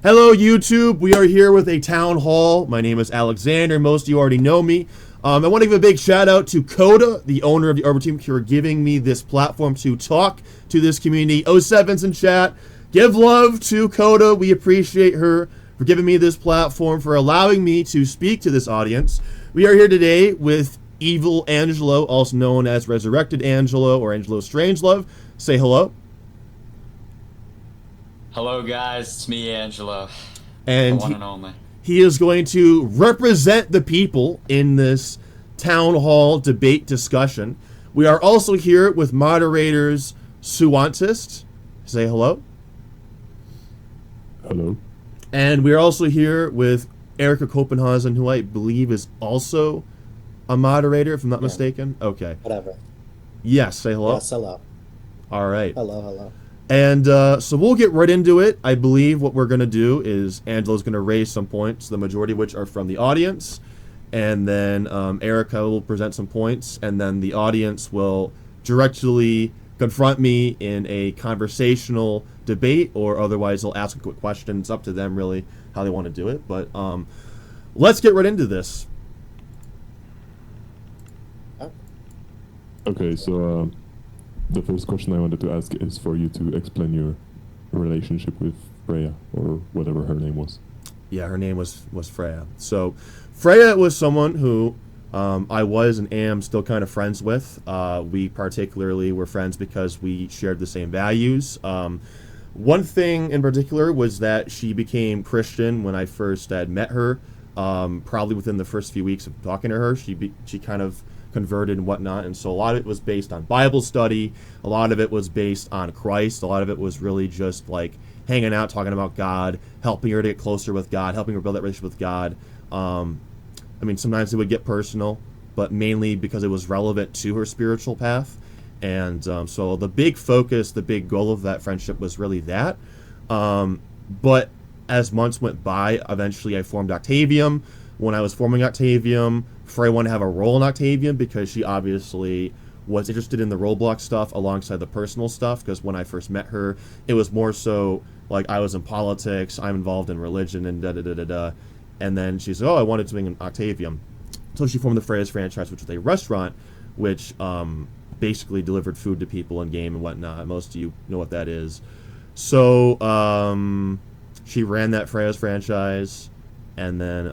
Hello, YouTube. We are here with a town hall. My name is Aleczaender. Most of you already know me. I want to give a big shout out to Coda, the owner of the RWWII team, for giving me this platform to talk to this community. 07's in chat. Give love to Coda. We appreciate her for giving me this platform, for allowing me to speak to this audience. We are here today with Evil Angelo, also known as Resurrected Angelo or Angelo Strangelove. Say hello. Hello guys, it's me, Angelo. And the one and only. He is going to represent the people in this town hall debate discussion. We are also here with moderators Suantist. Say hello. Hello. And we are also here with Erica Copenhagen, who I believe is also a moderator, if I'm not mistaken. Okay. Whatever. Yes, say hello. Yes, hello. All right. Hello, hello. And so we'll get right into it. I believe what we're going to do is Angelo's going to raise some points, the majority of which are from the audience. And then Erica will present some points. And then the audience will directly confront me in a conversational debate, or otherwise they'll ask a quick question. It's up to them, really, how they want to do it. But let's get right into this. Okay, so the first question I wanted to ask is for you to explain your relationship with Freya, or whatever her name was. Yeah, her name was Freya. So Freya was someone who I was and am still kind of friends with. We particularly were friends because we shared the same values. One thing in particular was that she became Christian when I first had met her. Probably within the first few weeks of talking to her, she kind of converted and whatnot, and so a lot of it was based on Bible study, a lot of it was based on Christ, a lot of it was really just like hanging out, talking about God, helping her to get closer with God, helping her build that relationship with God. I mean, sometimes it would get personal, but mainly because it was relevant to her spiritual path. And so the big focus, the big goal of that friendship was really that. But as months went by, eventually I formed Octavium. When I was forming Octavium, Freya wanted to have a role in Octavium because she obviously was interested in the Roblox stuff alongside the personal stuff, because when I first met her, it was more so like I was in politics, I'm involved in religion, and da-da-da-da-da. And then she said, oh, I wanted to make an Octavium. So she formed the Freya's franchise, which was a restaurant, which basically delivered food to people in game and whatnot. Most of you know what that is. So she ran that Freya's franchise. And then,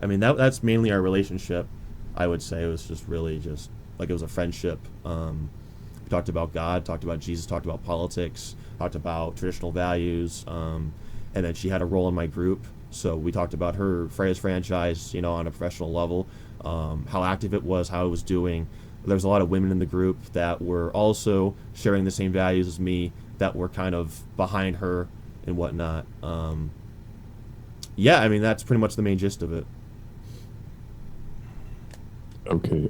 I mean, that's mainly our relationship, I would say. It was just really just, like, it was a friendship. We talked about God, talked about Jesus, talked about politics, talked about traditional values, and then she had a role in my group. So we talked about her Freya's franchise, you know, on a professional level, how active it was, how it was doing. There was a lot of women in the group that were also sharing the same values as me, that were kind of behind her and whatnot. Yeah, I mean, that's pretty much the main gist of it. Okay,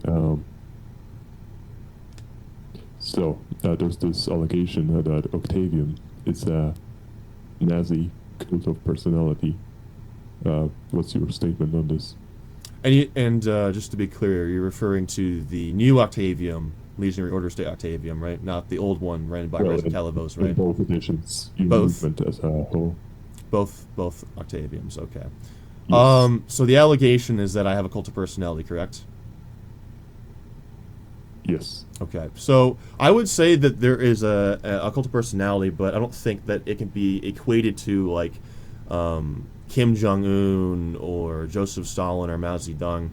so there's this allegation that Octavium is a Nazi cult of personality. What's your statement on this? And just to be clear, you're referring to the new Octavium, Legionary Order State Octavium, right? Not the old one ran by Resident Calavos, right? In both editions, you both movement as a whole. Both Octaviums, okay. Yes. So the allegation is that I have a cult of personality, correct? Yes. Okay, so I would say that there is a cult of personality, but I don't think that it can be equated to like Kim Jong-un or Joseph Stalin or Mao Zedong.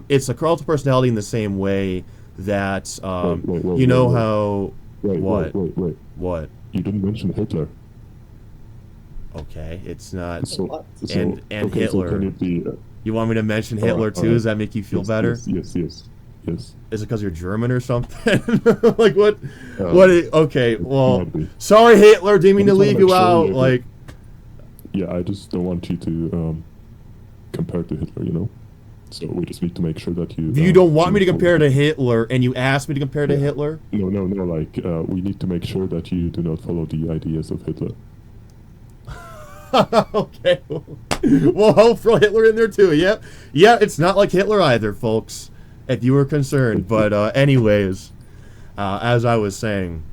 It's a cult of personality in the same way that wait, you know how wait, what what you didn't mention Hitler. Okay, it's not. And okay, So Hitler. can it be, you want me to mention Hitler too? Does that make you feel better? Yes. Is it because you're German or something? Like what? Okay, well, sorry Hitler, didn't mean to leave you out. Like, yeah, I just don't want you to compare to Hitler, you know. So we just need to make sure that you. You don't want me to compare to Hitler, and you asked me to compare to Hitler? No. Like, we need to make sure that you do not follow the ideas of Hitler. Okay, well, I'll throw Hitler in there too. Yeah, it's not like Hitler either, folks, if you were concerned. But anyways, as I was saying,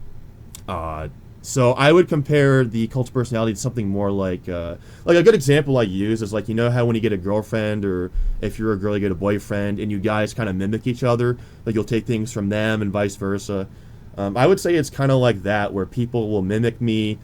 So I would compare the cult of personality to something more like a good example I use is like, you know how when you get a girlfriend, or if you're a girl you get a boyfriend, and you guys kind of mimic each other, like you'll take things from them and vice versa. I would say it's kind of like that, where people will mimic me,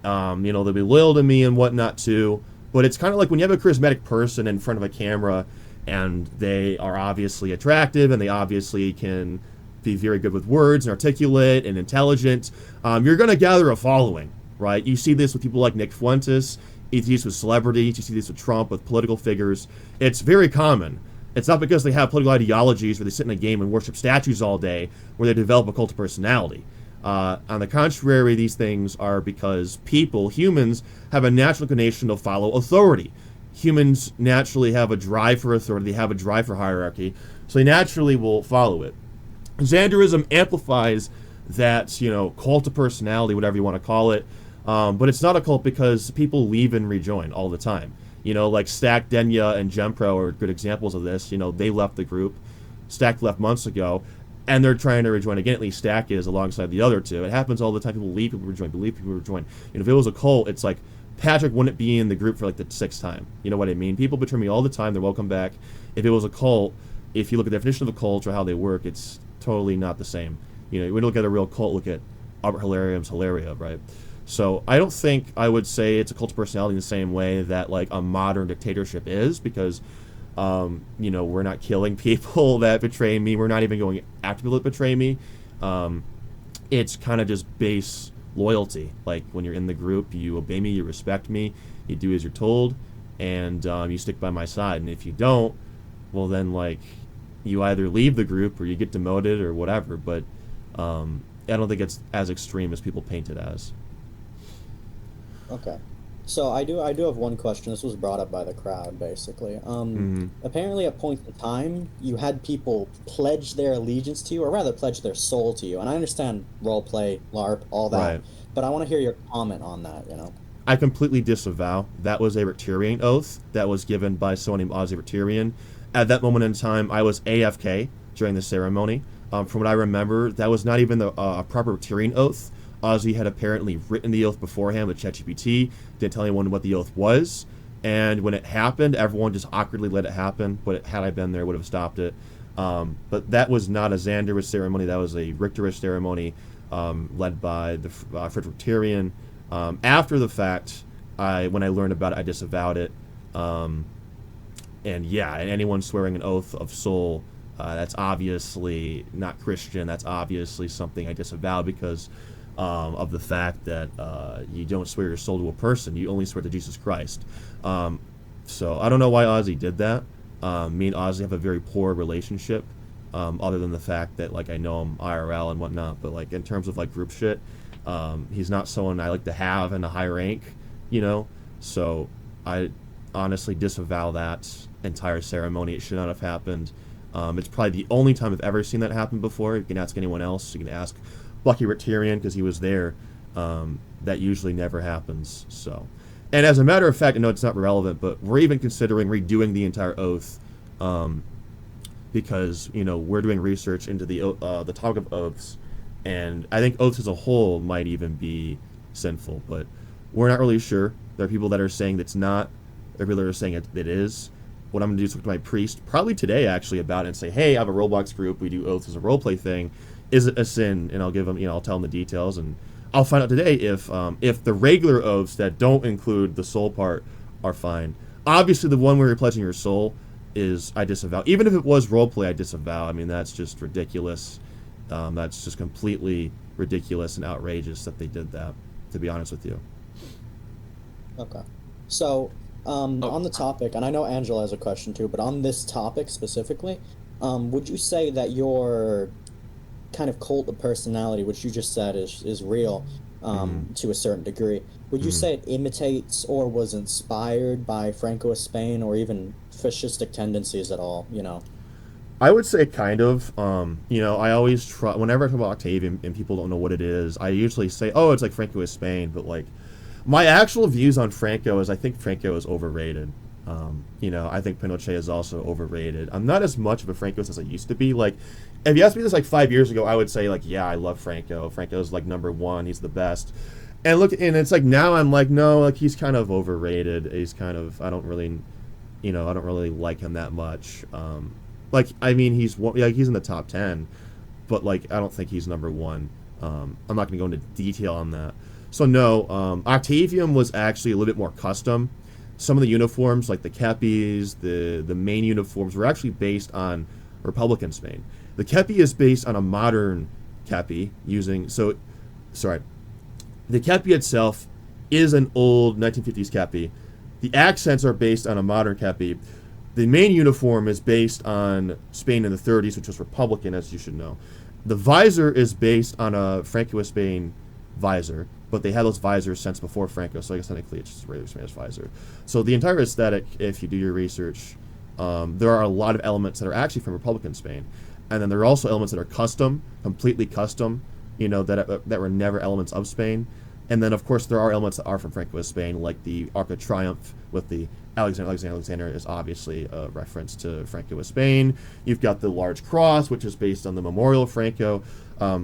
they'll be loyal to me and whatnot too. But it's kind of like when you have a charismatic person in front of a camera, and they are obviously attractive, and they obviously can be very good with words and articulate and intelligent, you're going to gather a following, right? You see this with people like Nick Fuentes, you see this with celebrities, you see this with Trump, with political figures. It's very common. It's not because they have political ideologies where they sit in a game and worship statues all day where they develop a cult of personality. On the contrary, these things are because humans, have a natural inclination to follow authority. Humans naturally have a drive for authority, they have a drive for hierarchy, so they naturally will follow it. Zaenderism amplifies that, cult of personality, whatever you want to call it, but it's not a cult because people leave and rejoin all the time. Like Stack, Denya, and Gempro are good examples of this. They left the group. Stack left months ago, and they're trying to rejoin again. At least Stack is, alongside the other two. It happens all the time. People leave, people rejoin, people rejoin. If it was a cult, it's like Patrick wouldn't be in the group for like the 6th time. You know what I mean? People betray me all the time. They're welcome back. If it was a cult, if you look at the definition of a cult or how they work, it's totally not the same. We look at a real cult, look at Albert Hilarium's Hilaria, right? So I don't think I would say it's a cult of personality in the same way that like a modern dictatorship is, because we're not killing people that betray me. We're not even going after people that betray me. It's kind of just base loyalty. Like when you're in the group, you obey me, you respect me, you do as you're told, and you stick by my side. And if you don't, well then like you either leave the group or you get demoted or whatever. But I don't think it's as extreme as people paint it as. Okay. So I do have one question. This was brought up by the crowd, basically. Apparently at points in time, you had people pledge their allegiance to you, or rather pledge their soul to you. And I understand roleplay, LARP, all that. Right. But I want to hear your comment on that, I completely disavow. That was a Rhetorian oath that was given by someone named Ozzy Rhetorian. At that moment in time, I was AFK during the ceremony. From what I remember, that was not even a proper Rhetorian oath. Ozzy had apparently written the oath beforehand with ChatGPT, didn't tell anyone what the oath was, and when it happened, everyone just awkwardly let it happen, but had I been there, I would have stopped it. But that was not a Zaenderist ceremony, that was a Richterist ceremony led by the Frederick Tyrion. After the fact, when I learned about it, I disavowed it. And anyone swearing an oath of soul, that's obviously not Christian, that's obviously something I disavow because of the fact that you don't swear your soul to a person, you only swear to Jesus Christ. So I don't know why Ozzy did that. Me and Ozzy have a very poor relationship, other than the fact that like I know him IRL and whatnot, but like in terms of like group shit, he's not someone I like to have in a high rank, so I honestly disavow that entire ceremony. It should not have happened. It's probably the only time I've ever seen that happen before. You can ask anyone else, you can ask Bucky Rhetorian because he was there. That usually never happens. So, and as a matter of fact, I know it's not relevant, but we're even considering redoing the entire oath, because we're doing research into the topic of oaths, and I think oaths as a whole might even be sinful, but we're not really sure. There are people that are saying that's not. There are people that are saying it is. What I'm going to do is talk to my priest, probably today actually, about it and say, hey, I have a Roblox group. We do oaths as a roleplay thing. Is it a sin? And I'll give them, I'll tell them the details, and I'll find out today if the regular oaths that don't include the soul part are fine. Obviously, the one where you're pledging your soul is I disavow. Even if it was roleplay, I disavow. I mean, that's just ridiculous. That's just completely ridiculous and outrageous that they did that, to be honest with you. Okay. So, on the topic, and I know Angela has a question too, but on this topic specifically, would you say that your kind of cult of personality, which you just said is real to a certain degree, would you say it imitates or was inspired by Franco of Spain or even fascistic tendencies at all, I would say kind of. I always try, whenever I talk about Octavium and people don't know what it is, I usually say, oh, it's like Franco of Spain, but like, my actual views on Franco is I think Franco is overrated. I think Pinochet is also overrated. I'm not as much of a Francoist as I used to be. Like, if you asked me this like 5 years ago, I would say like, yeah, I love Franco. Franco's like #1. He's the best. And look, and it's like now I'm like, no, like he's kind of overrated. He's kind of, I don't really like him that much. Like, I mean, he's in the top 10, but like I don't think he's number one. I'm not going to go into detail on that. So no, Octavium was actually a little bit more custom. Some of the uniforms, like the kepis, the main uniforms, were actually based on Republican Spain. The kepi is based on a modern kepi the kepi itself is an old 1950s kepi. The accents are based on a modern kepi. The main uniform is based on Spain in the 30s, which was Republican, as you should know. The visor is based on a Franco-Spain visor, but they had those visors since before Franco, so I guess technically it's just a regular Spanish visor. So the entire aesthetic, if you do your research, there are a lot of elements that are actually from Republican Spain. And then there are also elements that are custom, completely custom, that were never elements of Spain. And then, of course, there are elements that are from Francoist Spain, like the Arc of Triumph with the Aleczander is obviously a reference to Francoist Spain. You've got the large cross, which is based on the Memorial of Franco.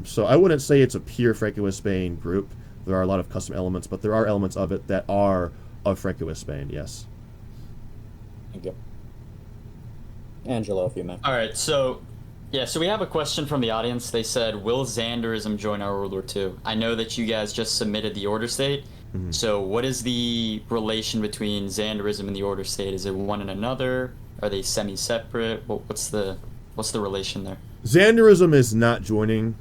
So I wouldn't say it's a pure Francoist Spain group. There are a lot of custom elements, but there are elements of it that are of Francoist Spain, yes. Thank you. Angelo, if you may. All right, so we have a question from the audience. They said, will Zaenderism join our World War II? I know that you guys just submitted the order state. Mm-hmm. So what is the relation between Zaenderism and the order state? Is it one and another? Are they semi-separate? What's the relation there? Zaenderism is not joining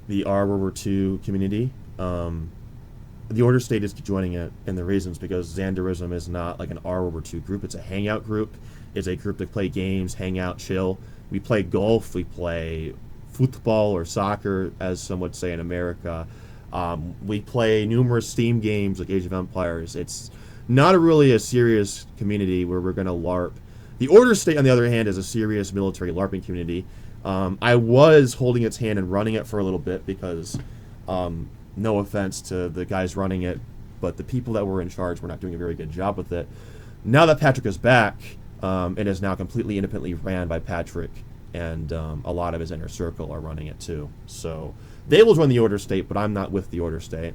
the R World War II community. The order state is joining it, and the reasons because Zaenderism is not like an R World War II group. It's a hangout group. It's a group that play games, hang out, chill. We play golf. We play football or soccer, as some would say in America. We play numerous Steam games like Age of Empires. It's not really a serious community where we're going to LARP. The Order State, on the other hand, is a serious military LARPing community. I was holding its hand and running it for a little bit because, no offense to the guys running it, but the people that were in charge were not doing a very good job with it. Now that Patrick is back, it is now completely independently ran by Patrick, and a lot of his inner circle are running it too. So they will join the Order State, but I'm not with the Order State.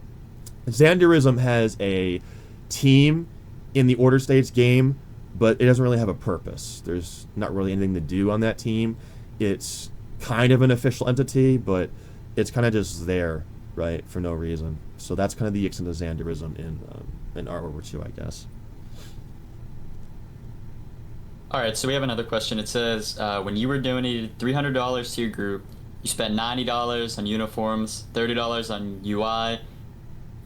Zaenderism has a team in the Order State's game, but it doesn't really have a purpose. There's not really anything to do on that team. It's kind of an official entity, but it's kind of just there, right, for no reason. So that's kind of the extent of Zaenderism in R World War II, I guess. All right, so we have another question. It says, when you were donated $300 to your group, you spent $90 on uniforms, $30 on UI,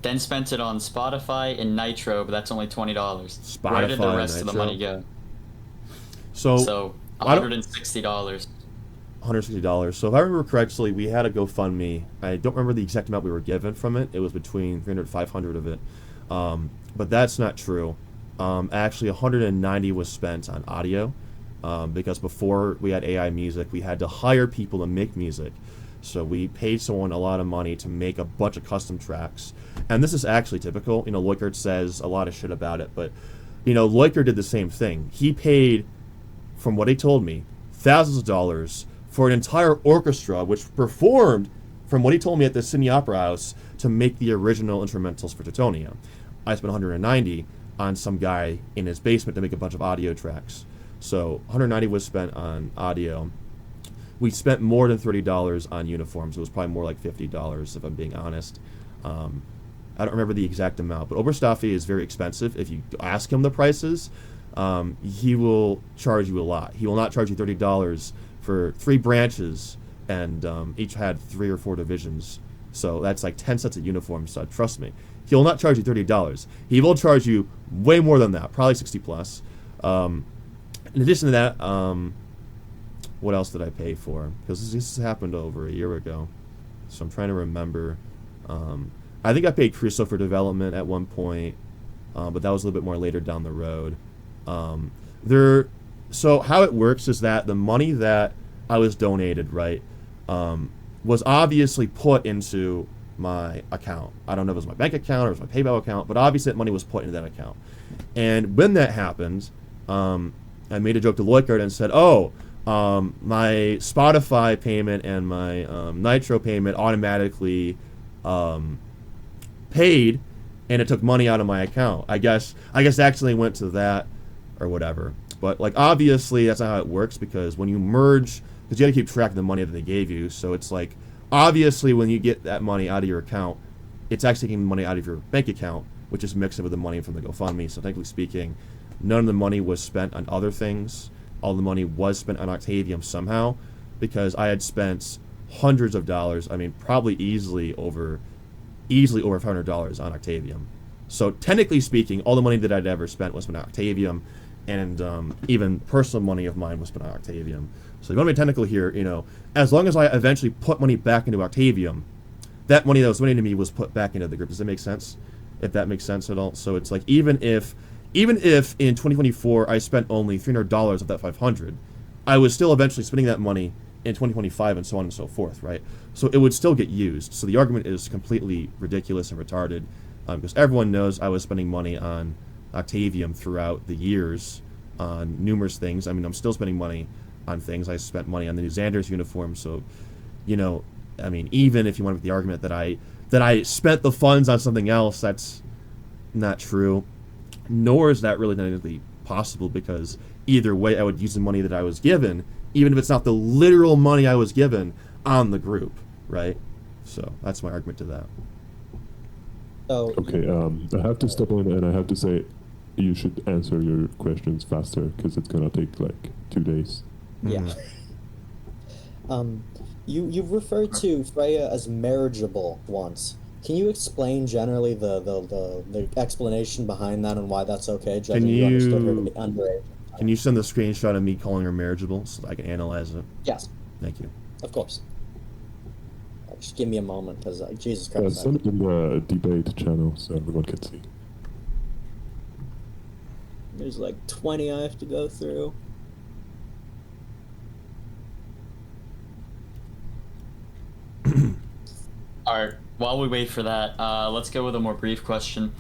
then spent it on Spotify and Nitro, but that's only $20. Spotify, where did the rest of the Nitro. money go? So $160. $160. So if I remember correctly, we had a GoFundMe. I don't remember the exact amount we were given from it. It was between 300 and 500 of it. But that's not true. Actually, 190 was spent on audio because before we had AI music, we had to hire people to make music. So we paid someone a lot of money to make a bunch of custom tracks. And this is actually typical. Leukert says a lot of shit about it, but, Leukert did the same thing. He paid, from what he told me, thousands of dollars for an entire orchestra, which performed, from what he told me, at the Sydney Opera House to make the original instrumentals for Teutonia. I spent 190 on some guy in his basement to make a bunch of audio tracks. So 190 was spent on audio. We spent more than $30 on uniforms. It was probably more like $50, if I'm being honest. I don't remember the exact amount, but Oberstaffe is very expensive. If you ask him the prices, he will charge you a lot. He will not charge you $30 for 3 branches, and each had 3 or 4 divisions. So that's like 10 sets of uniforms, so trust me. He will not charge you $30. He will charge you way more than that, probably 60 plus. In addition to that, what else did I pay for? Because this happened over a year ago, so I'm trying to remember. I think I paid Crusoe for development at one point, but that was a little bit more later down the road. So how it works is that the money that I was donated, right, was obviously put into my account. I don't know if it was my bank account or it was my PayPal account, but obviously that money was put into that account. And when that happened, I made a joke to Leukert and said, my Spotify payment and my Nitro payment automatically paid, and it took money out of my account. I guess actually went to that or whatever. But like obviously that's not how it works, because when you merge, because you got to keep track of the money that they gave you. So it's like obviously when you get that money out of your account, it's actually taking money out of your bank account, which is mixed in with the money from the GoFundMe. So technically speaking, none of the money was spent on other things. All the money was spent on Octavium somehow, because I had spent hundreds of dollars. I mean, probably easily over $500 on Octavium. So technically speaking, all the money that I'd ever spent was spent on Octavium, and even personal money of mine was spent on Octavium. So if you want to be technical here, as long as I eventually put money back into Octavium, that money that was money to me was put back into the group. Does that make sense? If that makes sense at all. So it's like even if in 2024 I spent only $300 of that 500, I was still eventually spending that money in 2025 and so on and so forth, right? So it would still get used. So the argument is completely ridiculous and retarded, because everyone knows I was spending money on Octavium throughout the years on numerous things. I mean, I'm still spending money on things. I spent money on the new Xander's uniform, so, I mean, even if you want to make the argument that I spent the funds on something else, that's not true. Nor is that really technically possible, because either way I would use the money that I was given, even if it's not the literal money I was given, on the group, right? So that's my argument to that. So, Okay, I have to step in and I have to say you should answer your questions faster, because it's gonna take like 2 days. yeah. You've referred to Freya as marriageable once. Can you explain generally the explanation behind that and why that's okay? Judging you understood her to be underage. Can you send the screenshot of me calling her marriageable so that I can analyze it? Yes, Thank you. of course. Just give me a moment, because Jesus Christ. Send it in the debate channel so everyone can see. There's like 20 I have to go through. All right. While we wait for that, let's go with a more brief question.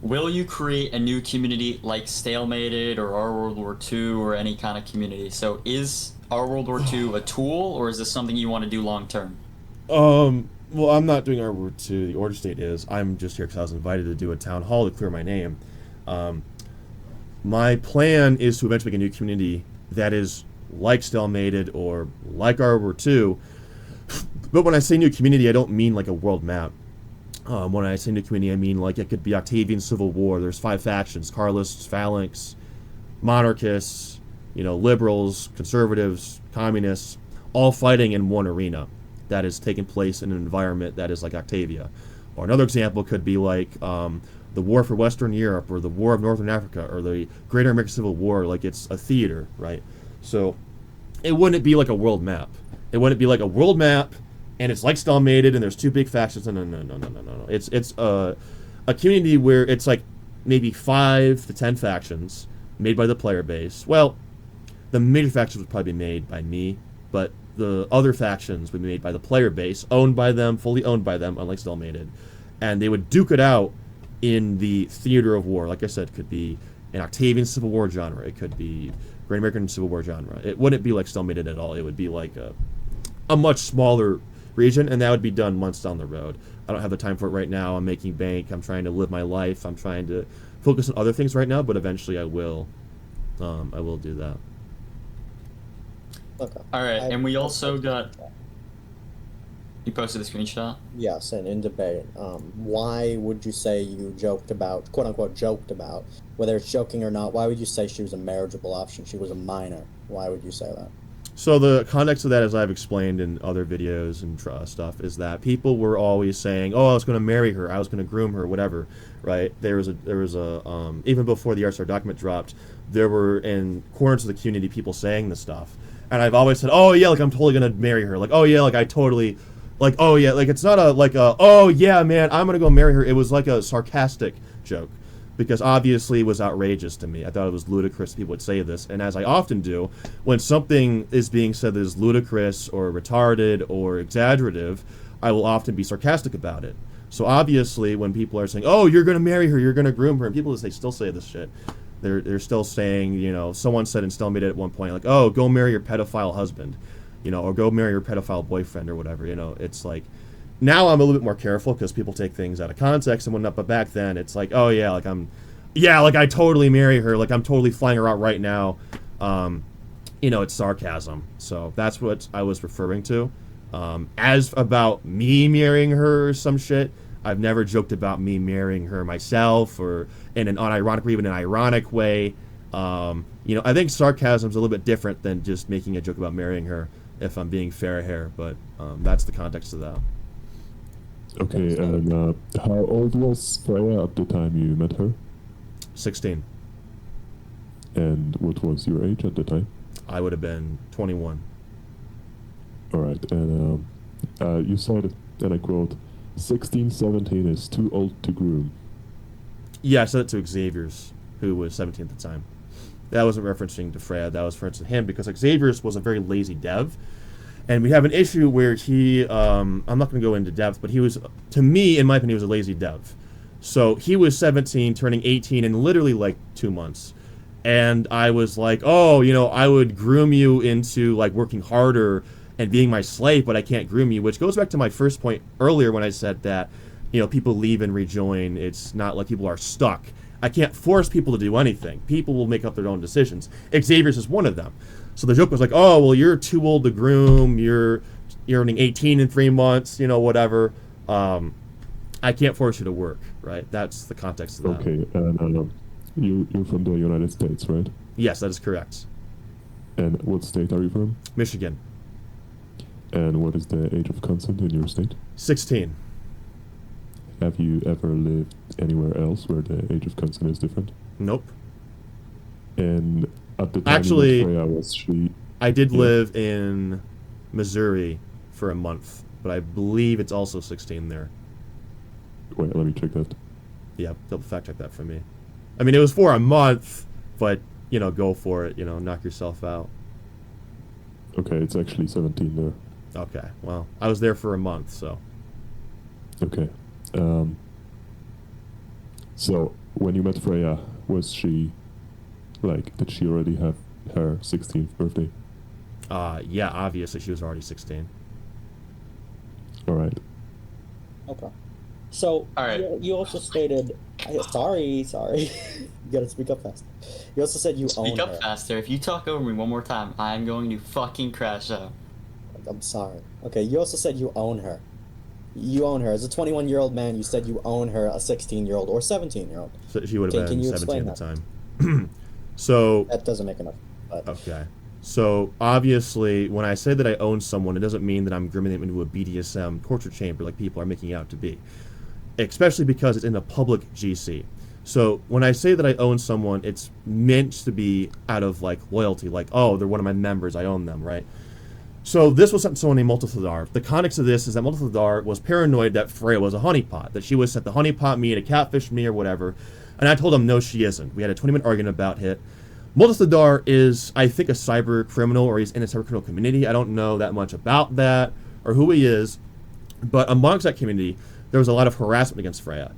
Will you create a new community like Stalemated or Our World War II or any kind of community? So is Our World War II a tool, or is this something you want to do long term? Well, I'm not doing Our World War II. The Order State is. I'm just here because I was invited to do a town hall to clear my name. My plan is to eventually make a new community that is like Stalemated or like Our World War II. But when I say new community, I don't mean like a world map. When I say new community, I mean like it could be Octavian Civil War. There's 5 factions: Carlists, Phalanx, Monarchists, liberals, conservatives, communists, all fighting in one arena that is taking place in an environment that is like Octavia. Or another example could be like the War for Western Europe, or the War of Northern Africa, or the Greater American Civil War. Like it's a theater, right? So it wouldn't be like a world map. It wouldn't be like a world map and it's like Stalemated and there's 2 big factions. No. It's a community where it's like maybe 5 to 10 factions made by the player base. Well, the major factions would probably be made by me, but the other factions would be made by the player base, owned by them, fully owned by them, unlike Stalemated. And they would duke it out in the theater of war. Like I said, it could be an Octavian Civil War genre. It could be Great American Civil War genre. It wouldn't be like Stalemated at all. It would be like a much smaller region, and that would be done months down the road. I don't have the time for it right now. I'm making bank. I'm trying to live my life. I'm trying to focus on other things right now, but eventually I will do that. Okay. All right, and we also got... You posted a screenshot? Yes, and in debate, why would you say you joked about, quote unquote, joked about, whether it's joking or not, why would you say she was a marriageable option? She was a minor. Why would you say that? So the context of that, as I've explained in other videos and stuff, is that people were always saying, "Oh, I was going to marry her, I was going to groom her, whatever." Right? There was a even before the Artstar document dropped, there were in corners of the community people saying this stuff, and I've always said, "Oh yeah, like I'm totally going to marry her." Like, "Oh yeah, like I totally." Like, oh yeah, like it's not oh yeah, man, I'm gonna go marry her. It was like a sarcastic joke, because obviously it was outrageous to me. I thought it was ludicrous people would say this, and as I often do, when something is being said that is ludicrous or retarded or exaggerative, I will often be sarcastic about it. So obviously when people are saying, oh, you're gonna marry her, you're gonna groom her, and people still say this shit. They're still saying, someone said in Stalemated at one point, like, oh, go marry your pedophile husband. Or go marry your pedophile boyfriend or whatever. It's like, Now I'm a little bit more careful because people take things out of context and whatnot. But back then, it's like, oh yeah, like like I totally marry her. Like I'm totally flying her out right now. It's sarcasm. So that's what I was referring to. As about me marrying her or some shit, I've never joked about me marrying her myself or in an unironic or even an ironic way. I think sarcasm's a little bit different than just making a joke about marrying her, if I'm being fair here, but that's the context of that. Okay, and how old was Freya at the time you met her? 16. And what was your age at the time? I would have been 21. All right, and you said, and I quote, 16, 17 is too old to groom. Yeah, I said it to Xavier's, who was 17 at the time. That wasn't referencing to Freya, that was referencing to him, because Xavier's was a very lazy dev. And we have an issue where he, I'm not going to go into depth, but he was, to me, in my opinion, he was a lazy dev. So he was 17, turning 18 in literally like 2 months. And I was like, oh, I would groom you into like working harder and being my slave, but I can't groom you, which goes back to my first point earlier when I said that, people leave and rejoin. It's not like people are stuck. I can't force people to do anything. People will make up their own decisions. Xavier's is one of them. So the joke was like, oh, well, you're too old to groom. You're earning 18 in 3 months, whatever. I can't force you to work, right? That's the context of that. Okay, and you're from the United States, right? Yes, that is correct. And what state are you from? Michigan. And what is the age of consent in your state? 16. Have you ever lived anywhere else where the age of consent is different? Nope. And at the time Actually, you met Freya, was she... I did live in Missouri for a month, but I believe it's also 16 there. Wait, let me check that. Yeah, double fact check that for me. I mean, it was for a month, but, go for it, knock yourself out. Okay, it's actually 17 there. Okay, well, I was there for a month, so. Okay. So, when you met Freya, was she, did she already have her 16th birthday? Yeah, obviously she was already 16. All right. Okay. So, All right. you also stated... Sorry. You gotta speak up fast. You also said you own her. Speak up faster. If you talk over me one more time, I'm going to fucking crash out. I'm sorry. Okay, you also said you own her. You own her. As a 21-year-old man, you said you own her, a 16-year-old or 17-year-old. So she would have Can been you 17 at explain the time. So... That doesn't make enough. But... Okay. So, obviously, when I say that I own someone, it doesn't mean that I'm grooming them into a BDSM torture chamber like people are making it out to be. Especially because it's in a public GC. So, when I say that I own someone, it's meant to be out of, loyalty. Like, oh, they're one of my members, I own them, right? So, this was sent to someone named Multithadar. The context of this is that Multithadar was paranoid that Freya was a honeypot, that she was sent the honeypot me to catfish me or whatever. And I told him, no, she isn't. We had a 20-minute argument about it. Multithadar is, I think, a cyber criminal, or he's in a cyber criminal community. I don't know that much about that or who he is. But amongst that community, there was a lot of harassment against Freya,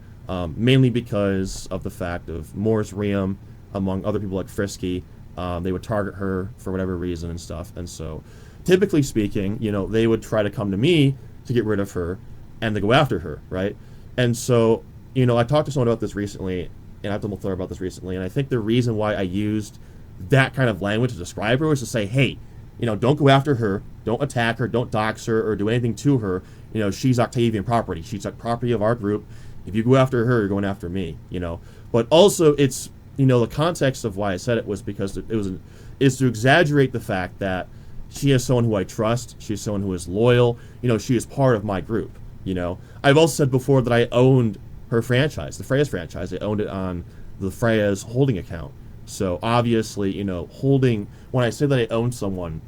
mainly because of the fact of Moore's Ream, among other people like Frisky. They would target her for whatever reason and stuff. And so, typically speaking, they would try to come to me to get rid of her and to go after her, right? And so, I talked to someone about this recently, and I've told Multithadar about this recently, and I think the reason why I used that kind of language to describe her was to say, hey, don't go after her, don't attack her, don't dox her, or do anything to her. She's Octavian property. She's like property of our group. If you go after her, you're going after me, But also, it's, the context of why I said it was because is to exaggerate the fact that she is someone who I trust. She's someone who is loyal. She is part of my group, I've also said before that I owned her franchise, the Freya's franchise. I owned it on the Freya's holding account. So obviously, when I say that I own someone,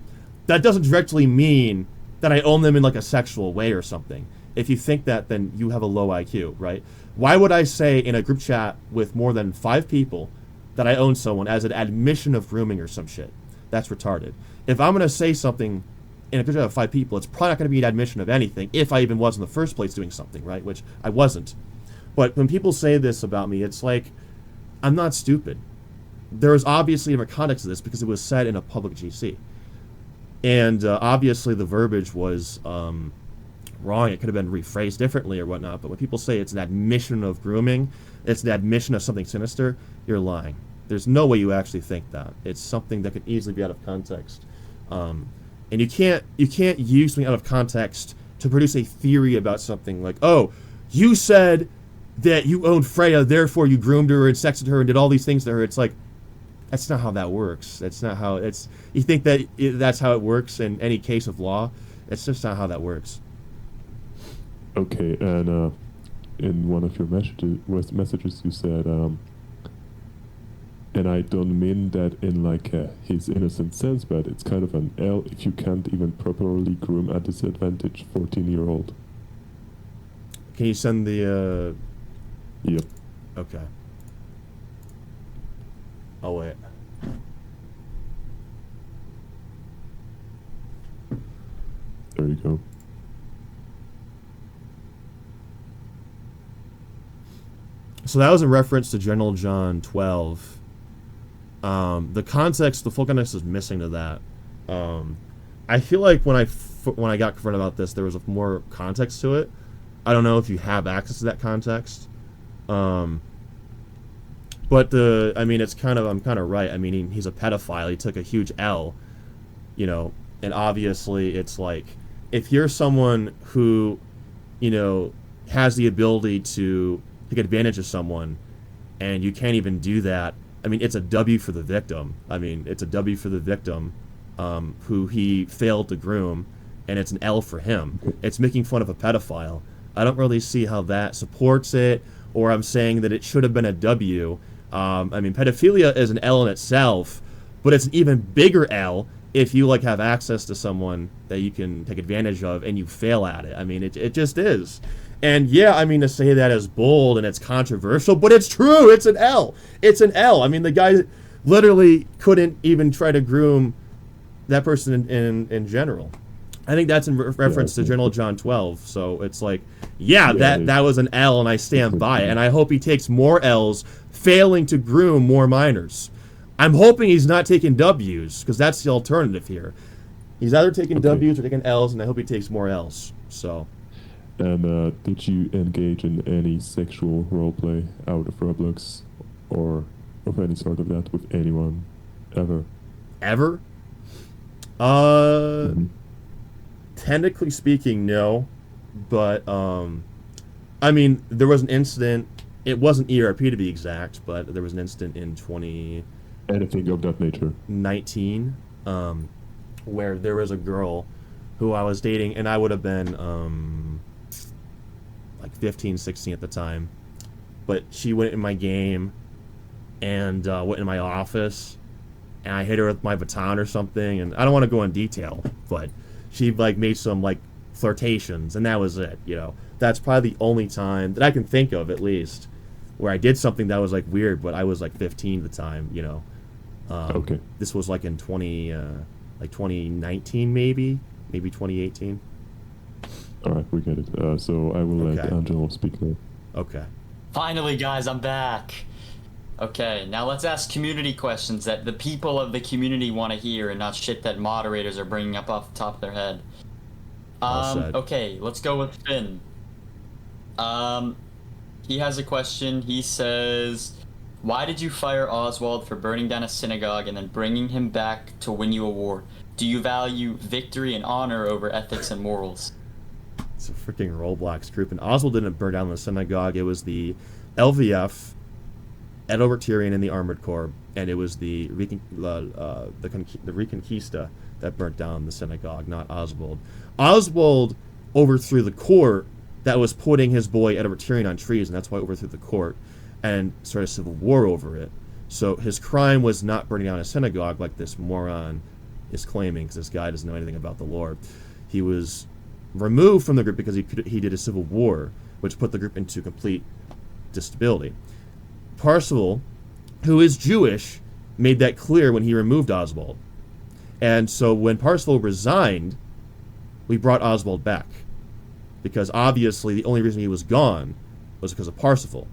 that doesn't directly mean that I own them in a sexual way or something. If you think that, then you have a low IQ, right? Why would I say in a group chat with more than 5 people that I own someone as an admission of grooming or some shit? That's retarded. If I'm going to say something in a group chat of 5 people, it's probably not going to be an admission of anything if I even was in the first place doing something, right? Which I wasn't. But when people say this about me, it's like, I'm not stupid. There is obviously a context to this because it was said in a public GC. And obviously the verbiage was wrong. It could have been rephrased differently or whatnot. But when people say it's an admission of grooming, it's an admission of something sinister, you're lying. There's no way you actually think that. It's something that could easily be out of context. And you can't use something out of context to produce a theory about something like, oh, you said that you owned Freya, therefore you groomed her and sexed her and did all these things to her. It's like, that's not how that works. That's not how it's. You think that that's how it works in any case of law? It's just not how that works. Okay, and in one of your messages you said, and I don't mean that in like his innocent sense, but it's kind of an L if you can't even properly groom a disadvantaged 14-year-old. Can you send the? Yep. Okay. Oh wait. There you go. So that was in reference to General John 12. The context, the full context is missing to that. I feel like when I got confronted about this, there was more context to it. I don't know if you have access to that context. But it's I'm kind of right. I mean, he's a pedophile. He took a huge L, and obviously it's like, if you're someone who, has the ability to take advantage of someone and you can't even do that, I mean, it's a W for the victim. It's a W for the victim who he failed to groom, and it's an L for him. It's making fun of a pedophile. I don't really see how that supports it, or I'm saying that it should have been a W. Pedophilia is an L in itself, but it's an even bigger L if you have access to someone that you can take advantage of and you fail at it. It just is. And yeah, to say that is bold and it's controversial, but it's true. It's an L. It's an L. The guy literally couldn't even try to groom that person in general. I think that's in reference to General John 12. So it's like, that was an L, and I stand by it. And I hope he takes more L's failing to groom more minors. I'm hoping he's not taking W's, because that's the alternative here. He's either taking W's or taking L's, and I hope he takes more L's. So. And did you engage in any sexual roleplay out of Roblox or of any sort of that with anyone ever? Ever? Technically speaking, no. But, there was an incident. It wasn't ERP to be exact, but there was an incident in Anything of that nature? 2019, where there was a girl who I was dating, and I would have been, 15, 16 at the time. But she went in my game and went in my office, and I hit her with my baton or something, and I don't want to go in detail, but she made some flirtations, and that was it. That's probably the only time that I can think of, at least, where I did something that was weird, but I was 15 at the time. Okay. This was in 2019, maybe 2018. All right, we get it. So I will let Angelo speak now. Okay. Finally, guys, I'm back. Okay, now let's ask community questions that the people of the community want to hear, and not shit that moderators are bringing up off the top of their head. Okay, let's go with Finn. He has a question. He says, why did you fire Oswald for burning down a synagogue and then bringing him back to win you a war? Do you value victory and honor over ethics and morals? It's a freaking Roblox group, and Oswald didn't burn down the synagogue. It was the LVF, Edo Tyrion, and the Armored Corps, and it was the Reconquista that burnt down the synagogue, not Oswald. Oswald overthrew the court that was putting his boy Edo Tyrion on trees, and that's why he overthrew the court and started a civil war over it. So his crime was not burning down a synagogue like this moron is claiming, because this guy doesn't know anything about the lore. He was removed from the group because he did a civil war, which put the group into complete disability. Parzival, who is Jewish, made that clear when he removed Oswald. And so when Parzival resigned, we brought Oswald back, because obviously the only reason he was gone was because of Parzival.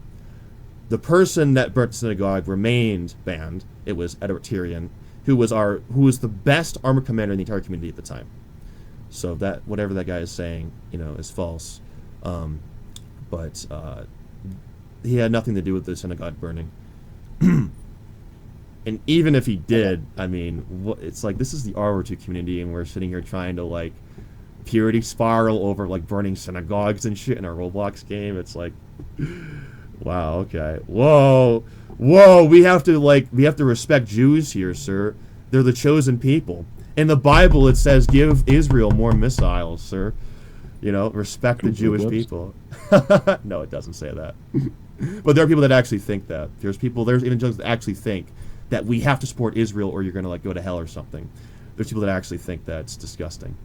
The person that burnt the synagogue remained banned. It was Edo Tyrion, who was the best armored commander in the entire community at the time. So that whatever that guy is saying, is false. But he had nothing to do with the synagogue burning. And even if he did, I mean, it's like, this is the RWWII community, and we're sitting here trying to, like, purity spiral over, like, burning synagogues and shit in our Roblox game. It's like, wow, okay. Whoa, we have to respect Jews here, sir. They're the chosen people. In the Bible, it says, give Israel more missiles, sir. Respect the Jewish people. No, it doesn't say that. But there are people that actually think that. There's evangelicals that actually think that we have to support Israel or you're going to, like, go to hell or something. There's people that actually think that. It's disgusting.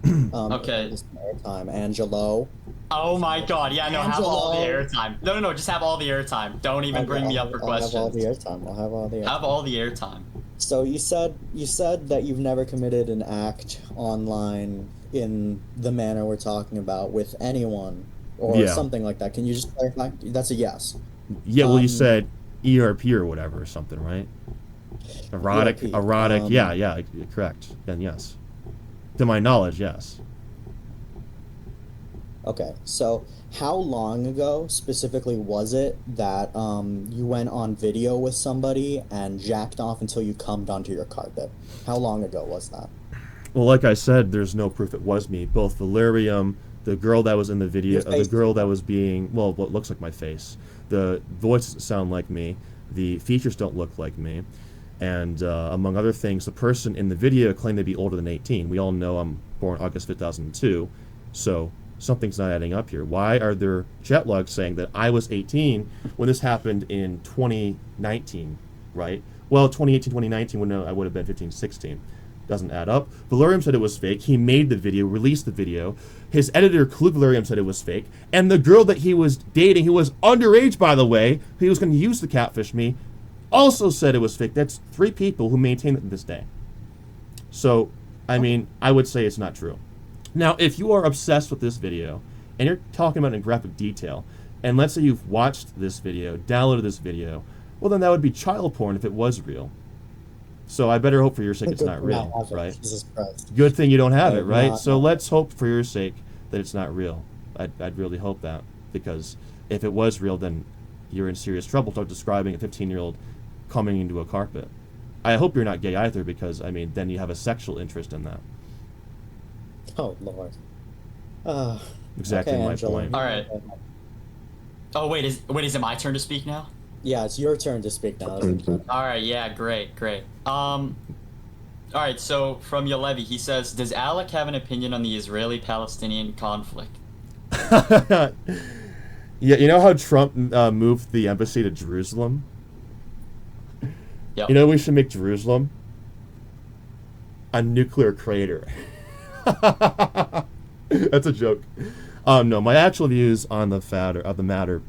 Okay. Airtime, Angelo. Oh my God! Yeah, no, Angelo. have all the airtime. No, just have all the airtime. Don't even bring me up for questions. I'll have all the airtime. I'll have all the airtime. Have all the airtime. So you said that you've never committed an act online in the manner we're talking about with anyone or something like that. Can you just clarify? That's a yes. Yeah, well, you said ERP or whatever or something, right? Erotic. Yeah, correct. Then yes. To my knowledge, yes. Okay, so how long ago specifically was it that you went on video with somebody and jacked off until you cummed onto your carpet? How long ago was that? Well, like I said, there's no proof it was me. Both Valerium, the girl that was in the video, the girl that was being, well, what looks like my face. The voice doesn't sound like me. The features don't look like me. And among other things, the person in the video claimed to be older than 18. We all know I'm born August 2002, so something's not adding up here. Why are there chat logs saying that I was 18 when this happened in 2019, right? Well, 2018, 2019, when I would have been 15, 16. Doesn't add up. Valerium said it was fake. He made the video, released the video. His editor, Clue Valerium, said it was fake. And the girl that he was dating, who was underage, by the way, who he was going to use to catfish me, also said it was fake. That's 3 people who maintain it to this day. So, I mean, I would say it's not true. Now, if you are obsessed with this video, and you're talking about it in graphic detail, and let's say you've watched this video, downloaded this video, well, then that would be child porn if it was real. So I better hope for your sake it's not real, right? Jesus Christ. Good thing you don't have it, right? So let's hope for your sake that it's not real. I'd really hope that, because if it was real, then you're in serious trouble. Start describing a 15-year-old coming into a carpet. I hope you're not gay either, because, I mean, then you have a sexual interest in that. Oh, Lord. Exactly okay, my Angela. point. All right. Oh, wait, is it my turn to speak now? Yeah, it's your turn to speak now. All right, yeah, great. All right, so from Yalevi, he says, does Alec have an opinion on the Israeli-Palestinian conflict? Yeah, you know how Trump moved the embassy to Jerusalem? Yep. You know we should make Jerusalem a nuclear crater. That's a joke. No, my actual views on the matter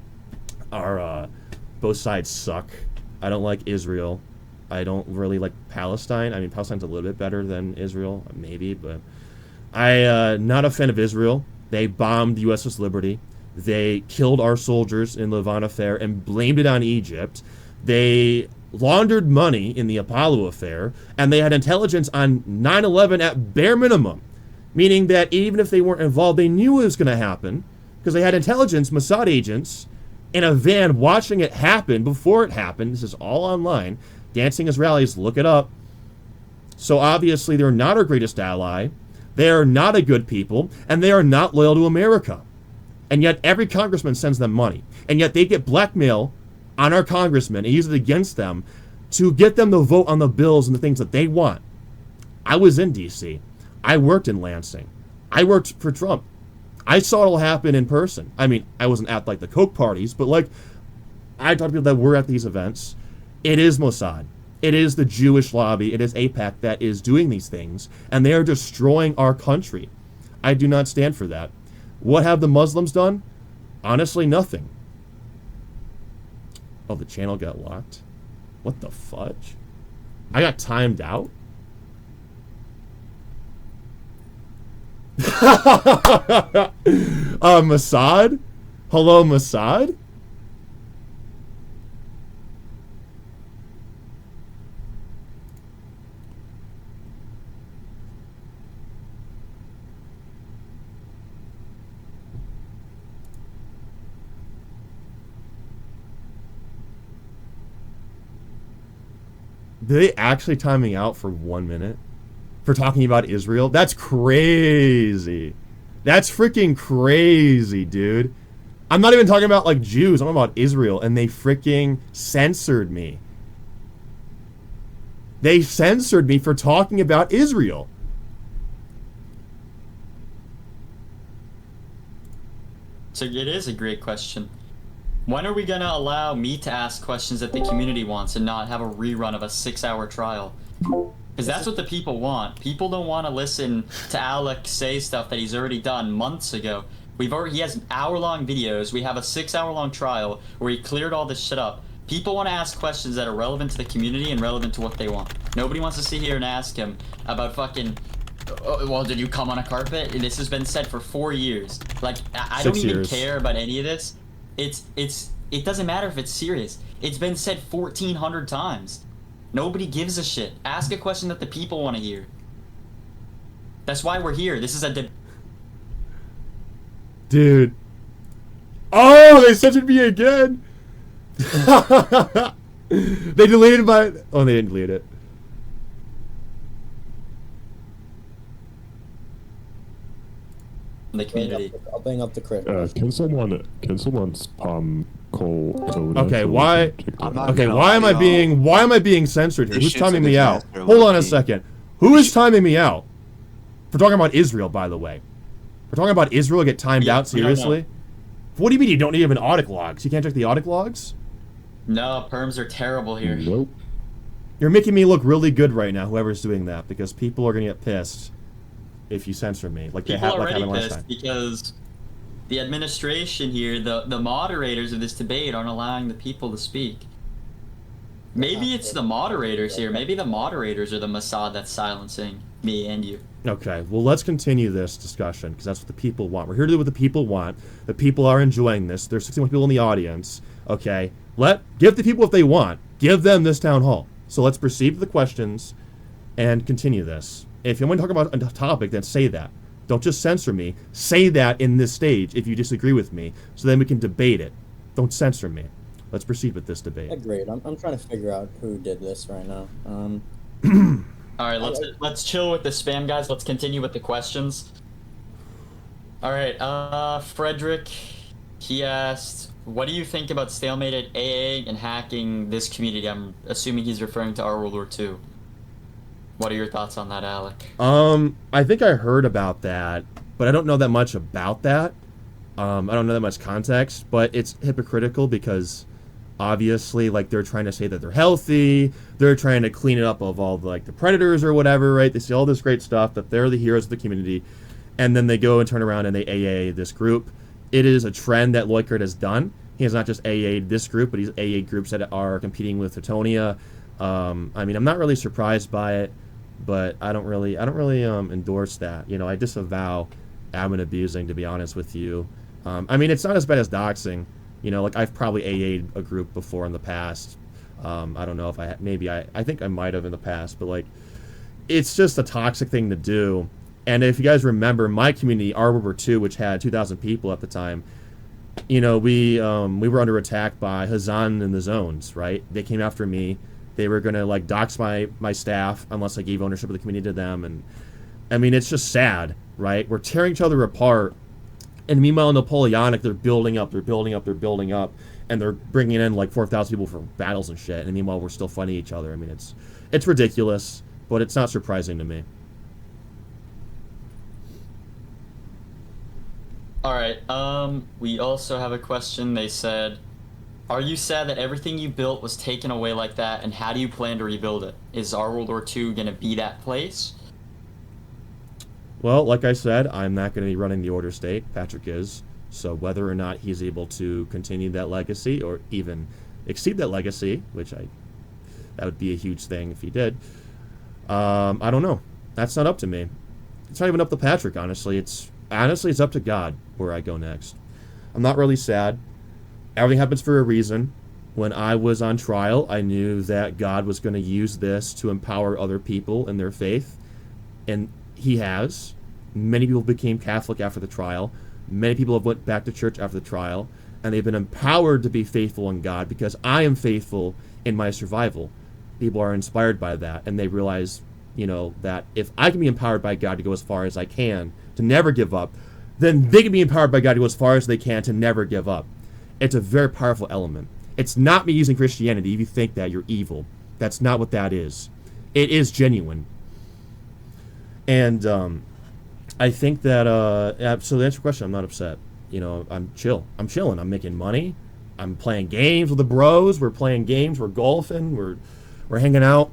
are both sides suck. I don't like Israel. I don't really like Palestine. I mean, Palestine's a little bit better than Israel, maybe, but not a fan of Israel. They bombed USS Liberty. They killed our soldiers in Levant affair and blamed it on Egypt. They laundered money in the Apollo affair, and they had intelligence on 9/11 at bare minimum, meaning that even if they weren't involved, they knew it was going to happen because they had intelligence, Mossad agents, in a van watching it happen before it happened. This is all online. Dancing Israelis, look it up. So obviously they're not our greatest ally. They are not a good people, and they are not loyal to America. And yet every congressman sends them money. And yet they get blackmail on our congressmen and use it against them to get them to vote on the bills and the things that they want. I was in D.C. I worked in Lansing. I worked for Trump. I saw it all happen in person. I mean, I wasn't at, like, the Koch parties, but, like, I talked to people that were at these events. It is Mossad. It is the Jewish lobby. It is AIPAC that is doing these things, and they are destroying our country. I do not stand for that. What have the Muslims done? Honestly, nothing. Oh, the channel got locked? What the fudge? I got timed out? Mossad? Hello, Mossad? Did they actually time me out for 1 minute for talking about Israel? That's crazy. That's freaking crazy, dude. I'm not even talking about like Jews. I'm talking about Israel, and they freaking censored me. They censored me for talking about Israel. So it is a great question. When are we going to allow me to ask questions that the community wants and not have a rerun of a 6-hour trial? Because that's what the people want. People don't want to listen to Alec say stuff that he's already done months ago. He has hour-long videos. We have a 6-hour-long trial where he cleared all this shit up. People want to ask questions that are relevant to the community and relevant to what they want. Nobody wants to sit here and ask him about fucking, oh, well, did you come on a carpet? This has been said for 4 years. Like, I don't even care about any of this. It doesn't matter if it's serious. It's been said 1,400 times. Nobody gives a shit. Ask a question that the people want to hear. That's why we're here. This is a Dude. Oh, they censored me again. They deleted my... Oh, they didn't delete it. the community. I'll bring up the crit. Can someone spam call Tony? Okay, why? I'm not Okay, gonna why am lie, I y'all. being censored here? This Who's shit's timing a me out? disaster, Hold on a low-key. second. Who is timing me out? For talking about Israel, by the way. We're talking about Israel get timed Yeah, out we don't know. seriously? What do you mean you don't even audit logs? You can't check the audit logs? No, perms are terrible here. Nope. You're making me look really good right now, whoever's doing that, because people are gonna get pissed if you censor me, like they People have are like already happened last pissed time. because the administration here, the moderators of this debate aren't allowing the people to speak. Maybe it's the moderators here. Maybe the moderators are the mossad that's silencing me and you. Okay, well, let's continue this discussion, because that's what the people want. We're here to do what the people want. The people are enjoying this. There's 61 people in the audience, okay? Give the people what they want. Give them this town hall. So let's proceed with the questions and continue this. If you want to talk about a topic, then say that. Don't just censor me. Say that in this stage if you disagree with me, so then we can debate it. Don't censor me. Let's proceed with this debate. Agreed. I'm trying to figure out who did this right now. All right, let's chill with the spam, guys. Let's continue with the questions. All right, Frederick, he asked, what do you think about stalemated AA and hacking this community? I'm assuming he's referring to our World War II. What are your thoughts on that, Alec? I think I heard about that, but I don't know that much about that. I don't know that much context, but it's hypocritical because obviously, like, they're trying to say that they're healthy, they're trying to clean it up of all the, like, the predators or whatever, right? They say all this great stuff, that they're the heroes of the community, and then they go and turn around and they AA this group. It is a trend that Leukert has done. He has not just AA'd this group, but he's AA'd groups that are competing with Teutonia. I mean, I'm not really surprised by it, but I don't really endorse that. You know, I disavow admin abusing, to be honest with you. I mean, it's not as bad as doxing. You know, like, I've probably AA'd a group before in the past. I don't know if I think I might have in the past, but, like, it's just a toxic thing to do. And if you guys remember, my community, RWWII, which had 2,000 people at the time, you know, we were under attack by Hazan and the Zones, right? They came after me. They were going to, like, dox my staff unless I gave ownership of the community to them. And, I mean, it's just sad, right? We're tearing each other apart. And meanwhile, in Napoleonic, they're building up, and they're bringing in, like, 4,000 people for battles and shit. And meanwhile, we're still fighting each other. I mean, it's ridiculous, but it's not surprising to me. All right. We also have a question. They said, are you sad that everything you built was taken away like that, and how do you plan to rebuild it? Is our World War II going to be that place? Well, like I said, I'm not going to be running the Order State. Patrick is. So whether or not he's able to continue that legacy or even exceed that legacy, that would be a huge thing if he did, I don't know. That's not up to me. It's not even up to Patrick, honestly. It's up to God where I go next. I'm not really sad. Everything happens for a reason. When I was on trial, I knew that God was going to use this to empower other people in their faith. And he has. Many people became Catholic after the trial. Many people have went back to church after the trial. And they've been empowered to be faithful in God because I am faithful in my survival. people are inspired by that, and they realize, that if I can be empowered by God to go as far as I can, to never give up, then they can be empowered by God to go as far as they can to never give up. It's a very powerful element. It's not me using Christianity. If you think that, you're evil. That's not what that is. It is genuine. And I think that, so to answer your question, I'm not upset. I'm chill. I'm chilling. I'm making money. I'm playing games with the bros. We're playing games. We're golfing. We're hanging out.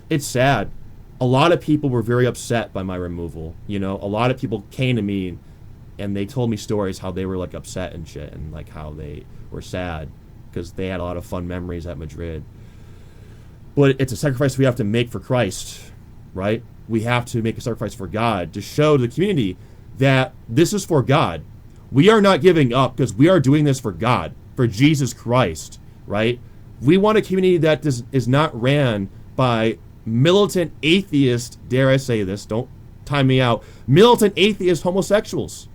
It's sad. A lot of people were very upset by my removal. A lot of people came to me and they told me stories how they were like upset and shit, and like how they were sad because they had a lot of fun memories at Madrid. But it's a sacrifice we have to make for Christ, right? We have to make a sacrifice for God to show to the community that this is for God. We are not giving up because we are doing this for God, for Jesus Christ, right? We want a community that is not ran by militant atheist, dare I say this, don't time me out, militant atheist homosexuals.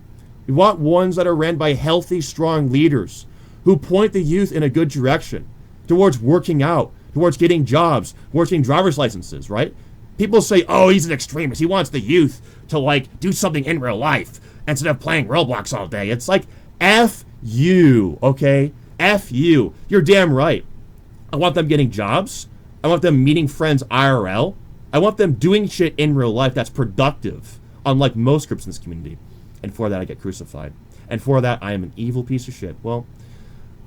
We want ones that are ran by healthy, strong leaders who point the youth in a good direction towards working out, towards getting jobs, towards getting driver's licenses, right? People say, oh, he's an extremist. He wants the youth to, like, do something in real life instead of playing Roblox all day. It's like, F you, okay? F you. You're damn right. I want them getting jobs. I want them meeting friends IRL. I want them doing shit in real life that's productive, unlike most groups in this community. And for that, I get crucified. And for that, I am an evil piece of shit. Well,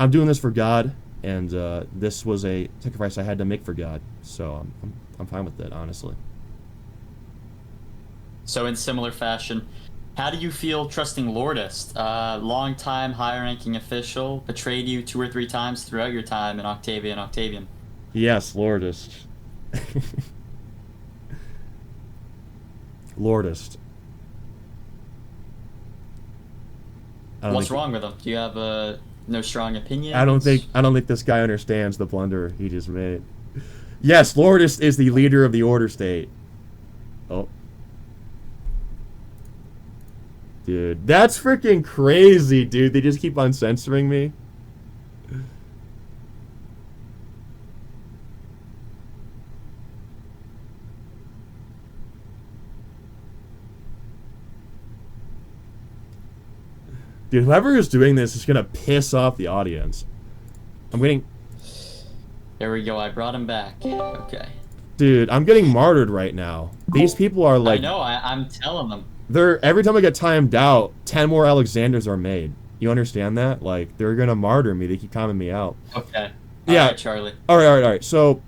I'm doing this for God, and this was a sacrifice I had to make for God. So I'm fine with it, honestly. So in similar fashion, how do you feel trusting Lordist? Long-time high-ranking official, betrayed you 2 or 3 times throughout your time in Octavium. Yes, Lordist. Lordist. What's wrong with him? Do you have no strong opinion? I don't think this guy understands the blunder he just made. Yes, Lordist is the leader of the Order State. Oh. Dude, that's freaking crazy, dude. They just keep on censoring me. Dude, whoever is doing this is gonna piss off the audience. I'm getting... There we go, I brought him back. Okay. Dude, I'm getting martyred right now. These people are like... I know, I'm telling them. Every time I get timed out, 10 more Alexanders are made. You understand that? Like, they're gonna martyr me. They keep calling me out. Okay. Yeah. All right, Charlie. All right. So,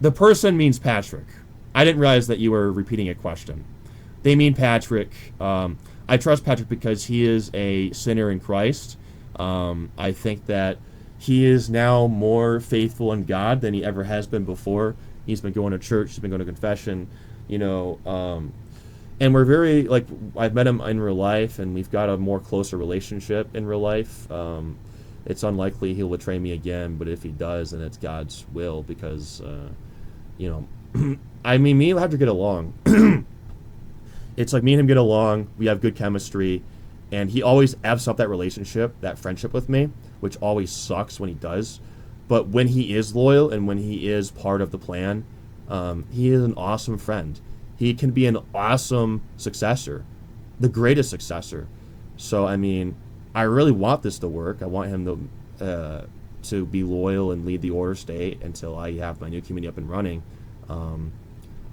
the person means Patrick. I didn't realize that you were repeating a question. They mean Patrick. I trust Patrick because he is a sinner in Christ. I think that he is now more faithful in God than he ever has been before. He's been going to church. He's been going to confession. And we're very, like, I've met him in real life, and we've got a more closer relationship in real life. It's unlikely he'll betray me again, but if he does, then it's God's will because, I mean, me and him have to get along. It's like me and him get along, we have good chemistry, and he always F's up that relationship, that friendship with me, which always sucks when he does. But when he is loyal and when he is part of the plan, he is an awesome friend. He can be an awesome successor, the greatest successor. So, I mean, I really want this to work. I want him to be loyal and lead the Order State until I have my new community up and running.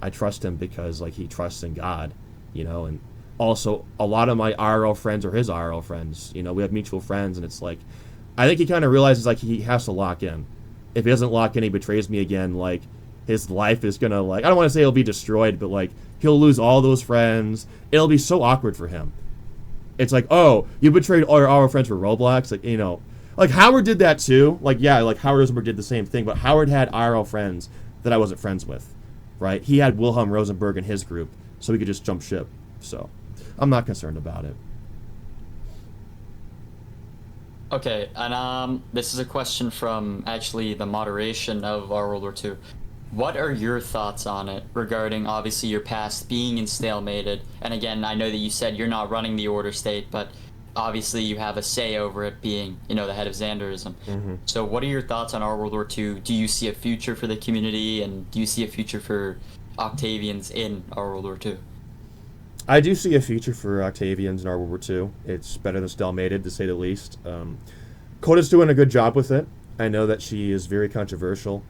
I trust him because, like, he trusts in God, and also a lot of my IRL friends are his IRL friends. We have mutual friends, and it's like, I think he kind of realizes, like, he has to lock in. If he doesn't lock in, he betrays me again, like, his life is gonna, like, I don't want to say it'll be destroyed, but, like, he'll lose all those friends. It'll be so awkward for him. It's like, oh, you betrayed all your IRL friends for Roblox? Like, like, Howard did that too. Like, yeah, like, Howard Rosenberg did the same thing, but Howard had IRL friends that I wasn't friends with, right? He had Wilhelm Rosenberg in his group, so he could just jump ship. So, I'm not concerned about it. Okay, and this is a question from actually the moderation of our World War II. What are your thoughts on it regarding, obviously, your past being in stalemated? And again, I know that you said you're not running the Order State, but obviously you have a say over it being, the head of Zaenderism. So what are your thoughts on our World War II? Do you see a future for the community, and do you see a future for Octavians in our World War II? I do see a future for Octavians in our World War II. It's better than Stalmated, to say the least. Coda's doing a good job with it. I know that she is very controversial.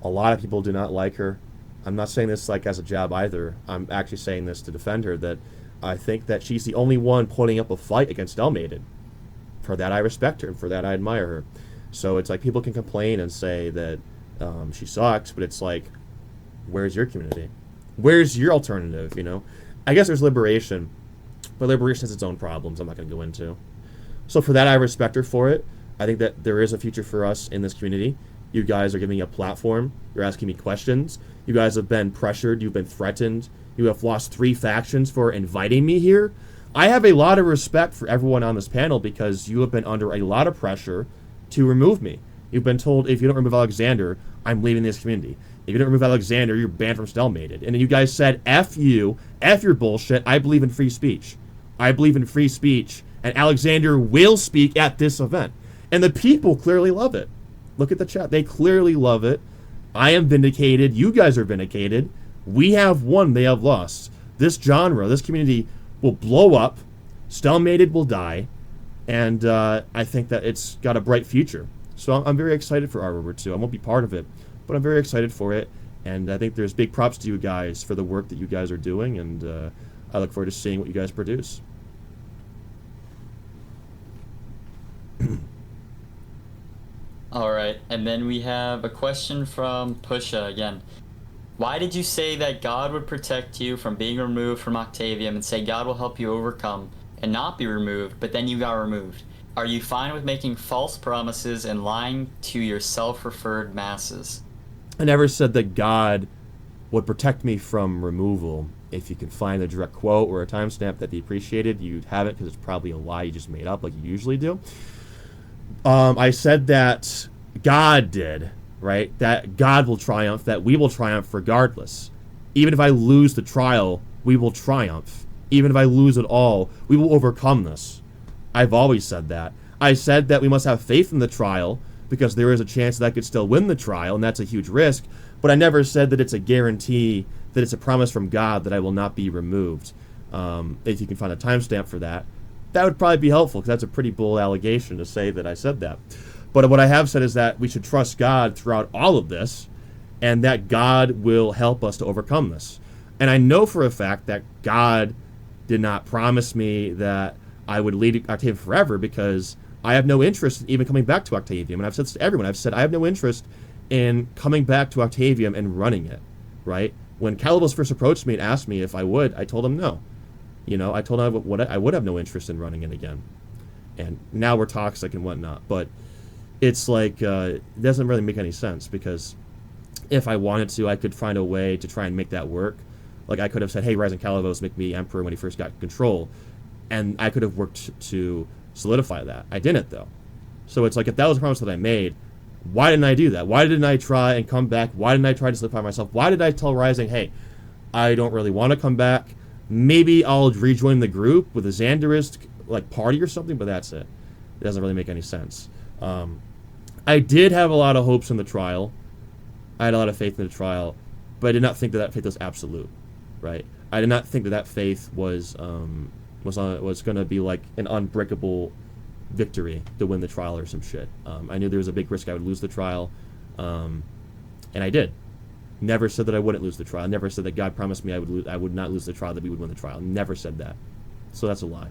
A lot of people do not like her. I'm not saying this like as a jab either. I'm actually saying this to defend her, that I think that she's the only one putting up a fight against Stalmated. For that I respect her, and for that I admire her. So it's like people can complain and say that she sucks, but it's like, where's your community? Where's your alternative, I guess there's Liberation, but Liberation has its own problems I'm not going to go into. So for that, I respect her for it. I think that there is a future for us in this community. You guys are giving me a platform. You're asking me questions. You guys have been pressured. You've been threatened. You have lost 3 factions for inviting me here. I have a lot of respect for everyone on this panel because you have been under a lot of pressure to remove me. You've been told, if you don't remove Aleczaender, I'm leaving this community. If you don't remove Aleczaender, you're banned from Stalmated. And then you guys said, F you, F your bullshit, I believe in free speech. I believe in free speech, and Aleczaender will speak at this event. And the people clearly love it. Look at the chat. They clearly love it. I am vindicated. You guys are vindicated. We have won. They have lost. This genre, this community will blow up. Stalmated will die. And I think that it's got a bright future. So I'm very excited for World War II. I won't be part of it, but I'm very excited for it. And I think there's big props to you guys for the work that you guys are doing. And I look forward to seeing what you guys produce. All right, and then we have a question from Pusha again. Why did you say that God would protect you from being removed from Octavium, and say God will help you overcome and not be removed, but then you got removed? Are you fine with making false promises and lying to your self-referred masses? I never said that God would protect me from removal. If you can find a direct quote or a timestamp, that'd be appreciated. You'd have it because it's probably a lie you just made up like you usually do. I said that God did, right? That God will triumph, that we will triumph regardless. Even if I lose the trial, we will triumph. Even if I lose it all, we will overcome this. I've always said that. I said that we must have faith in the trial because there is a chance that I could still win the trial, and that's a huge risk. But I never said that it's a guarantee, that it's a promise from God that I will not be removed. If you can find a timestamp for that, that would probably be helpful because that's a pretty bold allegation to say that I said that. But what I have said is that we should trust God throughout all of this, and that God will help us to overcome this. And I know for a fact that God did not promise me that I would lead Octavium forever, because I have no interest in even coming back to Octavium. And I've said this to everyone. I've said I have no interest in coming back to Octavium and running it, right? When Calibos first approached me and asked me if I would, I told him no. I told him I would have no interest in running it again. And now we're toxic and whatnot. But it's like, it doesn't really make any sense, because if I wanted to, I could find a way to try and make that work. Like, I could have said, hey, Rising Calibos, make me Emperor when he first got control. And I could have worked to solidify that. I didn't, though. So it's like, if that was a promise that I made, why didn't I do that? Why didn't I try and come back? Why didn't I try to solidify myself? Why did I tell Rising, hey, I don't really want to come back. Maybe I'll rejoin the group with a Zaenderist party or something, but that's it. It doesn't really make any sense. I did have a lot of hopes in the trial. I had a lot of faith in the trial, but I did not think that faith was absolute, right? I did not think that faith was going to be like an unbreakable victory to win the trial or some shit. I knew there was a big risk I would lose the trial, and I did. Never said that I wouldn't lose the trial. Never said that God promised me I would not lose the trial, that we would win the trial. Never said that. So that's a lie.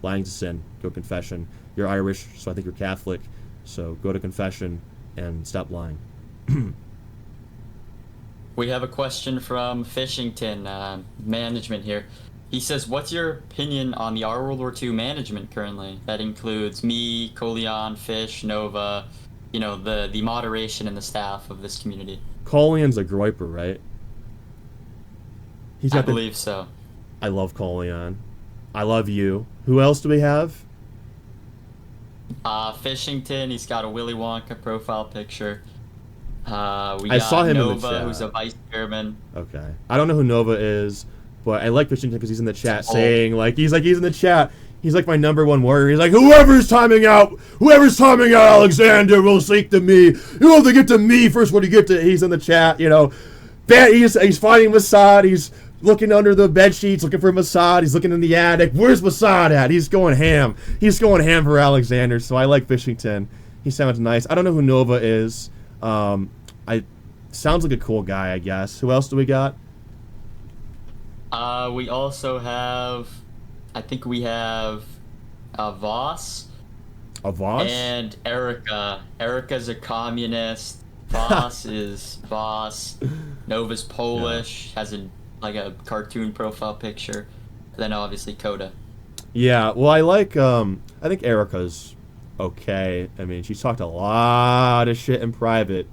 Lying to sin. Go confession. You're Irish, so I think you're Catholic. So go to confession and stop lying. We have a question from Fishington management here. He says, what's your opinion on the World War II management currently? That includes me, Colion, Fish, Nova, the moderation and the staff of this community. Colion's a groiper, right? I believe so. I love Colion. I love you. Who else do we have? Fishington. He's got a Willy Wonka profile picture. I saw him Nova, in the chat. who's a vice chairman. Okay. I don't know who Nova is, but I like Fishington because he's in the chat saying, he's in the chat. He's like my number one warrior. He's like, whoever's timing out Aleczander will seek to me. You have to get to me first when you get to. He's in the chat, you know. He's fighting mossad. He's looking under the bed sheets, looking for mossad. He's looking in the attic. Where's mossad at? He's going ham. He's going ham for Aleczander. So I like Fishington. He sounds nice. I don't know who Nova is. Sounds like a cool guy, I guess. Who else do we got? We also have, I think we have Voss. A Voss? And Erica. Erica's a communist. Voss is Voss. Nova's Polish. Has a cartoon profile picture. Then obviously Coda. Yeah, well, I like, I think Erica's okay. I mean, she's talked a lot of shit in private.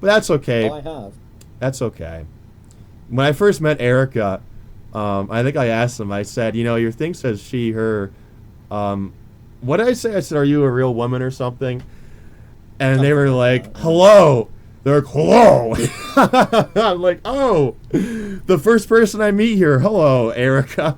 But that's okay. Oh, I have. That's okay. When I first met Erica, I think I asked them, I said, you know, your thing says she, her. What did I say? I said, are you a real woman or something? And they were like, hello. They're like, hello. I'm like, oh, the first person I meet here. Hello, Erica.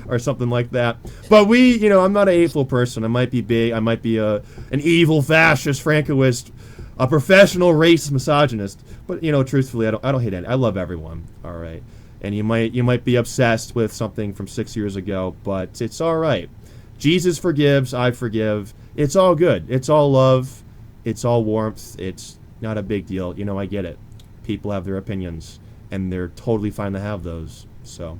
Or something like that. But you know, I'm not a hateful person. I might be big. I might be an evil fascist, Francoist, a professional racist misogynist. But, you know, truthfully, I don't hate any. I love everyone. All right. And you might be obsessed with something from 6 years ago, but it's all right. Jesus forgives. I forgive. It's all good. It's all love. It's all warmth. It's not a big deal. You know, I get it. People have their opinions, and they're totally fine to have those. So,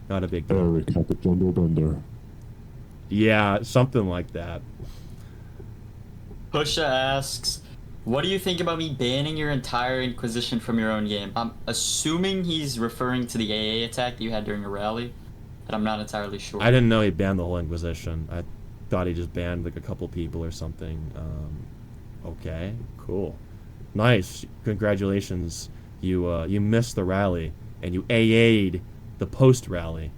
not a big deal. Eric had the jungle bender. Yeah, something like that. Pusha asks, what do you think about me banning your entire Inquisition from your own game? I'm assuming he's referring to the AA attack that you had during a rally, but I'm not entirely sure. I didn't know he banned the whole Inquisition. I thought he just banned like a couple people or something. Okay, cool. Nice. Congratulations. You missed the rally, and you AA'd the post-rally.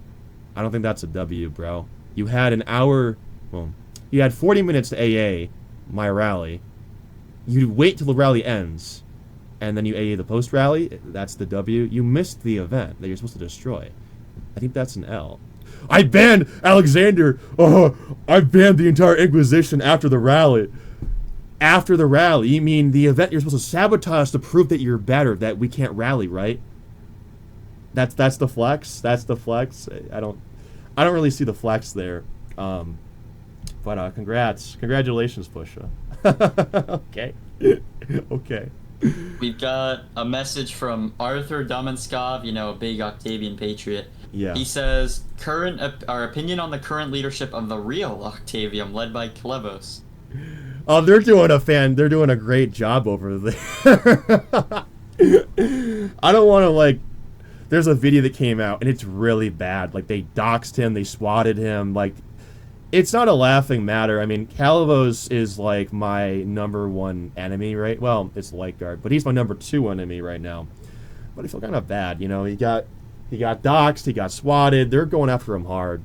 I don't think that's a W, bro. You had an hour... Well, you had 40 minutes to AA my rally. You wait till the rally ends, and then you AA the post-rally. That's the W. You missed the event that you're supposed to destroy. I think that's an L. I banned Aleczander. I banned the entire Inquisition after the rally. After the rally, you mean the event you're supposed to sabotage to prove that you're better, that we can't rally, right? That's the flex. That's the flex. I don't really see the flex there. But congratulations, Pusha. Okay. Okay. We've got a message from Arthur Domenskov, you know, a big Octavian patriot. Yeah. He says, our opinion on the current leadership of the real Octavium, led by Klevos. Oh, they're doing a great job over there. I don't want to, like, there's a video that came out, and it's really bad. Like, they doxed him, they swatted him, like, it's not a laughing matter. I mean, Calivos is, like, my number one enemy, right? Well, it's Lightguard, but he's my number two enemy right now. But I feel kind of bad, you know? He got doxed, he got swatted, they're going after him hard.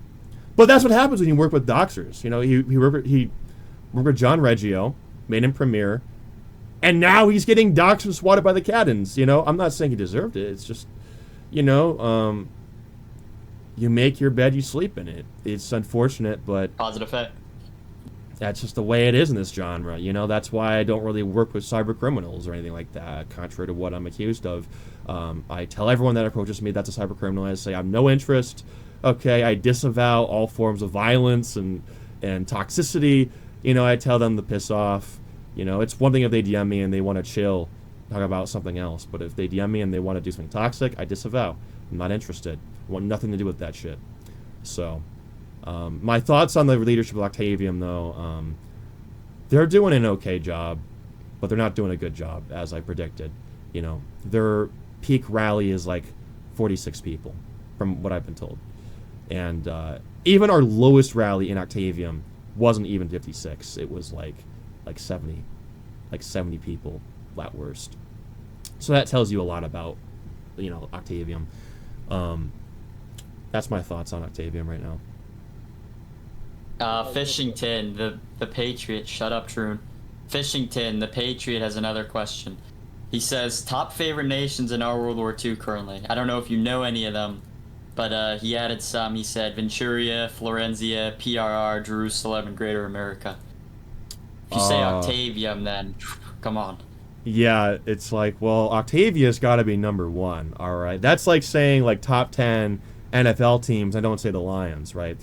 But that's what happens when you work with doxers. You know, he worked with John Reggio, made him premier, and now he's getting doxed and swatted by the Cadans, you know? I'm not saying he deserved it, it's just, you know, you make your bed, you sleep in it. It's unfortunate, but... Positive effect. That's just the way it is in this genre, you know? That's why I don't really work with cyber criminals or anything like that, contrary to what I'm accused of. I tell everyone that approaches me that's a cyber criminal. I say I have no interest. Okay, I disavow all forms of violence and toxicity. You know, I tell them to piss off. You know, it's one thing if they DM me and they want to chill, talk about something else. But if they DM me and they want to do something toxic, I disavow. I'm not interested. I want nothing to do with that shit. So, my thoughts on the leadership of Octavium, though, they're doing an okay job, but they're not doing a good job, as I predicted. You know, their peak rally is like 46 people, from what I've been told. And even our lowest rally in Octavium wasn't even 56. It was like 70 people at worst. So that tells you a lot about, you know, Octavium. That's my thoughts on Octavium right now. Fishington, the Patriot, shut up, Troon. Fishington, the Patriot, has another question. He says, top favorite nations in our World War II currently. I don't know if you know any of them, but he added some. He said Venturia, Florenzia, PRR, Jerusalem, and Greater America. If you say Octavium, then come on. Yeah, it's like, well, Octavia's got to be number one, all right? That's like saying, like, top 10 NFL teams. I don't say the Lions, right?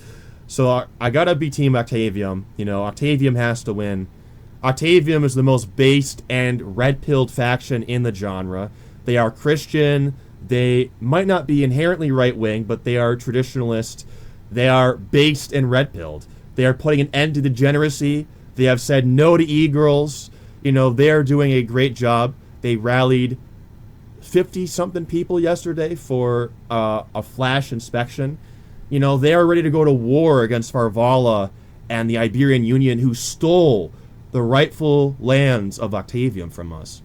So I got to be Team Octavium. You know, Octavium has to win. Octavium is the most based and red-pilled faction in the genre. They are Christian. They might not be inherently right-wing, but they are traditionalist. They are based and red-pilled. They are putting an end to degeneracy. They have said no to e-girls. You know, they're doing a great job. They rallied 50-something people yesterday for a flash inspection. You know, they are ready to go to war against Farvala and the Iberian Union, who stole the rightful lands of Octavium from us.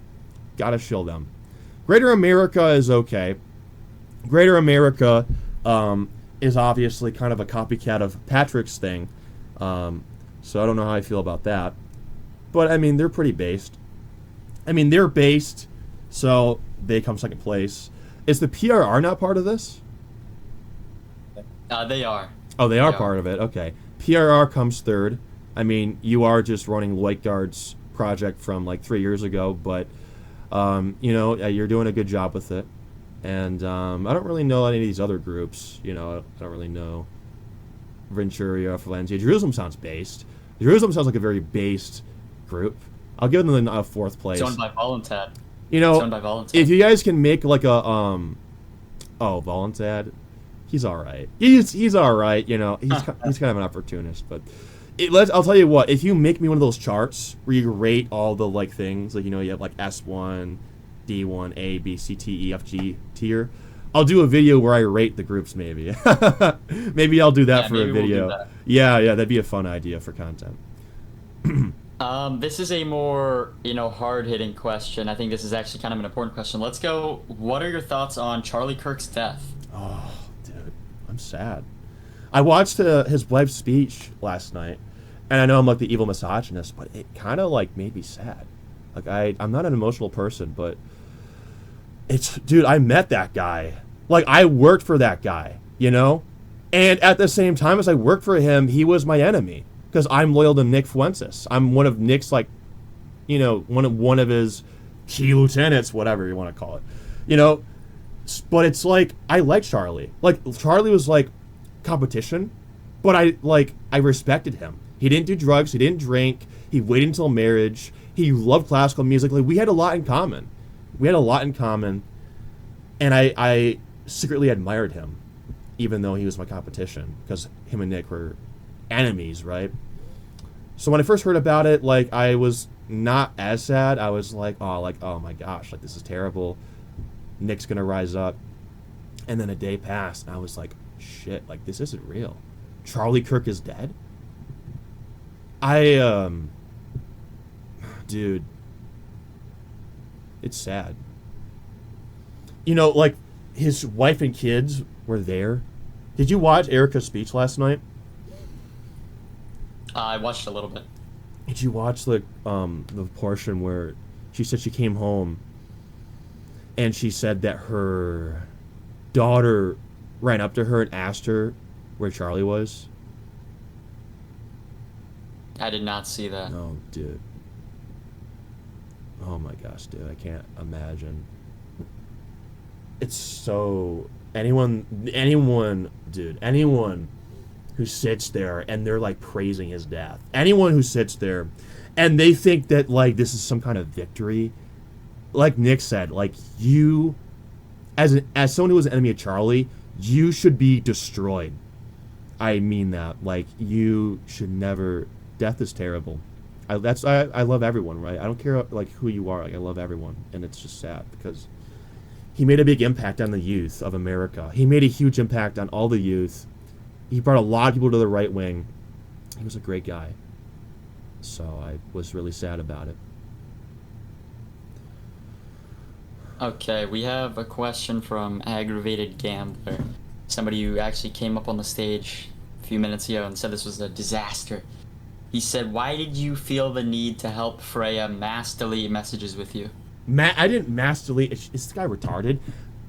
Gotta shill them. Greater America is okay. Greater America is obviously kind of a copycat of Patrick's thing. So I don't know how I feel about that. But, I mean, they're pretty based. I mean, they're based, so they come second place. Is the PRR not part of this? They are. Oh, they are part of it. Okay. PRR comes third. I mean, you are just running Whiteguard's project from, like, 3 years ago, but, you know, you're doing a good job with it. And I don't really know any of these other groups. You know, I don't really know Venturia, Valencia. Jerusalem sounds based. Jerusalem sounds like a very based group. I'll give them the fourth place. It's owned by Voluntad. You know, it's owned by Voluntad. If you guys can make like a Voluntad, he's all right. He's all right. You know, he's kind of an opportunist, but I'll tell you what. If you make me one of those charts where you rate all the like things, like, you know, you have like S1, D1, A, B, C, T, E, F, G tier. I'll do a video where I rate the groups. Maybe, maybe I'll do that for a video. We'll yeah, that'd be a fun idea for content. This is a more, you know, hard-hitting question. I think this is actually kind of an important question. Let's go. What are your thoughts on Charlie Kirk's death? Oh, dude, I'm sad. I watched his wife's speech last night, and I know I'm like the evil misogynist, but it kind of like made me sad. Like I'm not an emotional person, but dude, I met that guy. Like, I worked for that guy, you know? And at the same time as I worked for him, he was my enemy. Because I'm loyal to Nick Fuentes. I'm one of Nick's, like, you know, one of his key lieutenants, whatever you want to call it. You know? But it's like, I like Charlie. Like, Charlie was, like, competition. But I respected him. He didn't do drugs. He didn't drink. He waited until marriage. He loved classical music. Like, we had a lot in common. And I secretly admired him, even though he was my competition, because him and Nick were enemies, right? So when I first heard about it, like, I was not as sad. I was like, oh my gosh, like, this is terrible. Nick's gonna rise up. And then a day passed, and I was like, shit, like, this isn't real. Charlie Kirk is dead? Dude, it's sad. You know, like, his wife and kids were there. Did you watch Erica's speech last night? I watched a little bit. Did you watch the portion where she said she came home and she said that her daughter ran up to her and asked her where Charlie was? I did not see that. Oh, dude. Oh my gosh, dude. I can't imagine. It's so... Anyone who sits there and they're, like, praising his death. Anyone who sits there and they think that, like, this is some kind of victory. Like Nick said, like, you, as someone who was an enemy of Charlie, you should be destroyed. I mean that. Like, you should never... Death is terrible. I love everyone, right? I don't care, like, who you are. Like, I love everyone. And it's just sad because he made a big impact on the youth of America. He made a huge impact on all the youth. He brought a lot of people to the right wing. He was a great guy. So I was really sad about it. Okay, we have a question from Aggravated Gambler. Somebody who actually came up on the stage a few minutes ago and said this was a disaster. He said, why did you feel the need to help Freya mass delete messages with you? I didn't mass delete. Is this guy retarded?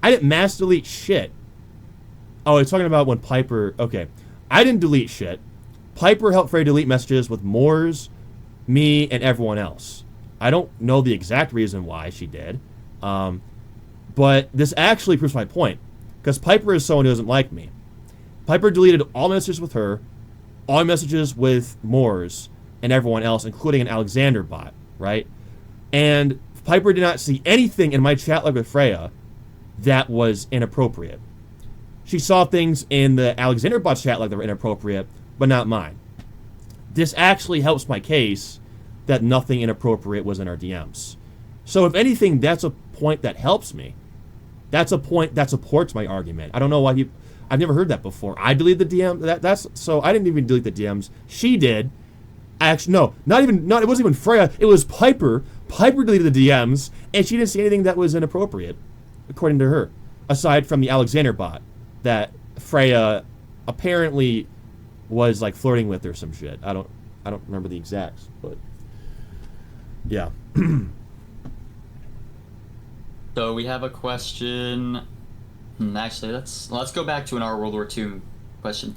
I didn't mass delete shit. Oh, it's talking about when Piper. Okay, I didn't delete shit. Piper helped Freya delete messages with Moors, me, and everyone else. I don't know the exact reason why she did, but this actually proves my point, because Piper is someone who doesn't like me. Piper deleted all messages with her, all messages with Moors, and everyone else, including an Aleczaender bot, right? And Piper did not see anything in my chat log with Freya that was inappropriate. She saw things in the Aleczander bot chat log that were inappropriate, but not mine. This actually helps my case that nothing inappropriate was in our DMs. So if anything, that's a point that helps me. That's a point that supports my argument. I don't know why people... I've never heard that before. I deleted the DM. So I didn't even delete the DMs. She did. Actually, no, it wasn't even Freya. It was Piper. Piper deleted the DMs, and she didn't see anything that was inappropriate, according to her, aside from the Aleczander bot that Freya apparently was like flirting with or some shit. I don't remember the exacts, but yeah. So we have a question. Actually, let's go back to an World War II question.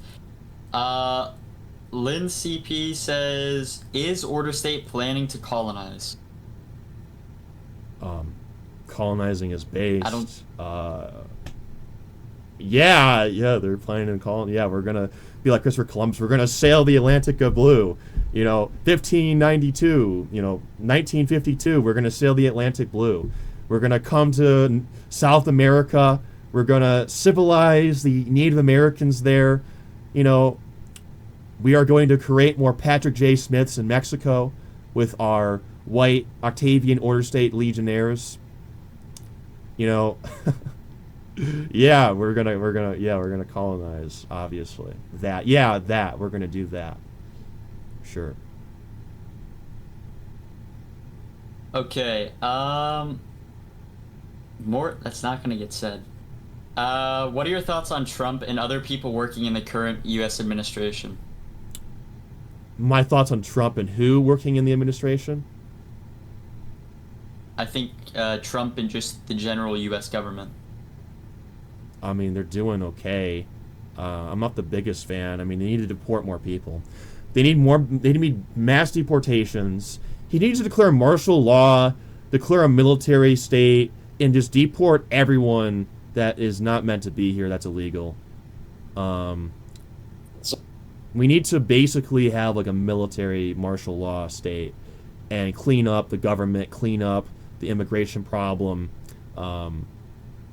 Lynn CP says, "Is Order State planning to colonize?" Colonizing is based. I don't. Yeah, they're planning to colonize. Yeah, we're gonna be like Christopher Columbus. We're gonna sail the Atlantic blue. 1592. 1952. We're gonna sail the Atlantic blue. We're gonna come to South America. We're gonna civilize the Native Americans there. We are going to create more Patrick J. Smiths in Mexico with our white Octavian Order State legionnaires. Yeah, we're gonna colonize, obviously. We're gonna do that. Sure. Okay, more that's not gonna get said. What are your thoughts on Trump and other people working in the current US administration? My thoughts on Trump and who working in the administration? I think Trump and just the general US government. I mean, they're doing okay. I'm not the biggest fan. I mean, they need to deport more people. They need mass deportations. He needs to declare martial law, declare a military state, and just deport everyone that is not meant to be here, that's illegal. We need to basically have like a military martial law state and clean up the government, clean up the immigration problem.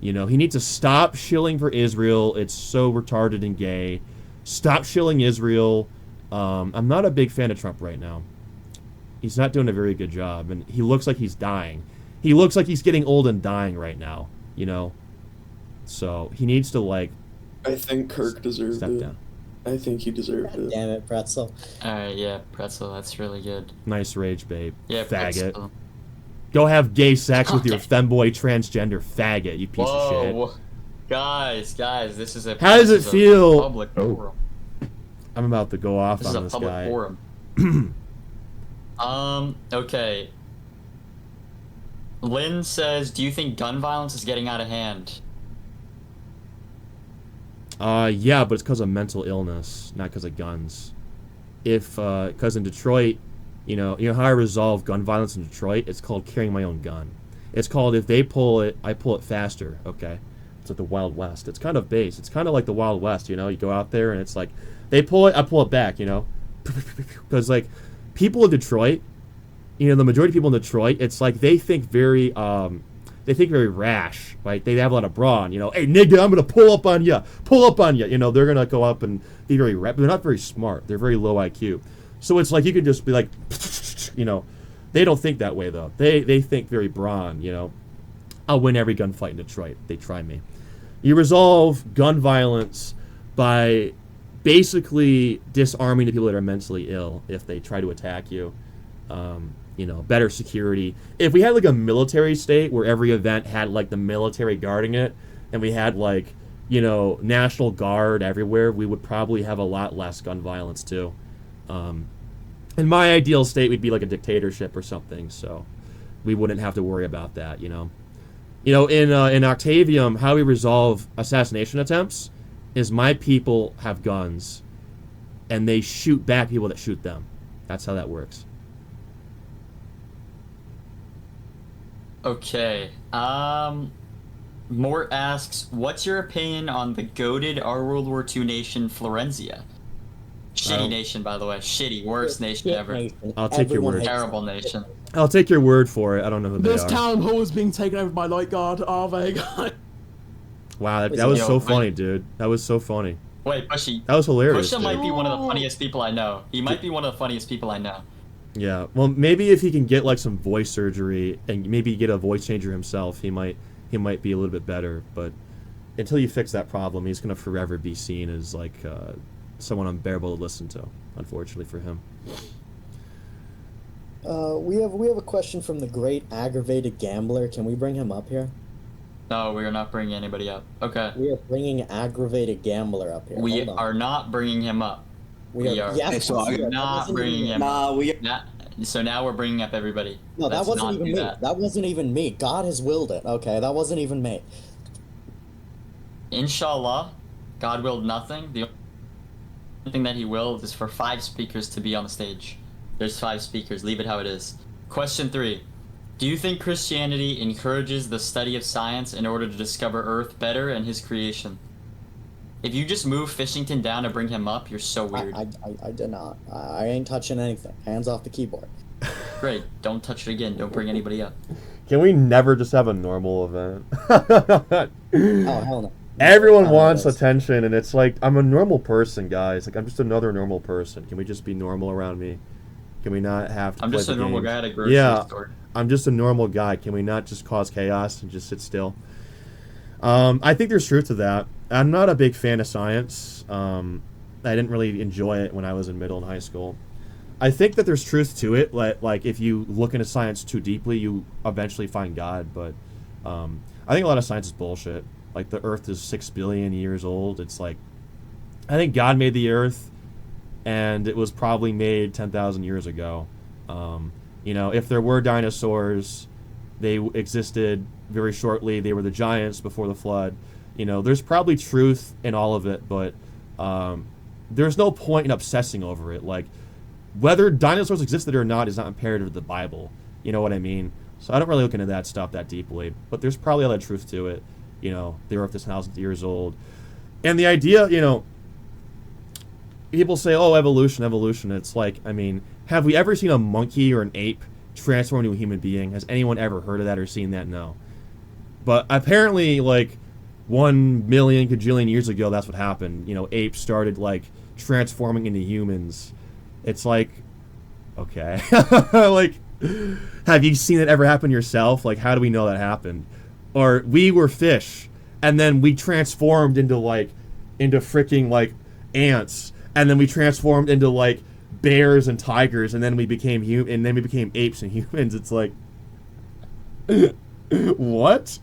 He needs to stop shilling for Israel. It's so retarded and gay. Stop shilling Israel. I'm not a big fan of Trump right now. He's not doing a very good job, and he looks like he's dying. He looks like he's getting old and dying right now, So he needs to, I think Kirk deserved step it. down. I think he deserved it. Damn it, Pretzel. Alright, yeah, Pretzel, that's really good. Nice rage, babe. Yeah, faggot. Pretzel. Go have gay sex with your femboy transgender faggot, you piece of shit. Whoa, guys, this is a. How does this it is a feel? Public Oh. forum. I'm about to go off This is on a this public guy. forum. Okay. Lynn says, "Do you think gun violence is getting out of hand?" Yeah, but it's because of mental illness, not because of guns. Because in Detroit, you know how I resolve gun violence in Detroit? It's called carrying my own gun. It's called if they pull it, I pull it faster, okay? It's like the Wild West. It's kind of base. It's kind of like the Wild West, you go out there and it's like, they pull it, I pull it back, Because, people in Detroit, the majority of people in Detroit, it's like they think very rash, right? They have a lot of brawn, hey, nigga, I'm going to pull up on you. They're going to go up and be very, they're not very smart. They're very low IQ. So it's like, you can just be like, they don't think that way, though. They think very brawn, I'll win every gunfight in Detroit. They try me. You resolve gun violence by basically disarming the people that are mentally ill if they try to attack you. Better security. If we had a military state where every event had the military guarding it, and we had National Guard everywhere, we would probably have a lot less gun violence too. In my ideal state, we'd be like a dictatorship or something, so we wouldn't have to worry about that. In Octavium, how we resolve assassination attempts is my people have guns, and they shoot back people that shoot them. That's how that works. Okay. Mort asks, what's your opinion on the goated our World War II nation, Florencia? Shitty nation, by the way. Shitty. Worst nation ever. I'll take your word. Terrible nation. I'll take your word for it. I don't know who they This are. town hall is being taken over by Light Guard. Are they? Wow, that was so Yo, funny, dude. That was so funny. Wait, Bushy. That was hilarious. Pusha might dude. be one of the funniest people I know. He might be one of the funniest people I know. Yeah, well, maybe if he can get like some voice surgery and maybe get a voice changer himself, he might be a little bit better. But until you fix that problem, he's gonna forever be seen as like someone unbearable to listen to. Unfortunately for him. We have a question from the great aggravated gambler. Can we bring him up here? No, we are not bringing anybody up. Okay. We are bringing aggravated gambler up here. We Hold on. are not bringing him up. We are Yes, so we are. not bringing him Nah, up. we. So now we're bringing up everybody. No, that Let's wasn't not even do me. that. That wasn't even me. God has willed it. Okay, that wasn't even me. Inshallah, God willed nothing. The only thing that he willed is for 5 speakers to be on the stage. There's 5 speakers. Leave it how it is. Question 3. Do you think Christianity encourages the study of science in order to discover Earth better and his creation? If you just move Fishington down to bring him up, you're so weird. I did not. I ain't touching anything. Hands off the keyboard. Great. Don't touch it again. Don't bring anybody up. Can we never just have a normal event? Oh, hell no. Everyone Oh, wants yes. attention, and it's like, I'm a normal person, guys. Like, I'm just another normal person. Can we just be normal around me? Can we not have to I'm play just the a normal games? guy at a grocery Yeah, store. I'm just a normal guy. Can we not just cause chaos and just sit still? I think there's truth to that. I'm not a big fan of science. I didn't really enjoy it when I was in middle and high school. I think that there's truth to it. Like if you look into science too deeply, you eventually find God. But I think a lot of science is bullshit. Like the Earth is 6 billion years old. It's like, I think God made the Earth, and it was probably made 10,000 years ago. You know, if there were dinosaurs, they existed very shortly. They were the giants before the flood. You know, there's probably truth in all of it, but there's no point in obsessing over it. Like, whether dinosaurs existed or not is not imperative to the Bible. You know what I mean? So I don't really look into that stuff that deeply, but there's probably a lot of truth to it. You know, the Earth is 1,000 years old. And the idea, you know, people say, oh, evolution, evolution. It's like, I mean, have we ever seen a monkey or an ape transform into a human being? Has anyone ever heard of that or seen that? No. But apparently, like, 1 million gajillion years ago, that's what happened. You know, apes started, like, transforming into humans. It's like, okay. Like, have you seen it ever happen yourself? Like, how do we know that happened? Or we were fish, and then we transformed into freaking, like, ants, and then we transformed into, like, bears and tigers, and then we became apes and humans. It's like, what?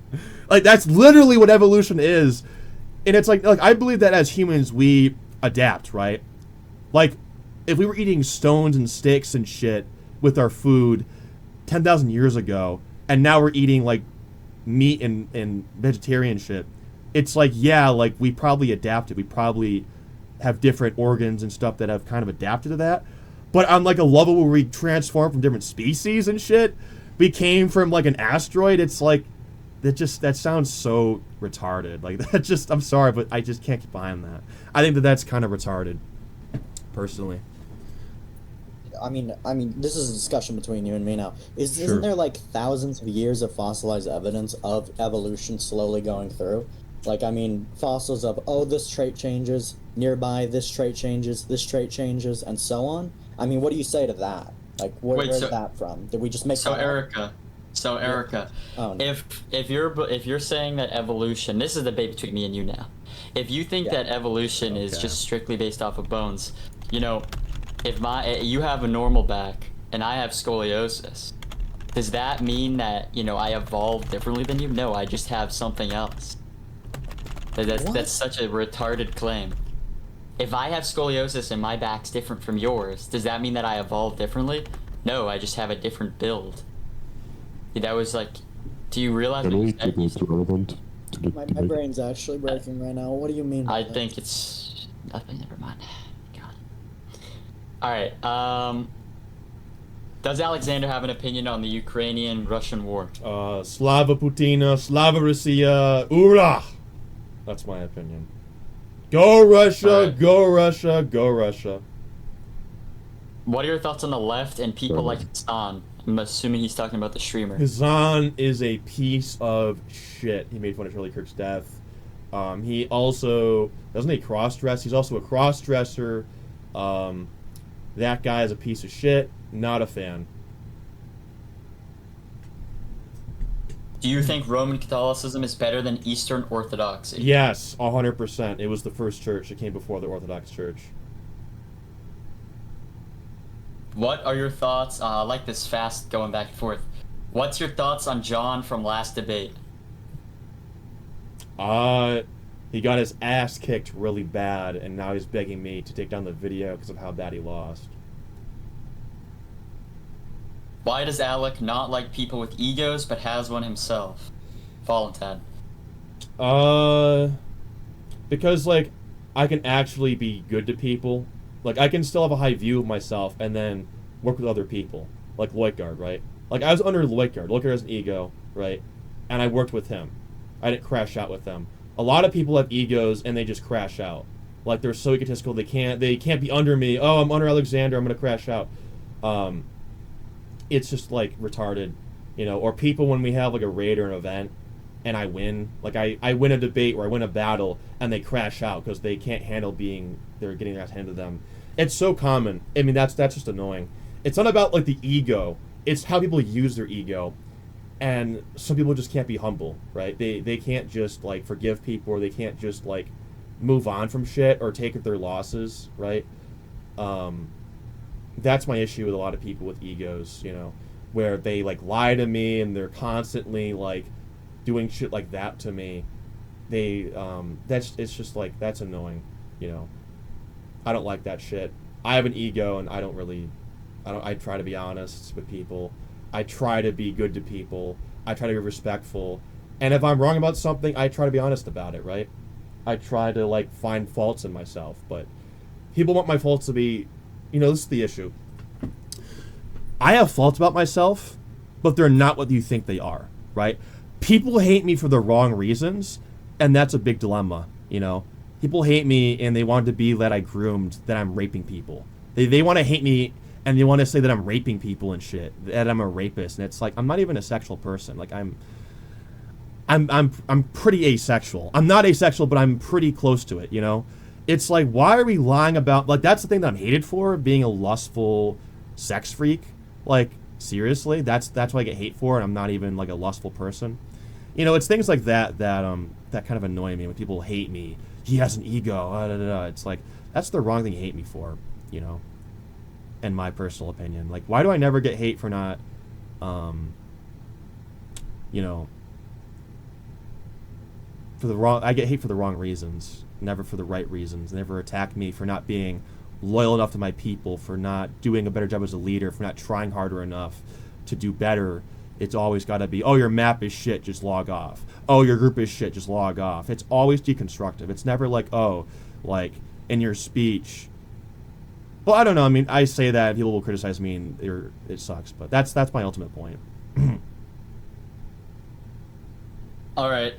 Like, that's literally what evolution is. And it's like I believe that as humans we adapt, right? Like, if we were eating stones and sticks and shit with our food 10,000 years ago, and now we're eating, like, meat and vegetarian shit, it's like, yeah, like, we probably adapted. We probably have different organs and stuff that have kind of adapted to that. But on, like, a level where we transform from different species and shit, we came from, like, an asteroid, it's like, that sounds so retarded. Like, that just, I'm sorry, but I just can't get behind that. I think that's kind of retarded, personally. I mean, this is a discussion between you and me now. Sure. Isn't there like thousands of years of fossilized evidence of evolution slowly going through? Like, I mean, fossils of, oh, this trait changes, nearby this trait changes, and so on. I mean, what do you say to that? Like, where's that from? Did we just make that up? Erica, Oh, no. if you're saying that evolution, this is the debate between me and you now. If you think that evolution is just strictly based off of bones, you know, if you have a normal back and I have scoliosis, does that mean that, you know, I evolved differently than you? No, I just have something else. That's such a retarded claim. If I have scoliosis and my back's different from yours, does that mean that I evolved differently? No, I just have a different build. That was like, do you realize Can what we you said? keep this relevant to the My debate. brain's actually breaking right now. What do you mean? by I that? think it's nothing. Never mind. God. All right. Does Alexander have an opinion on the Ukrainian-Russian war? Slava Putina, Slava Russia, Ura! That's my opinion. Go Russia, Alright. go Russia, go Russia. What are your thoughts on the left and people like Hassan? I'm assuming he's talking about the streamer. Kazan is a piece of shit. He made fun of Charlie Kirk's death. He also doesn't he cross-dress. He's also a cross-dresser. That guy is a piece of shit. Not a fan. Do you think Roman Catholicism is better than Eastern Orthodoxy? Yes, 100%. It was the first church that came before the Orthodox Church. What are your thoughts? I like this fast going back and forth. What's your thoughts on John from last debate? He got his ass kicked really bad, and now he's begging me to take down the video because of how bad he lost. Why does Alec not like people with egos but has one himself? Valentine. Because, like, I can actually be good to people. Like, I can still have a high view of myself and then work with other people. Like Loikard, right? Like, I was under Loikard. Loikard has an ego, right? And I worked with him. I didn't crash out with them. A lot of people have egos and they just crash out. Like, they're so egotistical, they can't be under me. Oh, I'm under Aleczaender, I'm gonna crash out. It's just, like, retarded, you know? Or people when we have, like, a raid or an event and I win. Like, I win a debate or I win a battle and they crash out because they can't handle they're getting their ass handed to them. It's so common. I mean, that's just annoying. It's not about, like, the ego. It's how people use their ego. And some people just can't be humble, right? They can't just, like, forgive people, or they can't just, like, move on from shit or take their losses, right? That's my issue with a lot of people with egos, you know, where they, like, lie to me and they're constantly, like, doing shit like that to me. It's just, like, that's annoying, you know? I don't like that shit. I have an ego and I try to be honest with people. I try to be good to people. I try to be respectful. And if I'm wrong about something, I try to be honest about it, right? I try to, like, find faults in myself. But people want my faults to be, you know, this is the issue. I have faults about myself, but they're not what you think they are, right? People hate me for the wrong reasons, and that's a big dilemma, you know? People hate me and they want to be that I groomed, that I'm raping people. They want to hate me and they want to say that I'm raping people and shit, that I'm a rapist. And it's like, I'm not even a sexual person. Like, I'm pretty asexual. I'm not asexual, but I'm pretty close to it, you know? It's like, why are we lying about, like, that's the thing that I'm hated for, being a lustful sex freak. Like, seriously? That's what I get hate for, and I'm not even, like, a lustful person. You know, it's things like that kind of annoy me when people hate me. He has an ego. It's like, that's the wrong thing to hate me for, you know, in my personal opinion. Like, why do I never get hate for not, you know, I get hate for the wrong reasons, never for the right reasons. Never attack me for not being loyal enough to my people, for not doing a better job as a leader, for not trying harder enough to do better. It's always got to be, oh, your map is shit, just log off. Oh, your group is shit, just log off. It's always deconstructive. It's never like, oh, like, in your speech. Well, I don't know. I mean, I say that, people will criticize me, and it sucks. But that's my ultimate point. All right.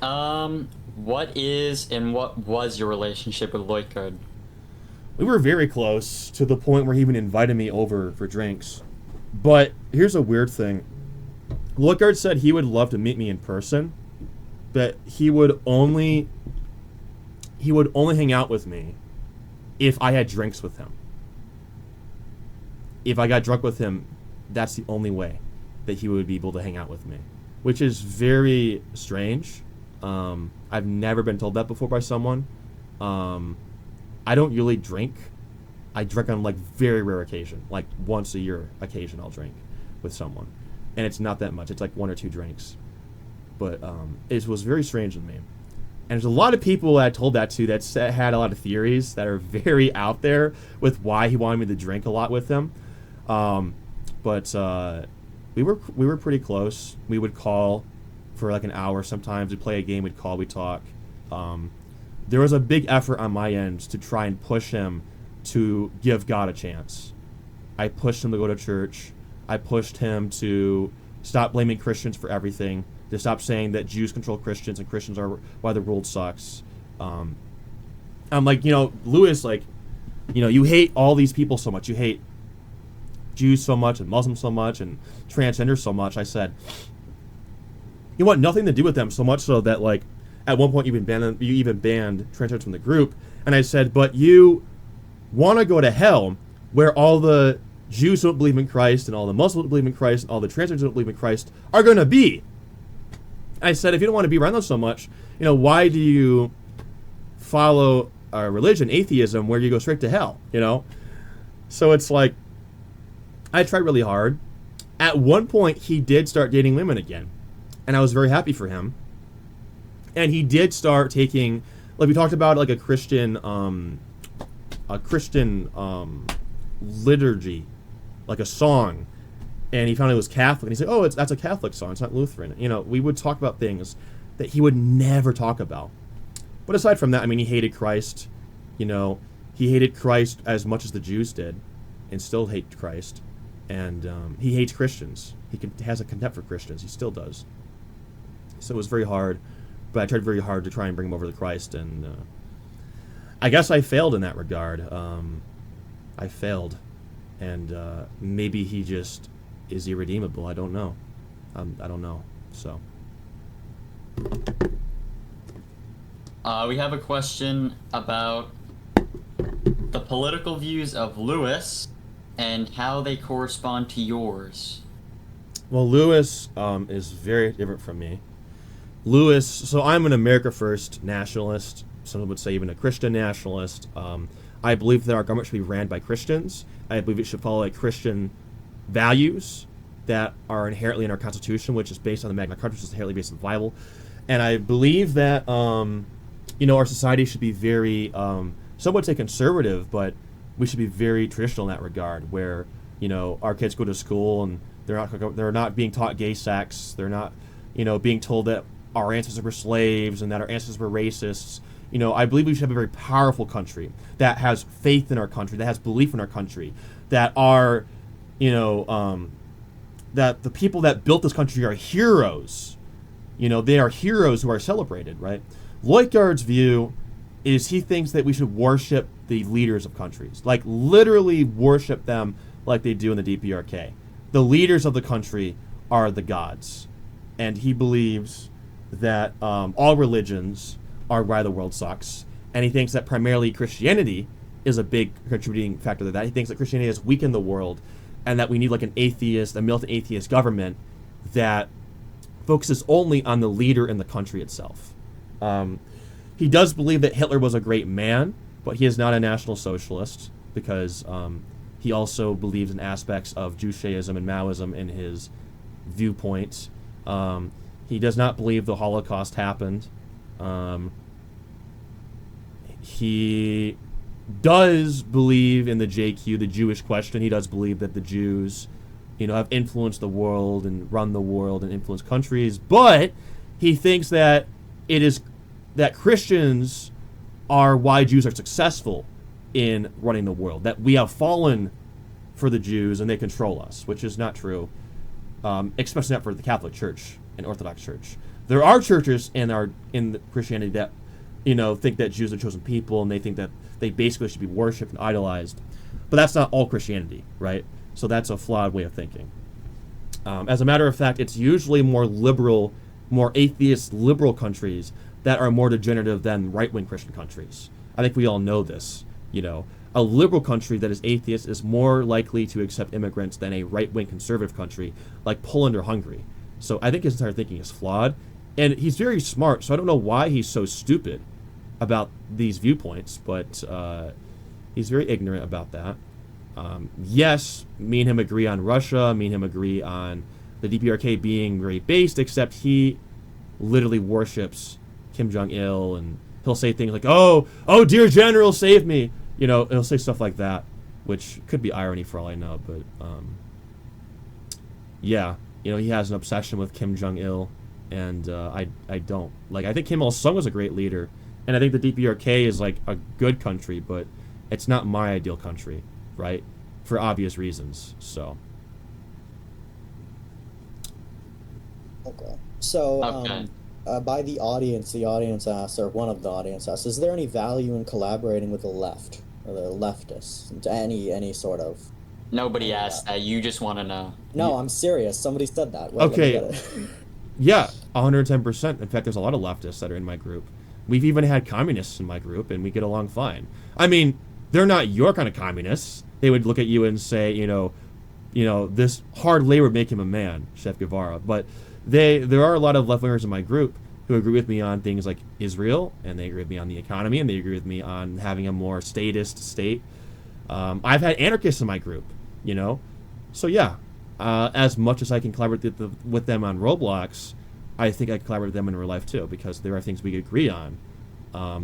What was your relationship with Loikard? We were very close, to the point where he even invited me over for drinks. But here's a weird thing. Loikard said he would love to meet me in person, but he would only hang out with me if I had drinks with him. If I got drunk with him, that's the only way that he would be able to hang out with me, which is very strange. I've never been told that before by someone. I don't really drink. I drink on, like, very rare occasion, like once a year occasion I'll drink with someone. And it's not that much. It's like 1 or 2 drinks. But it was very strange to me. And there's a lot of people that I told that to that had a lot of theories that are very out there with why he wanted me to drink a lot with him. But we were pretty close. We would call for like an hour. Sometimes we'd play a game, we'd call, we'd talk. There was a big effort on my end to try and push him to give God a chance. I pushed him to go to church. I pushed him to stop blaming Christians for everything, to stop saying that Jews control Christians and Christians are why the world sucks. I'm like, Lewis, like, you hate all these people so much. You hate Jews so much and Muslims so much and transgenders so much. I said, you want nothing to do with them, so much so that, like, at one point you even banned transgenders from the group. And I said, but you want to go to hell where all the Jews who don't believe in Christ and all the Muslims who don't believe in Christ and all the transgenders who don't believe in Christ are going to be. I said, if you don't want to be around them so much, why do you follow a religion, atheism, where you go straight to hell, So it's like, I tried really hard. At one point, he did start dating women again, and I was very happy for him. And he did start taking, like we talked about, like a Christian liturgy, like a song, and he found it was Catholic, and he said, "Oh, that's a Catholic song. It's not Lutheran." We would talk about things that he would never talk about. But aside from that, I mean, he hated Christ. He hated Christ as much as the Jews did, and still hate Christ. And he hates Christians. He has a contempt for Christians. He still does. So it was very hard, but I tried very hard to try and bring him over to Christ, and I guess I failed in that regard. I failed, and maybe he just is irredeemable. I don't know. I don't know. So. We have a question about the political views of Lewis and how they correspond to yours. Well, Lewis is very different from me. Lewis, so I'm an America First nationalist. Some would say even a Christian nationalist. I believe that our government should be ran by Christians. I believe it should follow Christian values that are inherently in our Constitution, which is based on the Magna Carta, which is inherently based on the Bible. And I believe that, our society should be very, some would say conservative, but we should be very traditional in that regard, where, our kids go to school and they're not being taught gay sex. They're not, being told that our ancestors were slaves and that our ancestors were racists. I believe we should have a very powerful country that has faith in our country, that has belief in our country, that are, that the people that built this country are heroes. They are heroes who are celebrated, right? Lloydgaard's view is he thinks that we should worship the leaders of countries, like literally worship them like they do in the DPRK. The leaders of the country are the gods. And he believes that all religions are why the world sucks. And he thinks that primarily Christianity is a big contributing factor to that. He thinks that Christianity has weakened the world and that we need like a militant atheist government that focuses only on the leader in the country itself. He does believe that Hitler was a great man, but he is not a National Socialist because he also believes in aspects of Judaism and Maoism in his viewpoints. He does not believe the Holocaust happened. He does believe in the JQ, the Jewish question. He does believe that the Jews, have influenced the world and run the world and influenced countries. But he thinks that it is that Christians are why Jews are successful in running the world. That we have fallen for the Jews and they control us, which is not true, especially not for the Catholic Church and Orthodox Church. There are churches in Christianity that, think that Jews are chosen people and they think that they basically should be worshipped and idolized. But that's not all Christianity, right? So that's a flawed way of thinking. As a matter of fact, it's usually more liberal, more atheist liberal countries that are more degenerative than right-wing Christian countries. I think we all know this. A liberal country that is atheist is more likely to accept immigrants than a right-wing conservative country like Poland or Hungary. So I think his entire thinking is flawed. And he's very smart, so I don't know why he's so stupid about these viewpoints, but he's very ignorant about that. Yes, me and him agree on Russia, me and him agree on the DPRK being very based, except he literally worships Kim Jong-il, and he'll say things like, oh, dear general, save me. He'll say stuff like that, which could be irony for all I know, but yeah, he has an obsession with Kim Jong-il, and I don't. Like, I think Kim Il Sung was a great leader, and I think the DPRK is like a good country, but it's not my ideal country, right? For obvious reasons. So. Okay. So, Okay. by the audience asked, or one of the audience asked, is there any value in collaborating with the left or the leftists to any sort of? Nobody asked that. You just want to know. No, I'm serious. Somebody said that. Wait, Okay. let me get it. Yeah, 110%. In fact, there's a lot of leftists that are in my group. We've even had communists in my group, and we get along fine. I mean, they're not your kind of communists. They would look at you and say, this hard labor would make him a man, Chef Guevara. But there are a lot of left-wingers in my group who agree with me on things like Israel, and they agree with me on the economy, and they agree with me on having a more statist state. I've had anarchists in my group, So, yeah, as much as I can collaborate with them on Roblox, I think I can collaborate with them in real life too, because there are things we agree on.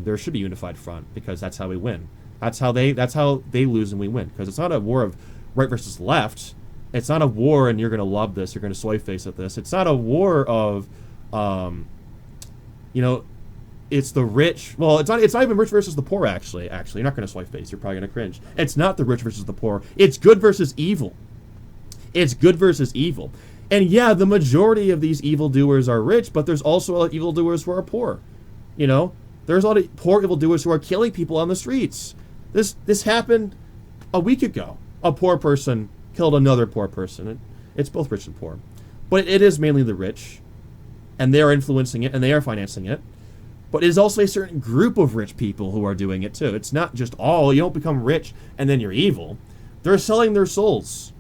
There should be a unified front, because that's how we win. That's how they lose and we win, because it's not a war of right versus left. It's not a war and you're going to love this, you're going to soy face at this. It's not a war of, it's the rich. Well, it's not even rich versus the poor, actually. You're not going to soy face. You're probably going to cringe. It's not the rich versus the poor. It's good versus evil. It's good versus evil. And yeah, the majority of these evildoers are rich, but there's also a lot of evildoers who are poor. There's a lot of poor evildoers who are killing people on the streets. This happened a week ago. A poor person killed another poor person. It's both rich and poor. But it is mainly the rich, and they are influencing it, and they are financing it. But it is also a certain group of rich people who are doing it too. It's not just all. You don't become rich and then you're evil. They're selling their souls.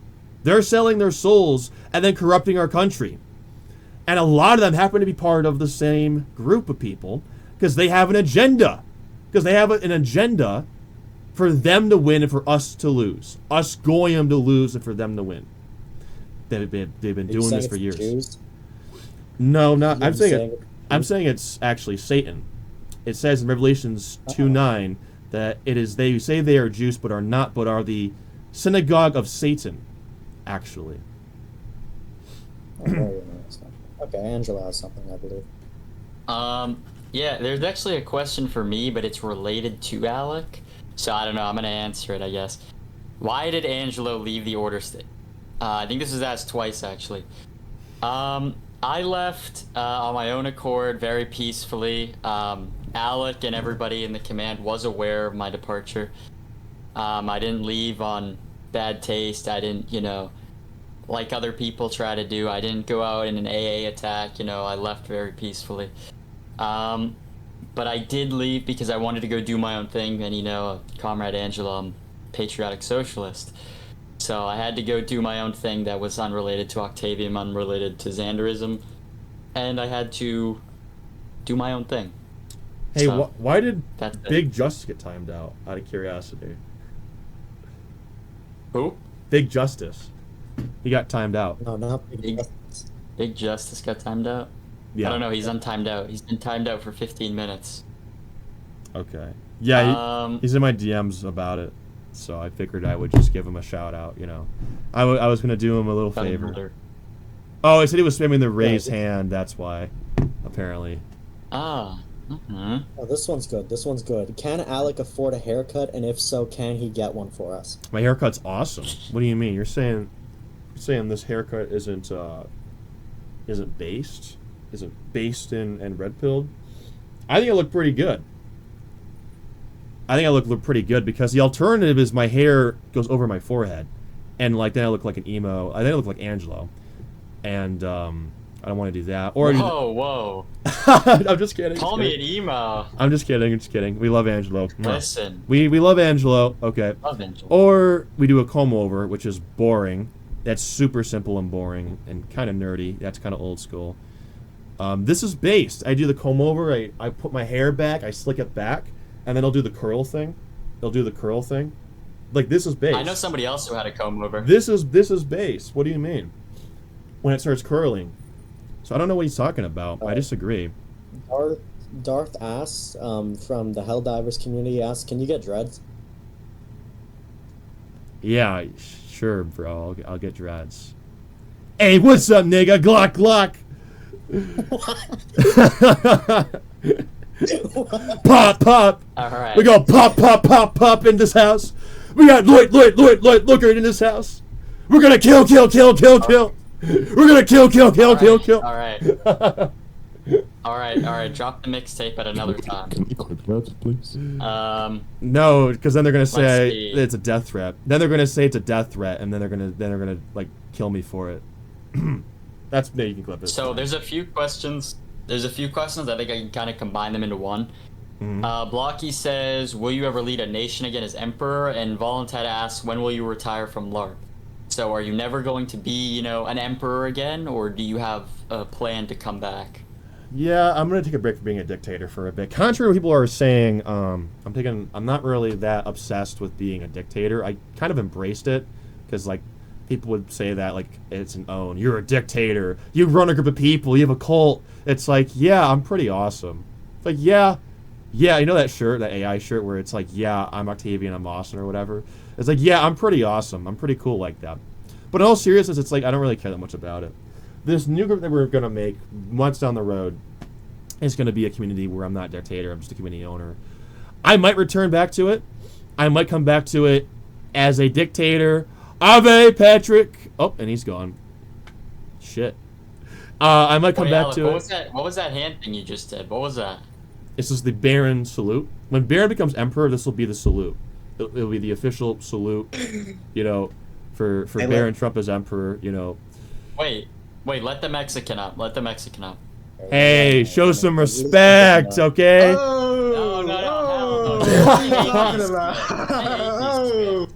They're selling their souls and then corrupting our country. And a lot of them happen to be part of the same group of people because they have an agenda. Because they have an agenda for them to win and for us to lose. Us goyim to lose and for them to win. They've been doing this for years. Jews? No, not. I'm saying it's actually Satan. It says in Revelations 2:9 that it is they who say they are Jews but are not, but are the synagogue of Satan, actually. Oh, very interesting. Okay, Angela has something, I believe. Yeah, there's actually a question for me, but it's related to Alec. So I don't know, I'm going to answer it, I guess. Why did Angelo leave the Order State? I think this was asked twice, actually. I left on my own accord, very peacefully. Alec and everybody in the command was aware of my departure. I didn't leave on bad taste. I didn't, like other people try to do. I didn't go out in an AA attack. I left very peacefully. But I did leave because I wanted to go do my own thing. And, Comrade Angelo, I'm patriotic socialist. So I had to go do my own thing that was unrelated to Octavium, unrelated to Zaenderism. And I had to do my own thing. Hey, So, why did that's it. Big Justice get timed out of curiosity? Who? Big Justice. He got timed out. No, not Big- Big Justice got timed out? Yeah. I don't know, he's untimed out. He's been timed out for 15 minutes. Okay. Yeah, he's in my DMs about it. So I figured I would just give him a shout out, I was going to do him a little favor. Oh, I said he was spamming the raised hand. That's why, apparently. Ah. Mm-hmm. Oh, this one's good. This one's good. Can Alec afford a haircut, and if so, can he get one for us? My haircut's awesome. What do you mean? You're saying this haircut isn't based? Isn't based and red pilled? I think I look pretty good. I think I look pretty good because the alternative is my hair goes over my forehead, and then I look like an emo. I think I look like Angelo, and I don't want to do that. Or Whoa. I'm just kidding. Call me an emo. I'm just kidding. We love Angelo. Listen. We love Angelo. Okay. Love Angelo. Or we do a comb over, which is boring. That's super simple and boring and kind of nerdy. That's kind of old school. This is based. I do the comb over. I put my hair back. I slick it back. And then I'll do the curl thing. They'll do the curl thing. Like, this is base. I know somebody else who had a comb over. This is base. What do you mean? When it starts curling. So I don't know what he's talking about. I disagree. Darth asks, from the Helldivers community, asks, can you get dreads? Yeah, sure, bro. I'll get dreads. Hey, what's up, nigga? Glock, Glock. Pop, pop. All right. We got pop, pop, pop, pop in this house. We got Looker in this house. We're gonna kill. We're gonna kill. All right. All right. Drop the mixtape at another time. Can we clip that, please? No, because then they're gonna say see. it's a death threat. Then they're gonna say it's a death threat, and then they're gonna like kill me for it. That's you can clip it. So there's a few questions. I think I can kind of combine them into one. Blocky says, "Will you ever lead a nation again as emperor?" And Voluntat asks, "When will you retire from LARP?" So are you never going to be, an emperor again, or do you have a plan to come back? Yeah, I'm gonna take a break from being a dictator for a bit. Contrary to what people are saying, I'm not really that obsessed with being a dictator. I kind of embraced it because like people would say that like it's an own. You're a dictator. You run a group of people. You have a cult. It's like, yeah, I'm pretty awesome. It's like, yeah, you know that shirt, that AI shirt where it's like, yeah, I'm Octavian, I'm awesome or whatever. It's like, yeah, I'm pretty awesome. I'm pretty cool like that. But in all seriousness, it's like I don't really care that much about it. This new group that we're gonna make months down the road is gonna be a community where I'm not a dictator. I'm just a community owner. I might return back to it. I might come back to it as a dictator. Ave Patrick. Oh, and he's gone. Shit. I might come back Alec, to what was that hand thing you just did? What was that? This is the Baron salute. When Baron becomes emperor, this will be the salute. It'll be the official salute, for Baron Trump as emperor, Wait, let the Mexican up. Hey, show some respect, okay? No, hell no. What are you talking about?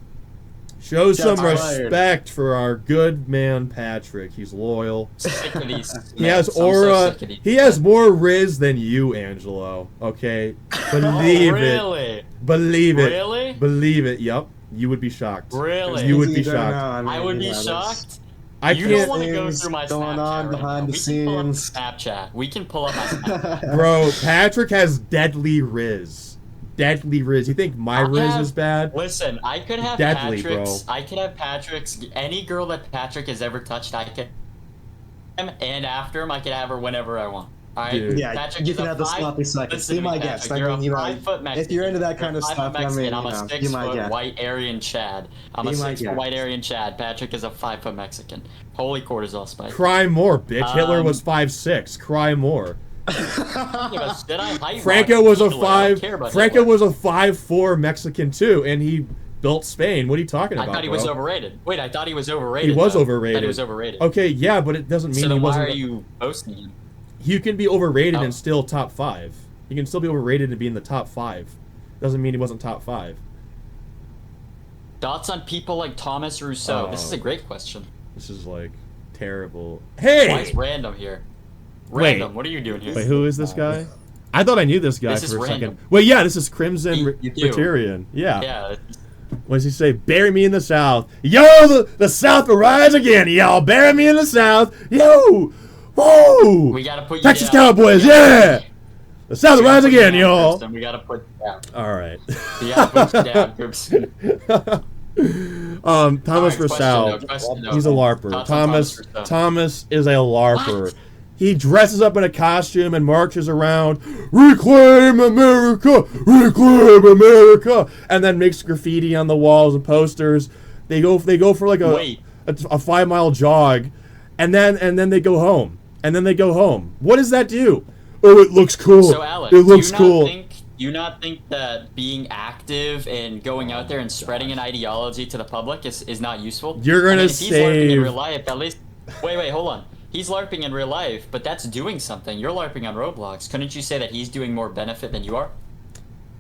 Show some Shots fired. respect for our good man Patrick. He's loyal. Sick of these. He has I'm so aura. sick of these. He has more riz than you, Angelo. Okay, believe really? it. Believe it. Really? Believe it. Yup. You would be shocked. Really? You would be Either shocked. no, I would be there's shocked. I You don't can't, want to go things through my going Snapchat on right behind now. the We can pull up scenes. Snapchat. We can pull up my Snapchat. bro. Patrick has deadly riz. Deadly riz. You think my riz is bad? Listen, I could have Deadly, Patrick's. bro. I could have Patrick's. Any girl that Patrick has ever touched, I could. And after him, I could have her whenever I want. All right. Dude. Yeah, Patrick you is can a have the five- sloppy seconds. Listen Be to me, my Patrick, guest. You're I mean, a 5-foot Mexican. if you're into that kind of You're a stuff, 5-foot I mean, Mexican. I'm a be my 6-foot guest. white Aryan Chad. I'm a Be my 6-foot guest. white Aryan Chad. Patrick is a 5-foot Mexican. Holy cortisol spike. Cry more, bitch. Hitler was Um, 5'6". Cry more. Did I height Franco watch was a Hitler? I don't care 5. about Franco Hitler. was a 5'4" Mexican too, and he built Spain. What are you talking I about? thought he was bro? overrated. Wait, I thought he was overrated. He was though. I overrated. thought he was overrated. Okay, yeah, but it doesn't mean So he then why wasn't. are you boasting him? You can be overrated Oh. and still top 5. You can still be overrated and be in the top 5. Doesn't mean he wasn't top 5. Thoughts on people like Thomas Rousseau? This is a Oh. great question. This is like terrible. Why is Hey, random here? Wait. Random, what are you doing here? wait, who is this guy? I thought I knew this guy This is for a random. second. Wait, yeah, this is Crimson You do. Praetorian. Yeah. Yeah, What does he say? Bury me in the South. Yo, the South will rise again. Y'all bury me in the South. Yo, whoa. we gotta put you Texas down. Cowboys, yeah. The South will rise again, y'all. We gotta put you down. All right. We gotta put you down, Gibson. Thomas Alright, Rousseau. question though. He's a LARPer. Thoughts on Thomas Rousseau? Thomas is a LARPer. He dresses up in a costume and marches around, reclaim America, and then makes graffiti on the walls and posters. They go for like Wait. a 5-mile jog, and then they go home. What does that do? Oh, it looks cool. So Alex, it looks do cool. you not think that being active and going out there and spreading an ideology to the public is not useful? You're gonna if he's LARPing in save- real life, at least. Wait, hold on. He's LARPing in real life, but that's doing something. You're LARPing on Roblox. Couldn't you say that he's doing more benefit than you are?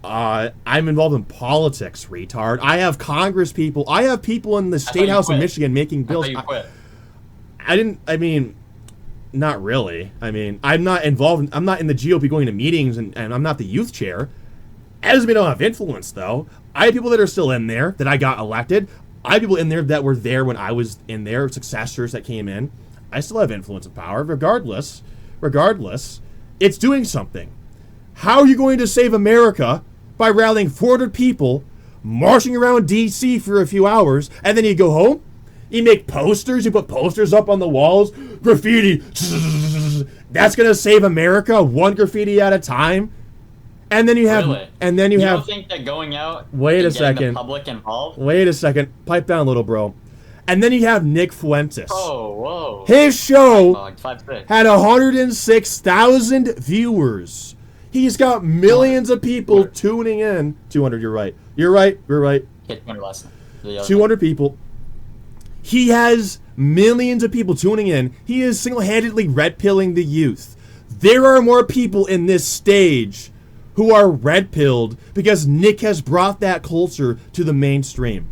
I'm involved in politics, retard. I have Congress people. I have people in the thought state you house in quit. Michigan making I bills. thought you quit. Not really. I'm not involved. I'm not in the GOP going to meetings, and I'm not the youth chair. That doesn't mean I don't have influence, though. I have people that are still in there that I got elected. I have people in there that were there when I was in there, successors that came in. I still have influence and power, regardless. It's doing something. How are you going to save America by rallying 400 people, marching around D.C. for a few hours, and then you go home? You make posters, you put posters up on the walls, graffiti, that's gonna save America one graffiti at a time. And then you have, Really? and then you have. don't think that going out Wait a and getting second. the public involved? Wait a second. Pipe down, little bro. And then you have Nick Fuentes. Oh, whoa. His show 5'6". had 106,000 viewers. He's got millions of people tuning in. 200, you're right. You're right. You're right. Hit 200 less than the other 200 people. He has millions of people tuning in. He is single-handedly red-pilling the youth. There are more people in this stage who are red-pilled because Nick has brought that culture to the mainstream.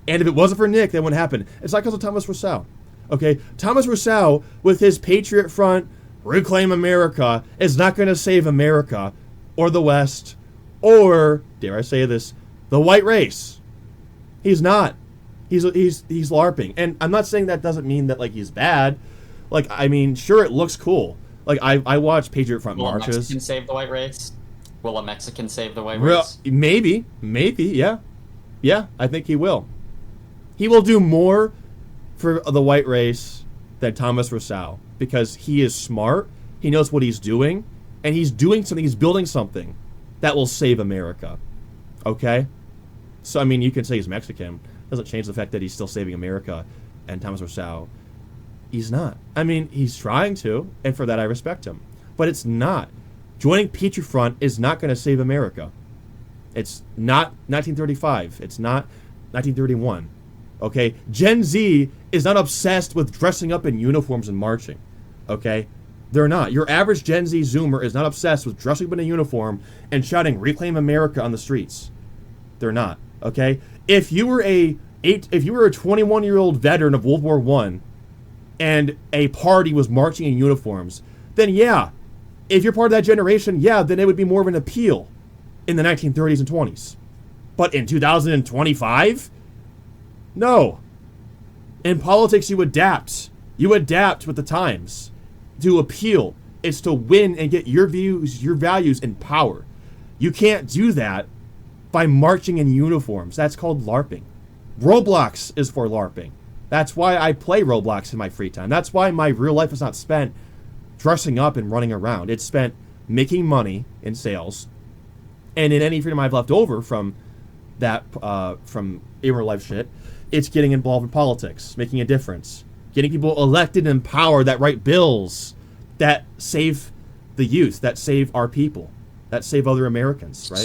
And if it wasn't for Nick, that wouldn't happen. It's like because of Thomas Rousseau. Okay? Thomas Rousseau, with his Patriot Front, Reclaim America, is not going to save America, or the West, or, dare I say this, the white race. He's not. He's LARPing. And I'm not saying that doesn't mean that, like, he's bad. Like, I mean, sure, it looks cool. Like, I watch Patriot Front Will marches. a Mexican save the white race? Will a Mexican save the white race? Maybe, yeah. Yeah, I think he will. He will do more for the white race than Thomas Rousseau because he is smart, he knows what he's doing, and he's doing something, he's building something that will save America. Okay? So, I mean, you can say he's Mexican. Doesn't change the fact that he's still saving America, and Thomas Rousseau, he's not. I mean, he's trying to, and for that I respect him. But it's not. Joining Patriot Front is not going to save America. It's not 1935. It's not 1931. Okay? Gen Z is not obsessed with dressing up in uniforms and marching. Okay? They're not. Your average Gen Z Zoomer is not obsessed with dressing up in a uniform and shouting "Reclaim America" on the streets. They're not. Okay? If you were a 21-year-old veteran of World War I and a party was marching in uniforms, then yeah, if you're part of that generation, yeah, then it would be more of an appeal in the 1930s and 20s. But in 2025, no. In politics, you adapt. You adapt with the times to appeal. It's to win and get your views, your values, and power. You can't do that by marching in uniforms. That's called LARPing. Roblox is for LARPing. That's why I play Roblox in my free time. That's why my real life is not spent dressing up and running around. It's spent making money in sales, and in any freedom I've left over from that, from in real life shit, it's getting involved in politics, making a difference, getting people elected and in power that write bills that save the youth, that save our people, that save other Americans, right?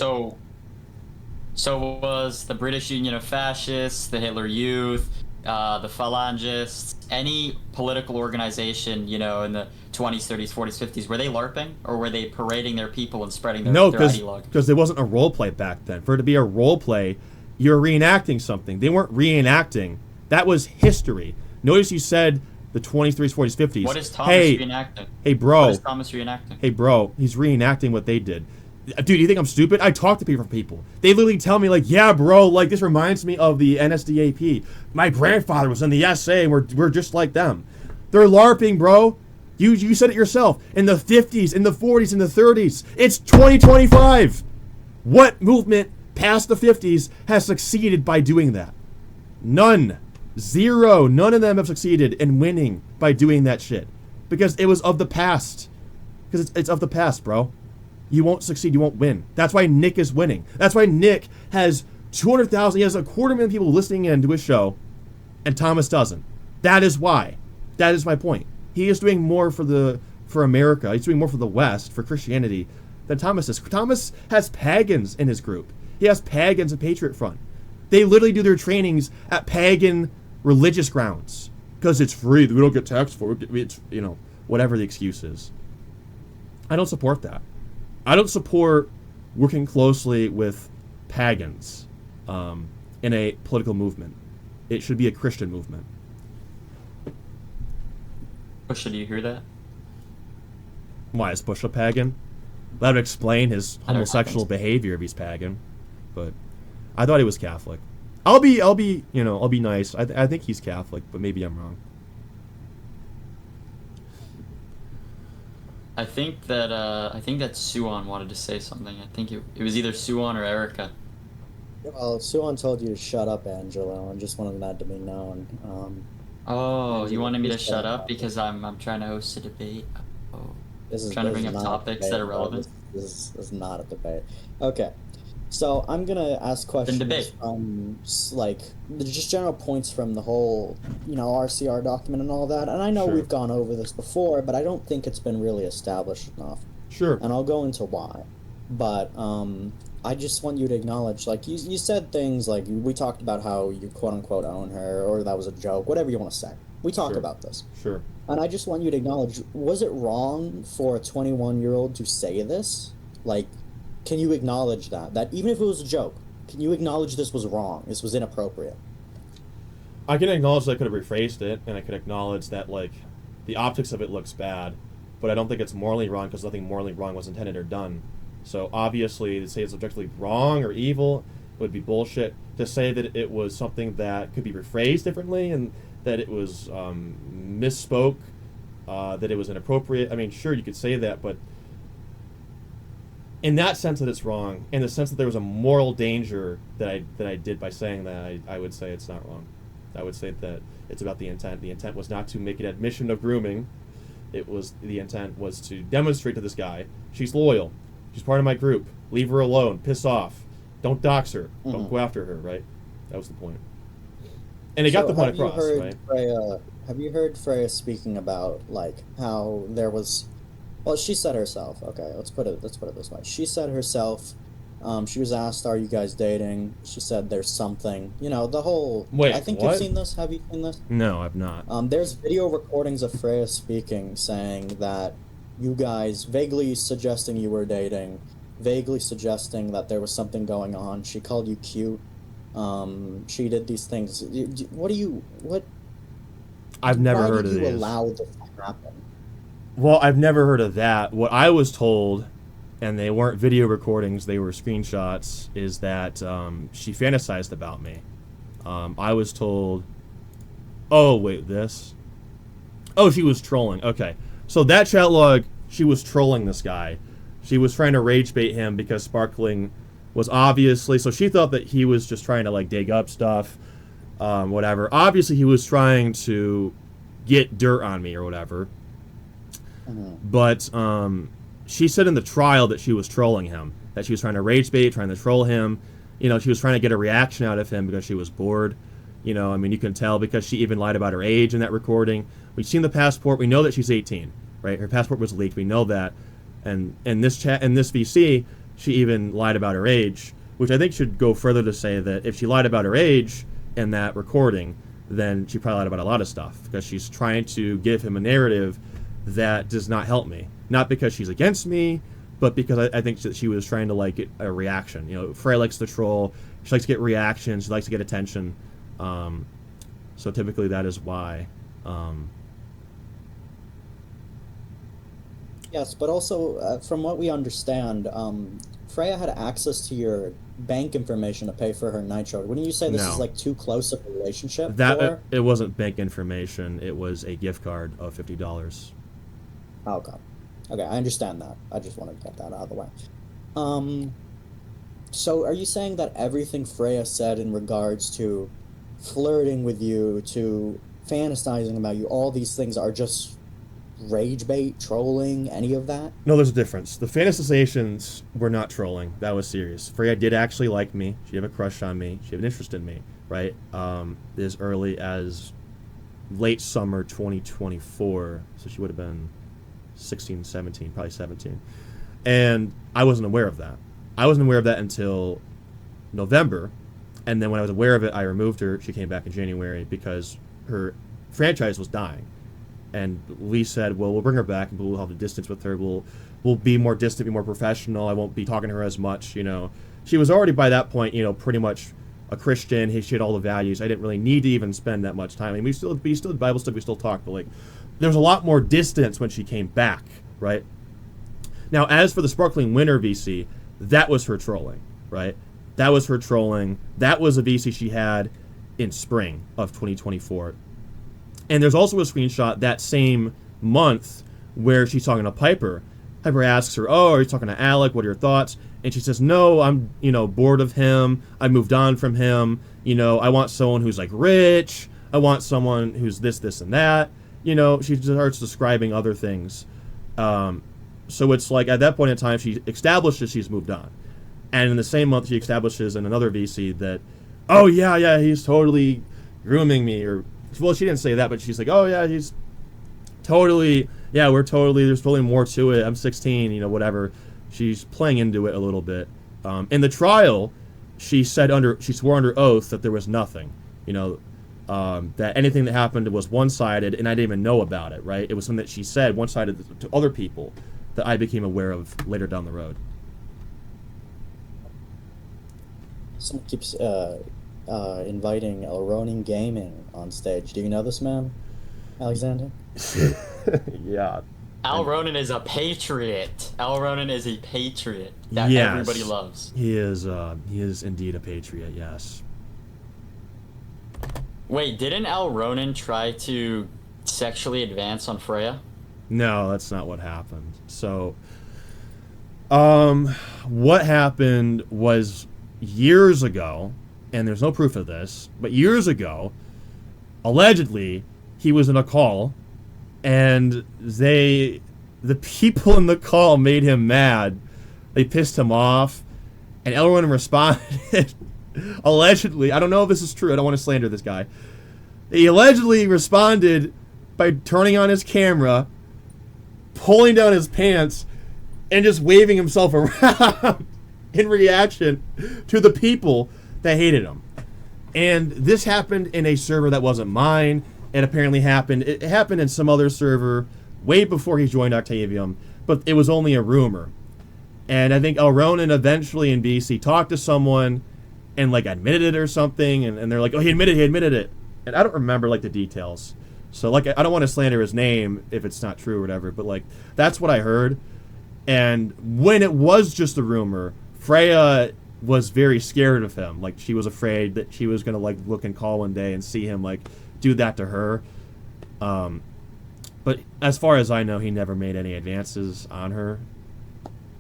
So was the British Union of Fascists, the Hitler Youth, the Phalangists, any political organization, you know, in the 20s, 30s, 40s, 50s, were they LARPing? Or were they parading their people and spreading their ideology? Because there wasn't a role play back then. For it to be a role play, you're reenacting something. They weren't reenacting. That was history. Notice you said the 20s, 30s, 40s, 50s. What is Thomas reenacting? Hey, bro. What is Thomas reenacting? Hey, bro. He's reenacting what they did. Dude, you think I'm stupid? I talk to people. They literally tell me, like, yeah, bro, like, this reminds me of the NSDAP. My grandfather was in the SA, and we're just like them. They're LARPing, bro. You said it yourself. In the 50s, in the 40s, in the 30s. It's 2025. What movement past the 50s has succeeded by doing that? None. Zero. None of them have succeeded in winning by doing that shit. Because it was of the past. Because it's of the past, bro. You won't succeed. You won't win. That's why Nick is winning. That's why Nick has 200,000. He has 250,000 people listening in to his show, and Thomas doesn't. That is why. That is my point. He is doing more for America. He's doing more for the West, for Christianity, than Thomas is. Thomas has pagans in his group. He has pagans in Patriot Front. They literally do their trainings at pagan religious grounds because it's free. We don't get taxed for it. It's, you know, whatever the excuse is. I don't support that. I don't support working closely with pagans in a political movement. It should be a Christian movement. Busha, do you hear that? Why is Bush a pagan? That would explain his homosexual behavior if he's pagan. But I thought he was Catholic. I'll be nice. I think he's Catholic, but maybe I'm wrong. I think that Suan wanted to say something. I think it was either Suan or Erica. Well, Suan told you to shut up, Angelo, and just wanted that to be known. Oh, you wanted me to shut up because I'm trying to host a debate. Trying to bring up not a topics that are debate, bro. relevant. This is not a debate. Okay. So I'm gonna ask questions debate. from like just general points from the whole, RCR document and all that. And I know Sure. we've gone over this before, but I don't think it's been really established enough. Sure. And I'll go into why. But I just want you to acknowledge, like you said things like we talked about how you quote unquote own her, or that was a joke, whatever you want to say. We talk Sure. about this. Sure. And I just want you to acknowledge, was it wrong for a 21-year-old to say this? Like, can you acknowledge that? That even if it was a joke, can you acknowledge this was wrong? This was inappropriate? I can acknowledge that I could have rephrased it, and I can acknowledge that, like, the optics of it looks bad, but I don't think it's morally wrong because nothing morally wrong was intended or done. So obviously, to say it's objectively wrong or evil would be bullshit. To say that it was something that could be rephrased differently and that it was misspoke, that it was inappropriate. I mean, sure, you could say that, but in that sense that it's wrong, in the sense that there was a moral danger that I did by saying that, I would say it's not wrong. I would say that it's about the intent. The intent was not to make an admission of grooming. The intent was to demonstrate to this guy, she's loyal. She's part of my group. Leave her alone. Piss off. Don't dox her. Don't go after her, right? That was the point. And it got the point across, right? Have you heard Freya speaking about, like, how there was... Well, she said herself. Okay, let's put it this way. She said herself, she was asked, are you guys dating? She said there's something. The whole... Wait, I think what? you've seen this. Have you seen this? No, I've not. There's video recordings of Freya speaking, saying that you guys, vaguely suggesting you were dating, vaguely suggesting that there was something going on. She called you cute. She did these things. I've never why heard did of you these. allow this to happen? Well, I've never heard of that. What I was told, and they weren't video recordings, they were screenshots, is that she fantasized about me. I was told... Oh, wait, this? Oh, she was trolling. Okay. So that chat log, she was trolling this guy. She was trying to rage bait him because Sparkling was obviously... So she thought that he was just trying to, like, dig up stuff, whatever. Obviously, he was trying to get dirt on me or whatever. But she said in the trial that she was trolling him, that she was trying to rage bait, trying to troll him. She was trying to get a reaction out of him because she was bored. You can tell because she even lied about her age in that recording. We've seen the passport. We know that she's 18, right? Her passport was leaked. We know that. And in this VC, she even lied about her age, which I think should go further to say that if she lied about her age in that recording, then she probably lied about a lot of stuff because she's trying to give him a narrative that does not help me. Not because she's against me, but because I think that she was trying to, like, get a reaction. Freya likes to troll. She likes to get reactions. She likes to get attention. So typically that is why. Yes, but also, from what we understand, Freya had access to your bank information to pay for her nitro. Wouldn't you say this No. is, like, too close of a relationship? It wasn't bank information. It was a gift card of $50. Oh, okay. Okay, I understand that. I just wanted to get that out of the way. So are you saying that everything Freya said in regards to flirting with you, to fantasizing about you, all these things are just rage bait, trolling, any of that? No, there's a difference. The fantasizations were not trolling. That was serious. Freya did actually like me. She had a crush on me. She had an interest in me, right? As early as late summer 2024. So she would have been 16, 17, probably 17. And I wasn't aware of that. I wasn't aware of that until November. And then when I was aware of it, I removed her. She came back in January because her franchise was dying. And we said, well, we'll bring her back and we'll have a distance with her. We'll be more distant, be more professional. I won't be talking to her as much, She was already by that point, pretty much a Christian. She had all the values. I didn't really need to even spend that much time. I mean, we still did Bible stuff, we still talked, but, like, there was a lot more distance when she came back, right? Now, as for the Sparkling Winter VC, that was her trolling, right? That was her trolling. That was a VC she had in spring of 2024. And there's also a screenshot that same month where she's talking to Piper. Piper asks her, oh, are you talking to Alec? What are your thoughts? And she says, no, I'm, bored of him. I moved on from him. I want someone who's, like, rich. I want someone who's this, and that. She starts describing other things. So it's like at that point in time, she establishes she's moved on. And in the same month, she establishes in another VC that, oh, yeah, he's totally grooming me. Or, well, she didn't say that, but she's like, oh, yeah, he's totally, yeah, there's totally more to it. I'm 16, whatever. She's playing into it a little bit. In the trial, she swore under oath that there was nothing, that anything that happened was one-sided, and I didn't even know about it, right? It was something that she said one-sided to other people that I became aware of later down the road. Someone keeps inviting Ronin Gaming on stage. Do you know this man, Alexander? Yeah. Al Ronin is a patriot. Al Ronin is a patriot that Yes. everybody loves. He is indeed a patriot, yes. Wait, didn't Al Ronin try to sexually advance on Freya? No, that's not what happened. So, what happened was years ago, and there's no proof of this, but years ago, allegedly, he was in a call, and the people in the call made him mad. They pissed him off, and Elrond responded, allegedly, I don't know if this is true, I don't want to slander this guy. He allegedly responded by turning on his camera, pulling down his pants, and just waving himself around in reaction to the people that hated him. And this happened in a server that wasn't mine. It apparently happened. It happened in some other server way before he joined Octavium, but it was only a rumor. And I think Elronin eventually in BC talked to someone and admitted it or something, and they're like, oh, he admitted it. And I don't remember the details. So I don't want to slander his name if it's not true or whatever, but that's what I heard. And when it was just a rumor, Freya was very scared of him. She was afraid that she was gonna look and call one day and see him do that to her. But as far as I know, he never made any advances on her.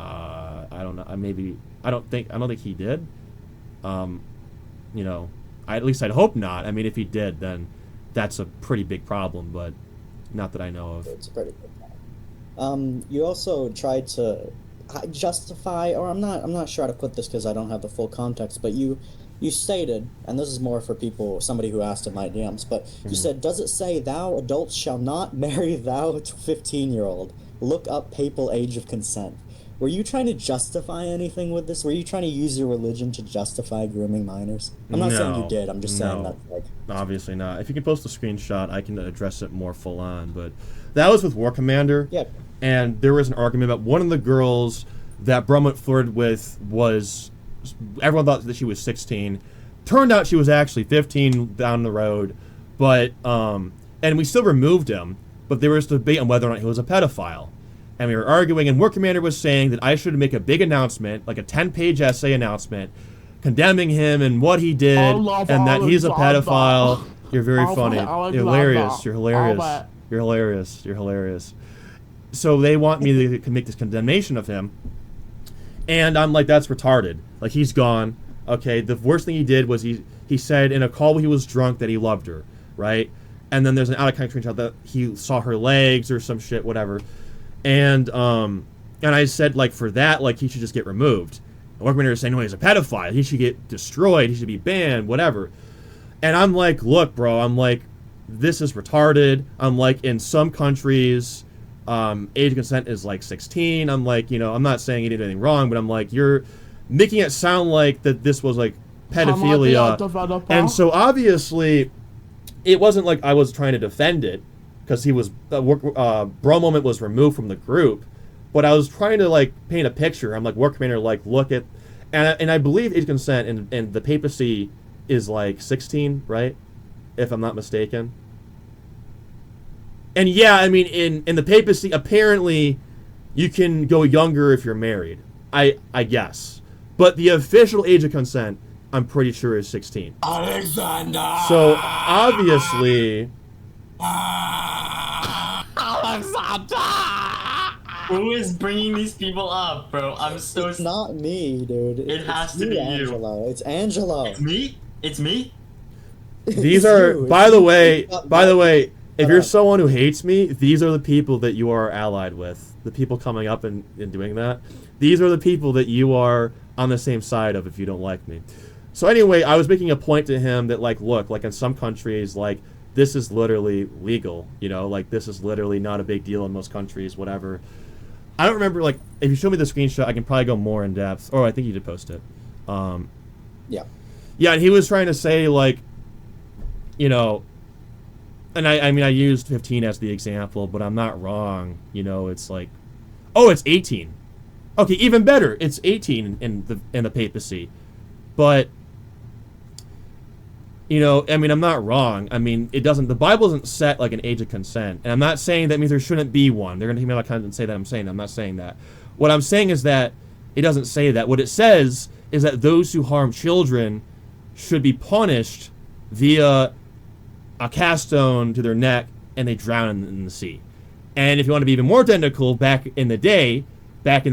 I don't know. I don't think he did. At least I'd hope not. I mean, if he did, then that's a pretty big problem. But not that I know of. It's a pretty big problem. You also tried to justify, or I'm not sure how to put this because I don't have the full context, but you stated, and this is more for somebody who asked in my DMs, but you said, does it say, thou adults shall not marry thou 15-year-old? Look up papal age of consent. Were you trying to justify anything with this? Were you trying to use your religion to justify grooming minors? I'm not saying you did. I'm just saying that. Obviously not. If you can post a screenshot, I can address it more full on. But that was with War Commander. Yeah. And there was an argument about one of the girls that Brummett flirted with was... Everyone thought that she was 16. Turned out she was actually 15 down the road. But, and we still removed him. But there was debate on whether or not he was a pedophile. And we were arguing, and War Commander was saying that I should make a big announcement, like a 10-page essay announcement, condemning him and what he did, and that he's a pedophile. You're very funny. You're hilarious. You're hilarious. You're hilarious. You're hilarious. So they want me to make this condemnation of him. And I'm like, that's retarded. He's gone. Okay, the worst thing he did was he said in a call when he was drunk that he loved her, right? And then there's an out-of-context screenshot that he saw her legs or some shit, whatever. And I said, for that, he should just get removed. And War Commander is saying, no, he's a pedophile. He should get destroyed. He should be banned, whatever. And I'm like, look, bro, this is retarded. In some countries, age of consent is 16. I'm not saying he did anything wrong, but you're making it sound like that this was pedophilia. And so obviously, it wasn't I was trying to defend it. Because he was, Bro Moment was removed from the group, but I was trying to paint a picture. I'm War Commander, look at, and I believe age consent and the papacy is 16, right? If I'm not mistaken. And yeah, I mean in the papacy, apparently, you can go younger if you're married. I guess, but the official age of consent, I'm pretty sure is 16. Aleczaender. So obviously. Who is bringing these people up, bro? I'm so... It's not me, dude. It has to be Angelo. you. It's Angelo. It's me? It's me? These are, by the way, if you're someone who hates me, these are the people that you are allied with. The people coming up and doing that. These are the people that you are on the same side of if you don't like me. So anyway, I was making a point to him that, like, look, like in some countries, like, this is literally legal, you know, like, this is literally not a big deal in most countries, whatever. I don't remember, like, if you show me the screenshot, I can probably go more in depth. Oh, I think you did post it. Yeah. Yeah, and he was trying to say, like, you know, and I mean, I used 15 as the example, but I'm not wrong. You know, it's like, oh, it's 18. Okay, even better. It's 18 in the papacy. But, you know, I mean, I'm not wrong. I mean, the Bible doesn't set, like, an age of consent. And I'm not saying that means there shouldn't be one. They're going to take me out of context and say that I'm saying that. I'm not saying that. What I'm saying is that it doesn't say that. What it says is that those who harm children should be punished via a cast stone to their neck, and they drown in the sea. And if you want to be even more technical, back in the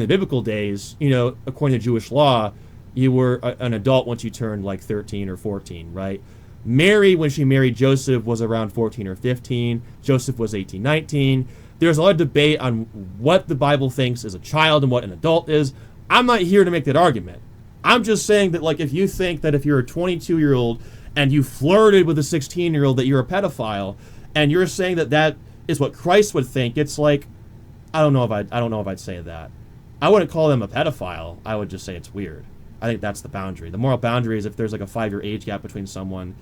biblical days, you know, according to Jewish law, you were an adult once you turned like 13 or 14, right? Mary, when she married Joseph, was around 14 or 15. Joseph was 18, 19. There's a lot of debate on what the Bible thinks is a child and what an adult is. I'm not here to make that argument. I'm just saying that, like, if you think that if you're a 22-year-old and you flirted with a 16-year-old that you're a pedophile, and you're saying that that is what Christ would think, it's like, I don't know if I'd say that. I wouldn't call them a pedophile. I would just say it's weird. I think that's the boundary. The moral boundary is if there's like a 5-year age gap between someone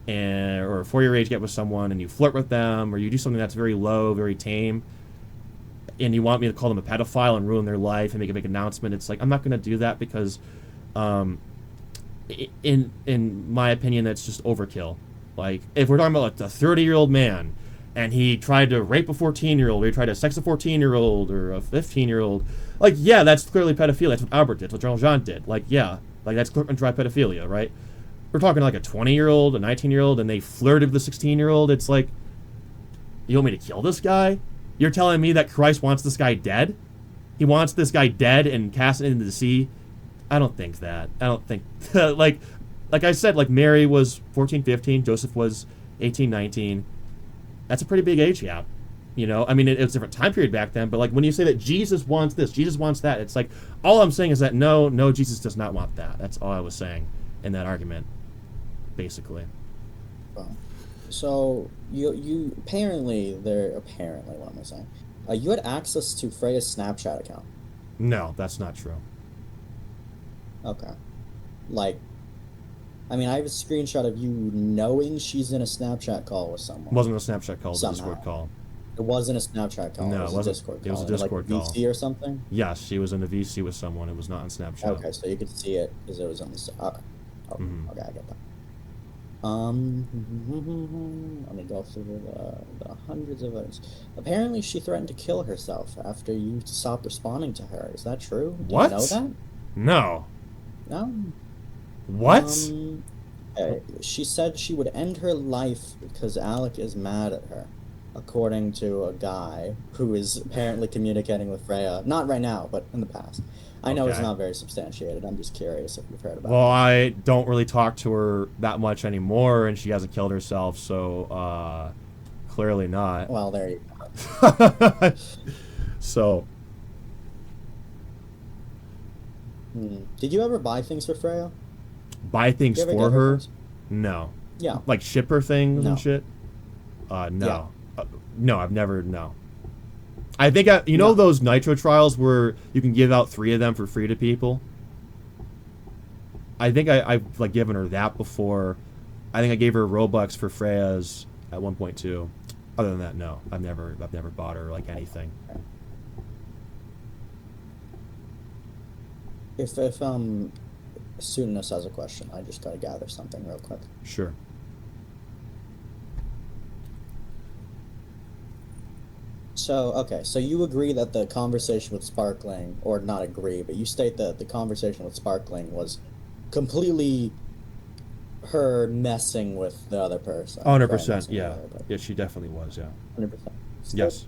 or a 4-year age gap with someone, and you flirt with them, or you do something that's very low, very tame, and you want me to call them a pedophile and ruin their life and make a big announcement, it's like, I'm not going to do that because in my opinion, that's just overkill. Like, if we're talking about like a 30-year-old man and he tried to rape a 14-year-old, or he tried to sex a 14-year-old or a 15-year-old, like, yeah, that's clearly pedophilia. That's what Albert did. That's what General Jean did. Like, yeah, like, that's clear and dry pedophilia, right? We're talking like a 20-year-old, a 19-year-old, and they flirted with a 16-year-old. It's like, you want me to kill this guy? You're telling me that Christ wants this guy dead? He wants this guy dead and cast into the sea? I don't think that. I don't think... like I said, like, Mary was 14, 15. Joseph was 18, 19. That's a pretty big age gap. You know? I mean, it was a different time period back then, but, like, when you say that Jesus wants this, Jesus wants that, it's like, all I'm saying is that no, Jesus does not want that. That's all I was saying in that argument, basically. So, you apparently, what am I saying? You had access to Freya's Snapchat account. No, that's not true. Okay. Like, I mean, I have a screenshot of you knowing she's in a Snapchat call with someone. It wasn't a Snapchat call, it was a Somehow. Discord call. It wasn't a Snapchat call. No, it was a Discord call. It was a Discord like call. VC or something? Yes, she was in a VC with someone. It was not on Snapchat. Okay, so you could see it because it was on the... Okay. Okay, I get that. Let me go through the hundreds of others. Apparently, she threatened to kill herself after you stopped responding to her. Is that true? Do What? you know that? No. No? What? She said she would end her life because Alec is mad at her, according to a guy who is apparently communicating with Freya. Not right now, but in the past. I know it's not very substantiated. I'm just curious if you've heard about it. Well, I don't really talk to her that much anymore, and she hasn't killed herself, so clearly not. Well, there you go. So. Did you ever buy things for Freya? Buy things Did you ever for get her? things? No. Yeah. Like ship her things No. and shit? No. Yeah. No, I've never, no. I think, you know those Nitro trials where you can give out 3 of them for free to people? I think I've like given her that before. I think I gave her Robux for Freya's at 1.2. Other than that, no. I've never bought her like anything. If Studinus has a question, I just gotta gather something real quick. Sure. So, okay, so you agree that the conversation with Sparkling, or not agree, but you state that the conversation with Sparkling was completely her messing with the other person. 100%, yeah. Yeah, she definitely was, yeah. 100%. Yes.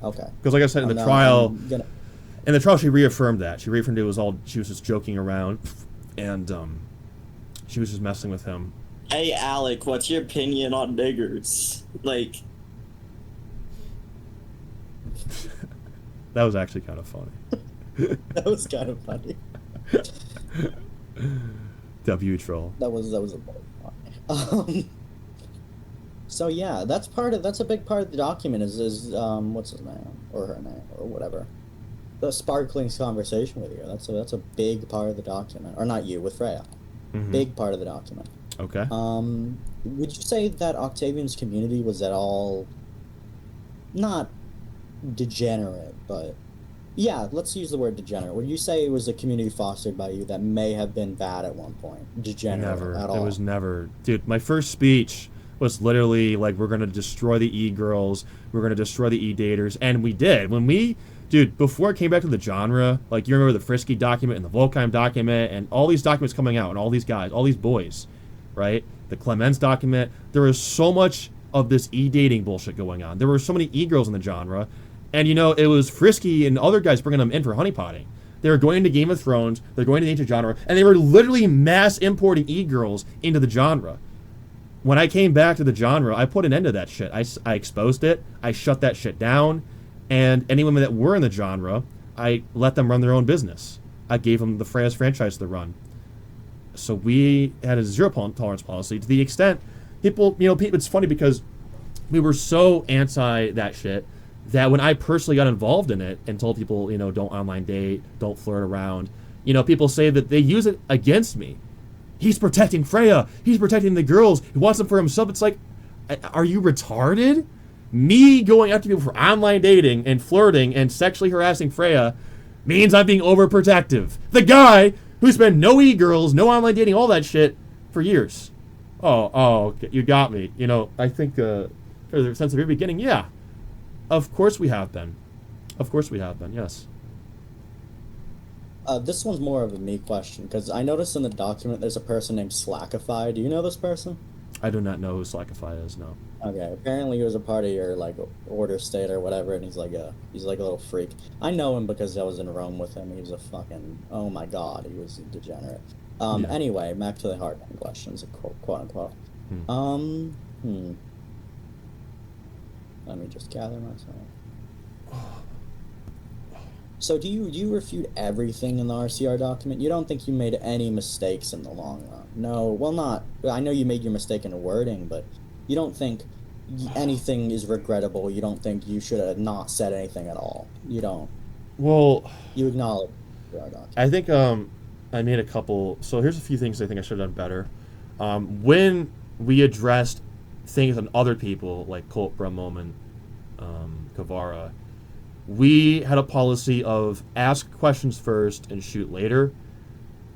Okay. Because like I said, in the Now, trial... I'm gonna- In the trial, she reaffirmed that. She reaffirmed she was just joking around, and she was just messing with him. Hey, Alec, what's your opinion on niggers? Like, That was actually kind of funny. That was kind of funny. W troll. That was a bit funny. So yeah, that's a big part of the document is what's his name or her name or whatever. The sparkling conversation with you. That's a big part of the document. Or not you, with Freya. Mhm. Big part of the document. Okay. Would you say that Octavium's community was at all not degenerate, but yeah, let's use the word degenerate. Would you say it was a community fostered by you that may have been bad at one point? Degenerate Never. at all? It was never. Dude, my first speech was literally like, we're going to destroy the e-girls. We're going to destroy the e-daters. And we did. Dude, before it came back to the genre, like, you remember the Frisky document and the Volkheim document and all these documents coming out and all these guys, all these boys, right? The Clemens document. There was so much of this e-dating bullshit going on. There were so many e-girls in the genre. And, you know, it was Frisky and other guys bringing them in for honeypotting. They were going into Game of Thrones, they're going to the ancient genre, and they were literally mass importing e-girls into the genre. When I came back to the genre, I put an end to that shit. I exposed it, I shut that shit down, and any women that were in the genre, I let them run their own business. I gave them the Freya's franchise to run. So we had a zero tolerance policy to the extent people, you know, it's funny because we were so anti that shit that when I personally got involved in it and told people, you know, don't online date, don't flirt around, you know, people say that they use it against me. He's protecting Freya. He's protecting the girls. He wants them for himself. It's like, are you retarded? Me going after people for online dating and flirting and sexually harassing Freya means I'm being overprotective. The guy who spent no e-girls, no online dating, all that shit for years. Okay, you got me. You know, I think since the very beginning, yeah. Of course we have been. Of course we have been, yes. This one's more of a me question, because I noticed in the document there's a person named Slackify. Do you know this person? I do not know who Slackify is, no. Okay, apparently he was a part of your, like, order state or whatever, and he's like a little freak. I know him because I was in Rome with him. He was a fucking, oh my god, he was a degenerate. Yeah. Anyway, back to the hard questions, quote unquote. Let me just gather myself. So do you refute everything in the RCR document? You don't think you made any mistakes in the long run? No, well, not. I know you made your mistake in wording, but you don't think anything is regrettable. You don't think you should have not said anything at all. You don't. Well, you acknowledge the RCR document. I think I made a couple. So here's a few things I think I should have done better. When we addressed things on other people, like Colt, Bremoman, Kavara, we had a policy of ask questions first and shoot later.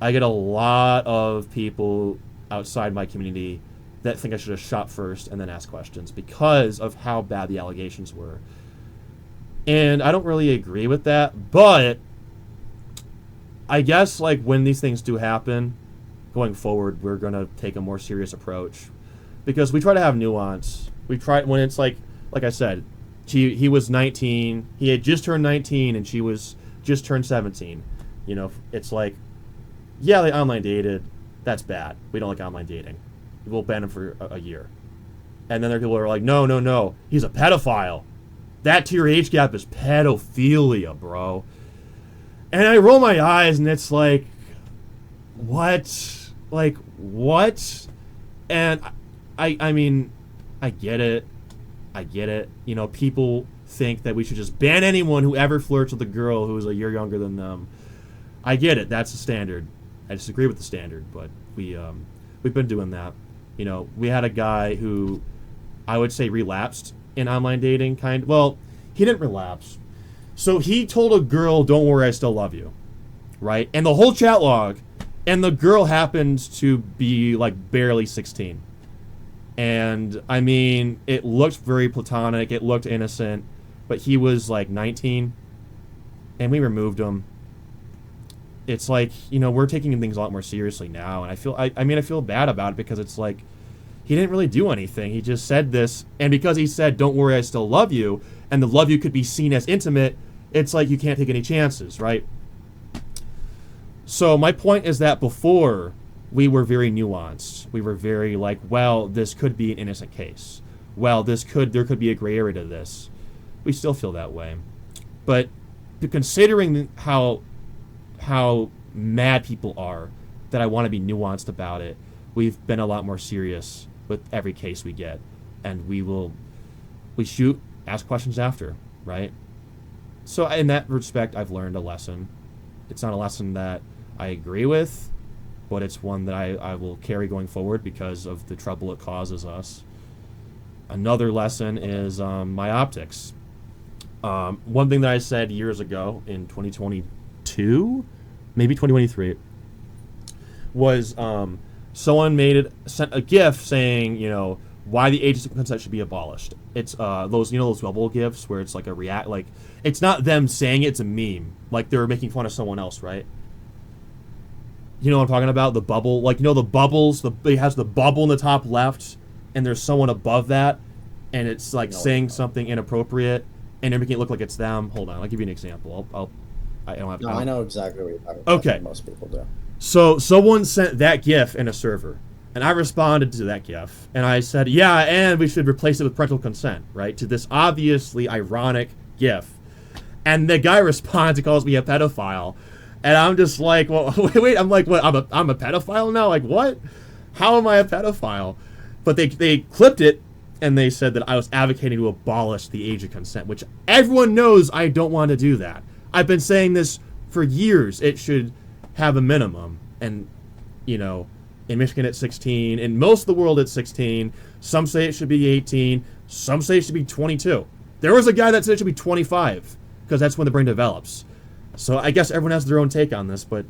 I get a lot of people outside my community that think I should have shot first and then ask questions because of how bad the allegations were. And I don't really agree with that, but I guess, like, when these things do happen, going forward, we're going to take a more serious approach. Because we try to have nuance. We try, when it's like I said, he was 19, he had just turned 19, and she was just turned 17. You know, it's like, yeah, they online dated. That's bad. We don't like online dating. We'll ban him for a year. And then there are people who are like, no, he's a pedophile. That to your age gap is pedophilia, bro. And I roll my eyes, and it's like, what? Like, what? And I mean, I get it. You know, people think that we should just ban anyone who ever flirts with a girl who is a year younger than them. I get it. That's the standard. I disagree with the standard, but we've been doing that. You know, we had a guy who I would say relapsed in online dating, well, he didn't relapse. So he told a girl, "Don't worry, I still love you." Right? And the whole chat log, and the girl happened to be like barely 16. And I mean, it looked very platonic, it looked innocent, but he was like 19, and we removed him. It's like, you know, we're taking things a lot more seriously now, and I feel bad about it because it's like, he didn't really do anything. He just said this, and because he said, "Don't worry, I still love you," and the love you could be seen as intimate, it's like you can't take any chances, right? So my point is that before we were very nuanced. We were very like, well, this could be an innocent case. Well, there could be a gray area to this. We still feel that way. But considering how mad people are, that I want to be nuanced about it, we've been a lot more serious with every case we get. And we shoot, ask questions after, right? So in that respect, I've learned a lesson. It's not a lesson that I agree with, but it's one that I will carry going forward because of the trouble it causes us. Another lesson is my optics. One thing that I said years ago in 2022, maybe 2023, was someone sent a GIF saying, why the age of consent should be abolished. It's those bubble GIFs where it's like it's not them saying it's a meme, like they're making fun of someone else, right? You know what I'm talking about? The bubble, the bubbles. It has the bubble in the top left, and there's someone above that, and it's like saying something inappropriate, and they're making it look like it's them. Hold on, I'll give you an example. I know exactly what you're talking about. Okay, Most people do. So someone sent that GIF in a server, and I responded to that GIF, and I said, yeah, and we should replace it with parental consent, right? To this obviously ironic GIF, and the guy responds and calls me a pedophile. And I'm just like, well, wait, I'm like, what? I'm a pedophile now? Like, what? How am I a pedophile? But they clipped it, and they said that I was advocating to abolish the age of consent, which everyone knows I don't want to do that. I've been saying this for years. It should have a minimum. And, in Michigan it's 16. In most of the world it's 16. Some say it should be 18. Some say it should be 22. There was a guy that said it should be 25, because that's when the brain develops. So I guess everyone has their own take on this, but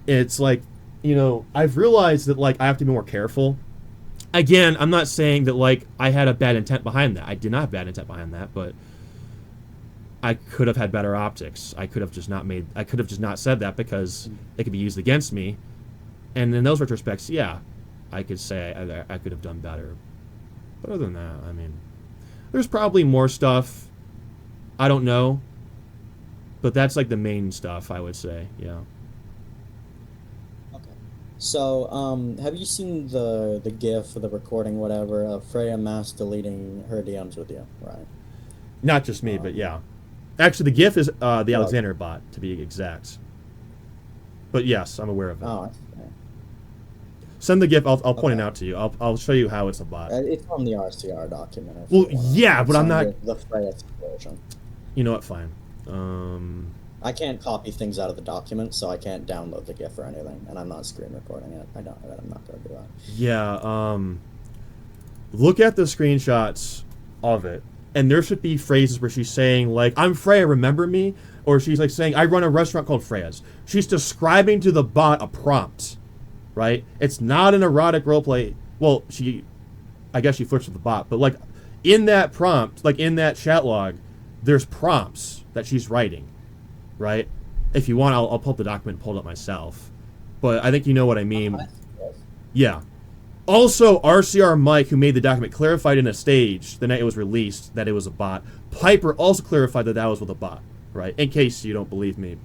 it's like, I've realized that, I have to be more careful. Again, I'm not saying that, I had a bad intent behind that. I did not have bad intent behind that, but I could have had better optics. I could have just not said that because it could be used against me. And in those retrospects, yeah, I could say I could have done better. But other than that, there's probably more stuff. I don't know. But that's the main stuff, I would say, yeah. Okay. So, have you seen the GIF or the recording, whatever, of Freya mass deleting her DMs with you, right? Not just me, but yeah. Actually, the GIF is the Aleczaender bot, to be exact. But yes, I'm aware of it. Oh, Send the GIF. I'll point it out to you. I'll show you how it's a bot. it's from the RCR document. Well, yeah, but I'm not... The Freya version. You know what? Fine. I can't copy things out of the document, so I can't download the GIF or anything, and I'm not screen recording it. I'm not going to do that. Yeah, look at the screenshots of it, and there should be phrases where she's saying, I'm Freya, remember me? Or she's, saying, I run a restaurant called Freya's. She's describing to the bot a prompt, right? It's not an erotic roleplay. Well, I guess she flirts with the bot, but, in that prompt, in that chat log, there's prompts that she's writing, right? If you want, I'll pull up the document and pull it up myself. But I think you know what I mean. Yeah. Also, RCR Mike, who made the document, clarified in a stage the night it was released that it was a bot. Piper also clarified that was with a bot, right? In case you don't believe me.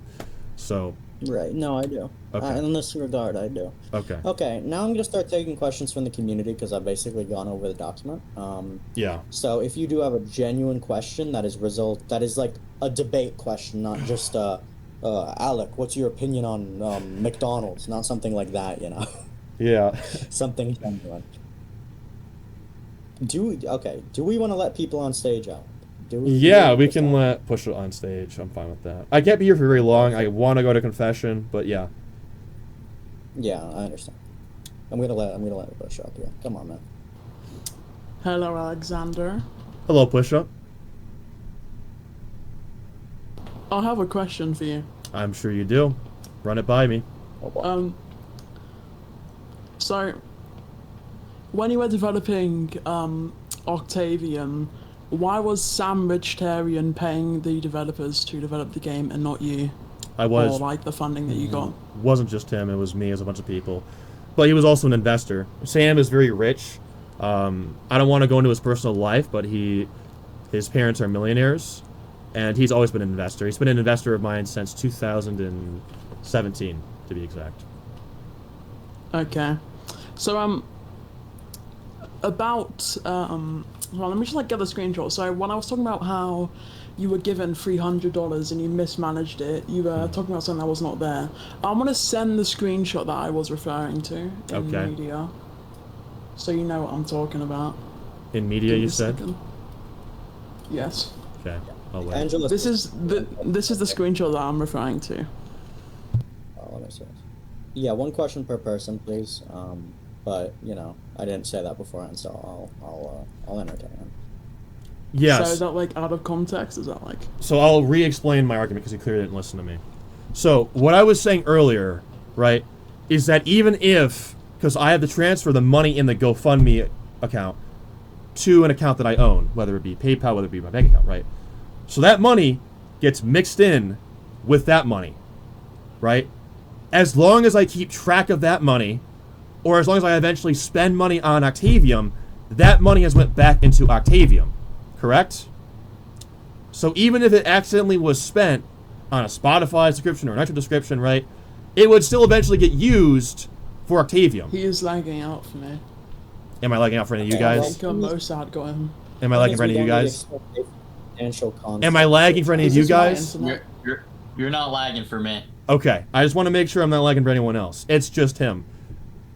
So... Right. No, I do. Okay. In this regard, I do. Okay. Okay. Now I'm going to start taking questions from the community because I've basically gone over the document. Yeah. So if you do have a genuine question that is a debate question, not just Alec, what's your opinion on McDonald's? Not something like that, Yeah. Something genuine. Do we want to let people on stage out? We can push it on stage. I'm fine with that. I can't be here for very long. I want to go to confession, but yeah. Yeah, I understand. I'm gonna let it push up. Yeah, come on, man. Hello, Aleczaender. Hello, push up. I have a question for you. I'm sure you do. Run it by me. So when you were developing Octavium, why was Sam Vegetarian paying the developers to develop the game and not you? I was. Or the funding that you got? It wasn't just him, it was me, it was a bunch of people. But he was also an investor. Sam is very rich. I don't want to go into his personal life, but his parents are millionaires, and he's always been an investor. He's been an investor of mine since 2017, to be exact. Okay. So, about, hold on, let me just, like, get the screenshot. So, when I was talking about how you were given $300 and you mismanaged it, you were talking about something that was not there. I'm gonna send the screenshot that I was referring to in media. So you know what I'm talking about. In media, you said? Yes. Okay. I'll wait. Angela, This is the screenshot that I'm referring to. Oh, let me see. Yeah, one question per person, please. But you know, I didn't say that beforehand, so I'll entertain him. Yes. So is that like out of context? Is that like? So I'll re-explain my argument because he clearly didn't listen to me. So what I was saying earlier, right, is that even if, because I have to transfer the money in the GoFundMe account to an account that I own, whether it be PayPal, whether it be my bank account, right? So that money gets mixed in with that money, right? As long as I keep track of that money, or as long as I eventually spend money on Octavium, that money has went back into Octavium, correct? So even if it accidentally was spent on a Spotify subscription or an extra subscription, right, it would still eventually get used for Octavium. He is lagging out for me. Am I lagging out for any of you guys? Mossad got him. Am I lagging for any of you guys? Am I lagging for any of Is you this my guys? internet? You're not lagging for me. Okay, I just want to make sure I'm not lagging for anyone else. It's just him.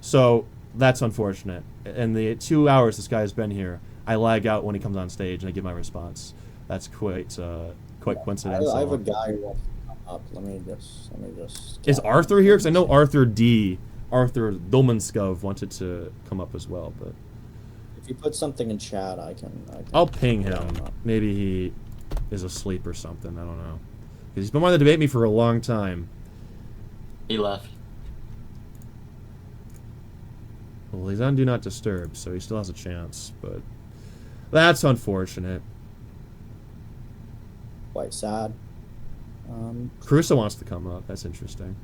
So, that's unfortunate. In the 2 hours this guy's been here, I lag out when he comes on stage and I give my response. That's quite coincidental. I have a guy who wants to come up. Let me just. Is Arthur here? Because I know Arthur Domanskov wanted to come up as well, but If you put something in chat, I can I'll ping him. Maybe he is asleep or something. I don't know. Because he's been wanting to debate me for a long time. He left. Well, he's on Do Not Disturb, so he still has a chance, but that's unfortunate. Quite sad. Caruso wants to come up. That's interesting.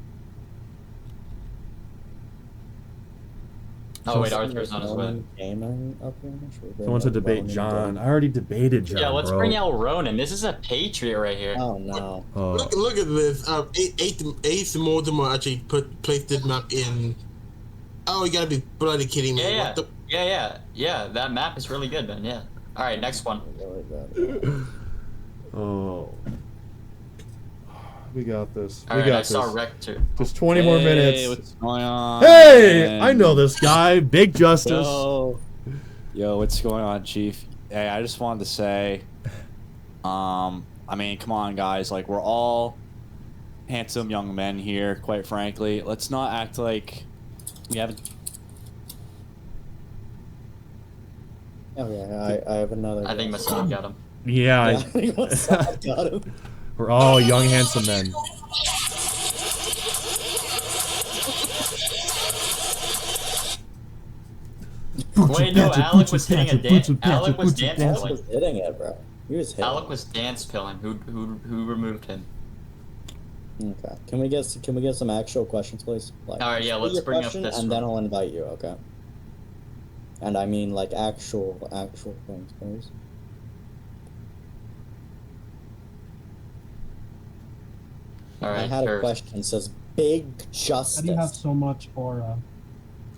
Oh wait, Arthur's on his way. Gaming up here. He wants to debate John. I already debated John. Yeah, let's bro. bring out Ronan. This is a patriot right here. Oh no. Oh. Look at this. Eighth Mortimer actually placed this map in. Oh, you gotta be bloody kidding me! Yeah, What the? yeah. That map is really good, man. Yeah. All right, next one. Oh. We got this. All we right, got I this. saw Rector. Just 20 more minutes. What's going on? Hey, man? I know this guy. Big Justice. Yo, what's going on, Chief? Hey, I just wanted to say, I mean, come on, guys. Like, we're all handsome young men here, quite frankly. Let's not act like we haven't... Oh yeah, I have another. I think Mossad got him. Yeah. Yeah, I think Mossad got him. We're all young, handsome men. Wait, no, Alec was hitting a dance. Alec was dance He was pilling. hitting it, bro. He was hitting. Alec was dance pilling. Who removed him? Okay. Can we get some actual questions, please? Like, All right, yeah, put let's your bring up question, this and then one. I'll invite you. Okay. And I mean like actual things, please. All right, I had a Kirk. question. It says Big Justice. How do you have so much aura?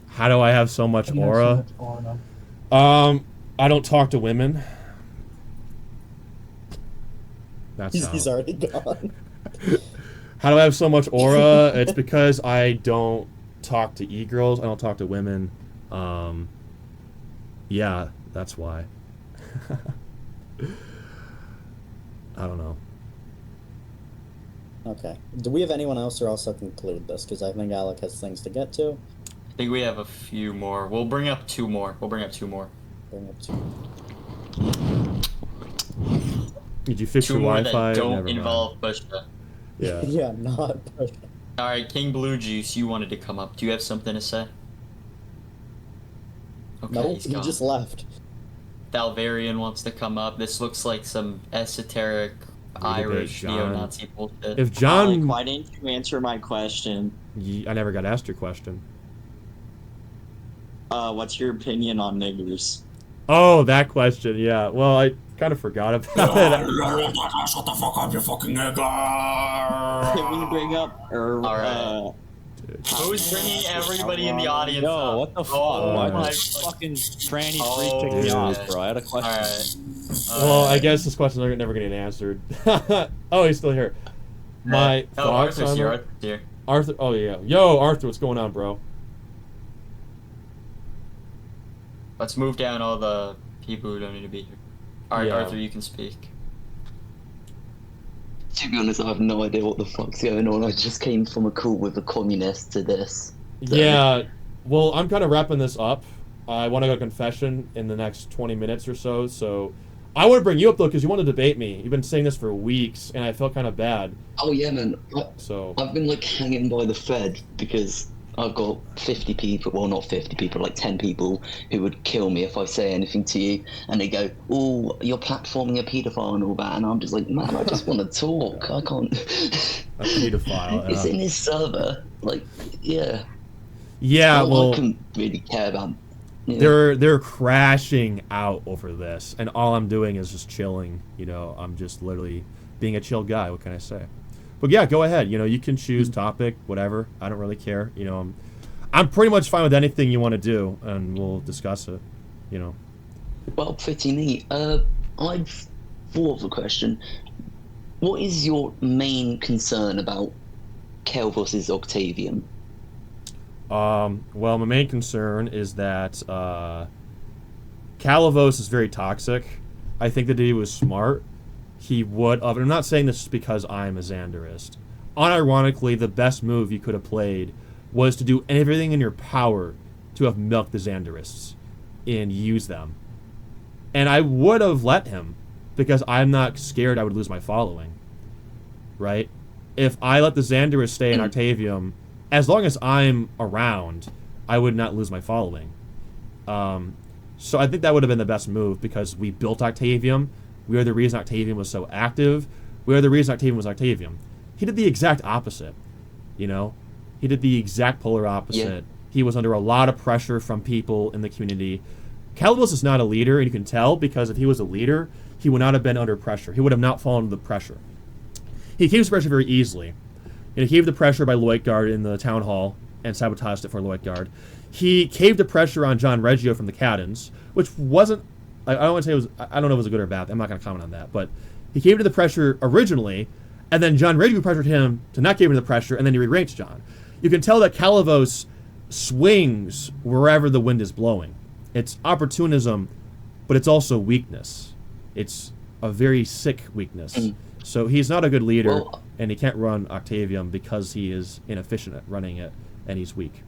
How do I have so much How do you have aura? so much aura? I don't talk to women. That's how. He's already gone. How do I have so much aura? It's because I don't talk to e-girls. I don't talk to women. Yeah, that's why. I don't know. Okay. Do we have anyone else, or else I'll conclude this? Because I think Alec has things to get to. I think we have a few more. We'll bring up two more. Bring up two. Did you fix Two your more Wi-Fi? that don't Never mind. involve Bushra. Yeah. Yeah, not. All right, King Blue Juice, you wanted to come up. Do you have something to say? Okay, No, he's he gone. just left. Dalvarian wants to come up. This looks like some esoteric Irish John. neo-Nazi bullshit. If John, Alec, why didn't you answer my question? I never got asked your question. What's your opinion on niggers? Oh, that question. Yeah. Well, I kind of forgot about it. Shut the fuck up, you fucking nigger! Can we bring up Alright. Who's bringing everybody in the audience Yo, up? what the fuck? Oh Why my did fucking tranny Oh, freak kick me dude. off, bro? I had a question. Alright. Well, I guess this question's never gonna get answered. Oh, he's still here. My thoughts Arthur's on here. it? Arthur's here. Arthur. Oh yeah. Yo, Arthur, what's going on, bro? Let's move down all the people who don't need to be here. Alright, Yeah. Arthur, you can speak. To be honest, I have no idea what the fuck's going on. I just came from a call with a communist to this. So- Yeah. Well, I'm kind of wrapping this up. I want to go to confession in the next 20 minutes or so. So, I want to bring you up though because you want to debate me. You've been saying this for weeks, and I felt kind of bad. Oh yeah, man. So I've been like hanging by the thread because I've got 50 people, well not 50 people, like 10 people who would kill me if I say anything to you, and they go, "Oh, you're platforming a paedophile and all that," and I'm just like, man, I just want to talk. I can't. A paedophile. It's in this server, like, yeah. Yeah, well, I couldn't really care about. You know. they're crashing out over this, and all I'm doing is just chilling. You know, I'm just literally being a chill guy. What can I say? But yeah, go ahead. You know, you can choose topic, whatever. I don't really care. You know, I'm pretty much fine with anything you want to do, and we'll discuss it. You know. Well, pretty neat. I've thought of a question. What is your main concern about Kelvos's Octavium? Well, my main concern is that Kalavos is very toxic. I think that he was smart. He would have, and I'm not saying this because I'm a Zaenderist. Unironically, the best move you could have played was to do everything in your power to have milked the Zaenderists and use them. And I would have let him because I'm not scared I would lose my following. Right? If I let the Zaenderists stay in Octavium, as long as I'm around, I would not lose my following. So I think that would have been the best move because we built Octavium. We are the reason Octavium was so active. We are the reason Octavium was Octavium. He did the exact opposite. You know? He did the exact polar opposite. Yeah. He was under a lot of pressure from people in the community. Calibos is not a leader, and you can tell because if he was a leader, he would not have been under pressure. He would have not fallen under the pressure. He came to pressure very easily. And he caved to pressure by Lloydguard in the town hall and sabotaged it for Lloydguard. He caved to pressure on John Reggio from the Caddens, which wasn't. I don't want to say it was. I don't know if it was a good or bad. I'm not going to comment on that. But he caved to the pressure originally, and then John Reggio pressured him to not cave into the pressure, and then he re-ranked John. You can tell that Kalavos swings wherever the wind is blowing. It's opportunism, but it's also weakness. It's a very sick weakness. So he's not a good leader, and he can't run Octavium because he is inefficient at running it, and he's weak.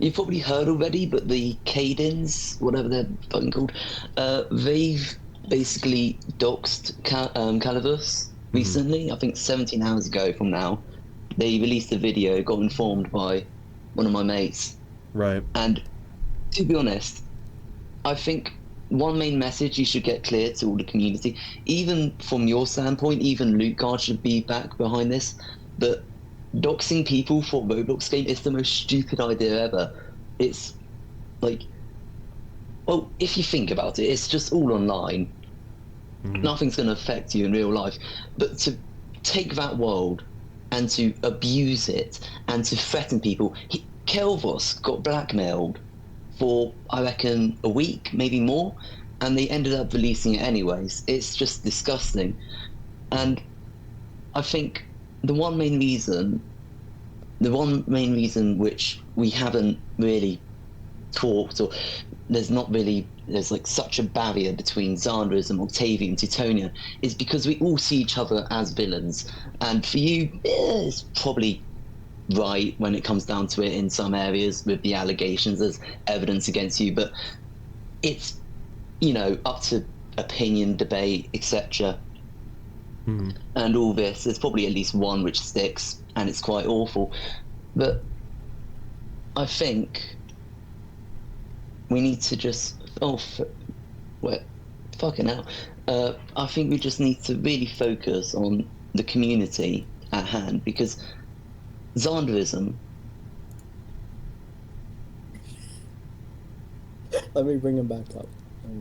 You've probably heard already, but the Cadens, whatever they're fucking called, they've basically doxed Kalavos recently. I think 17 hours ago from now. They released a video, got informed by one of my mates. Right. And to be honest, I think one main message you should get clear to all the community, even from your standpoint, even Lootguard should be back behind this, but doxing people for a Roblox game is the most stupid idea ever. It's like, well, if you think about it, it's just all online. Nothing's going to affect you in real life. But to take that world and to abuse it and to threaten people, Kelvos got blackmailed for, I reckon, a week, maybe more, and they ended up releasing it anyways. It's just disgusting. And I think the one main reason which we haven't really talked, or there's like such a barrier between Zaenderism, Octavium, Teutonia, is because we all see each other as villains. And for you, it's probably right when it comes down to it in some areas with the allegations there's evidence against you, but it's, you know, up to opinion, debate, etc. And all this, there's probably at least one which sticks, and it's quite awful. But I think we need to just fucking hell. I think we just need to really focus on the community at hand, because Zaenderism. Let me bring him back up.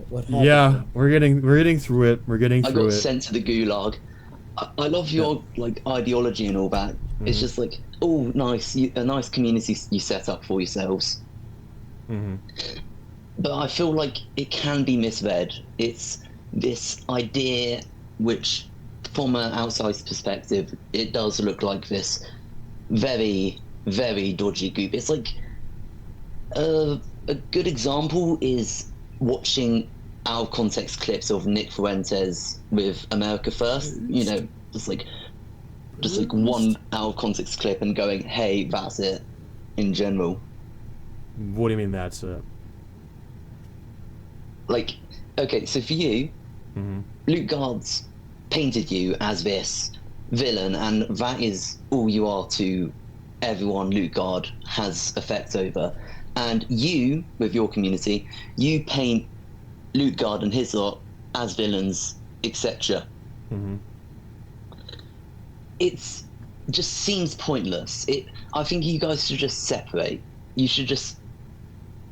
What happened? Yeah, we're getting through it. We're getting I through got it. sent to the gulag. I love your like ideology and all that. It's just like, oh, nice, a nice community you set up for yourselves. But I feel like it can be misread. It's this idea which, from an outside perspective, it does look like this very, very dodgy group. It's like a good example is watching out of context clips of Nick Fuentes with America First. You know, just like one out of context clip and going, "Hey, that's it." In general. What do you mean that's it? Like, okay, so for you, Luke Guard's painted you as this villain, and that is all you are to everyone Luke Guard has effect over. And you, with your community, you paint Luke Guard and his lot as villains, etc. It's just seems pointless. I think you guys should just separate. You should just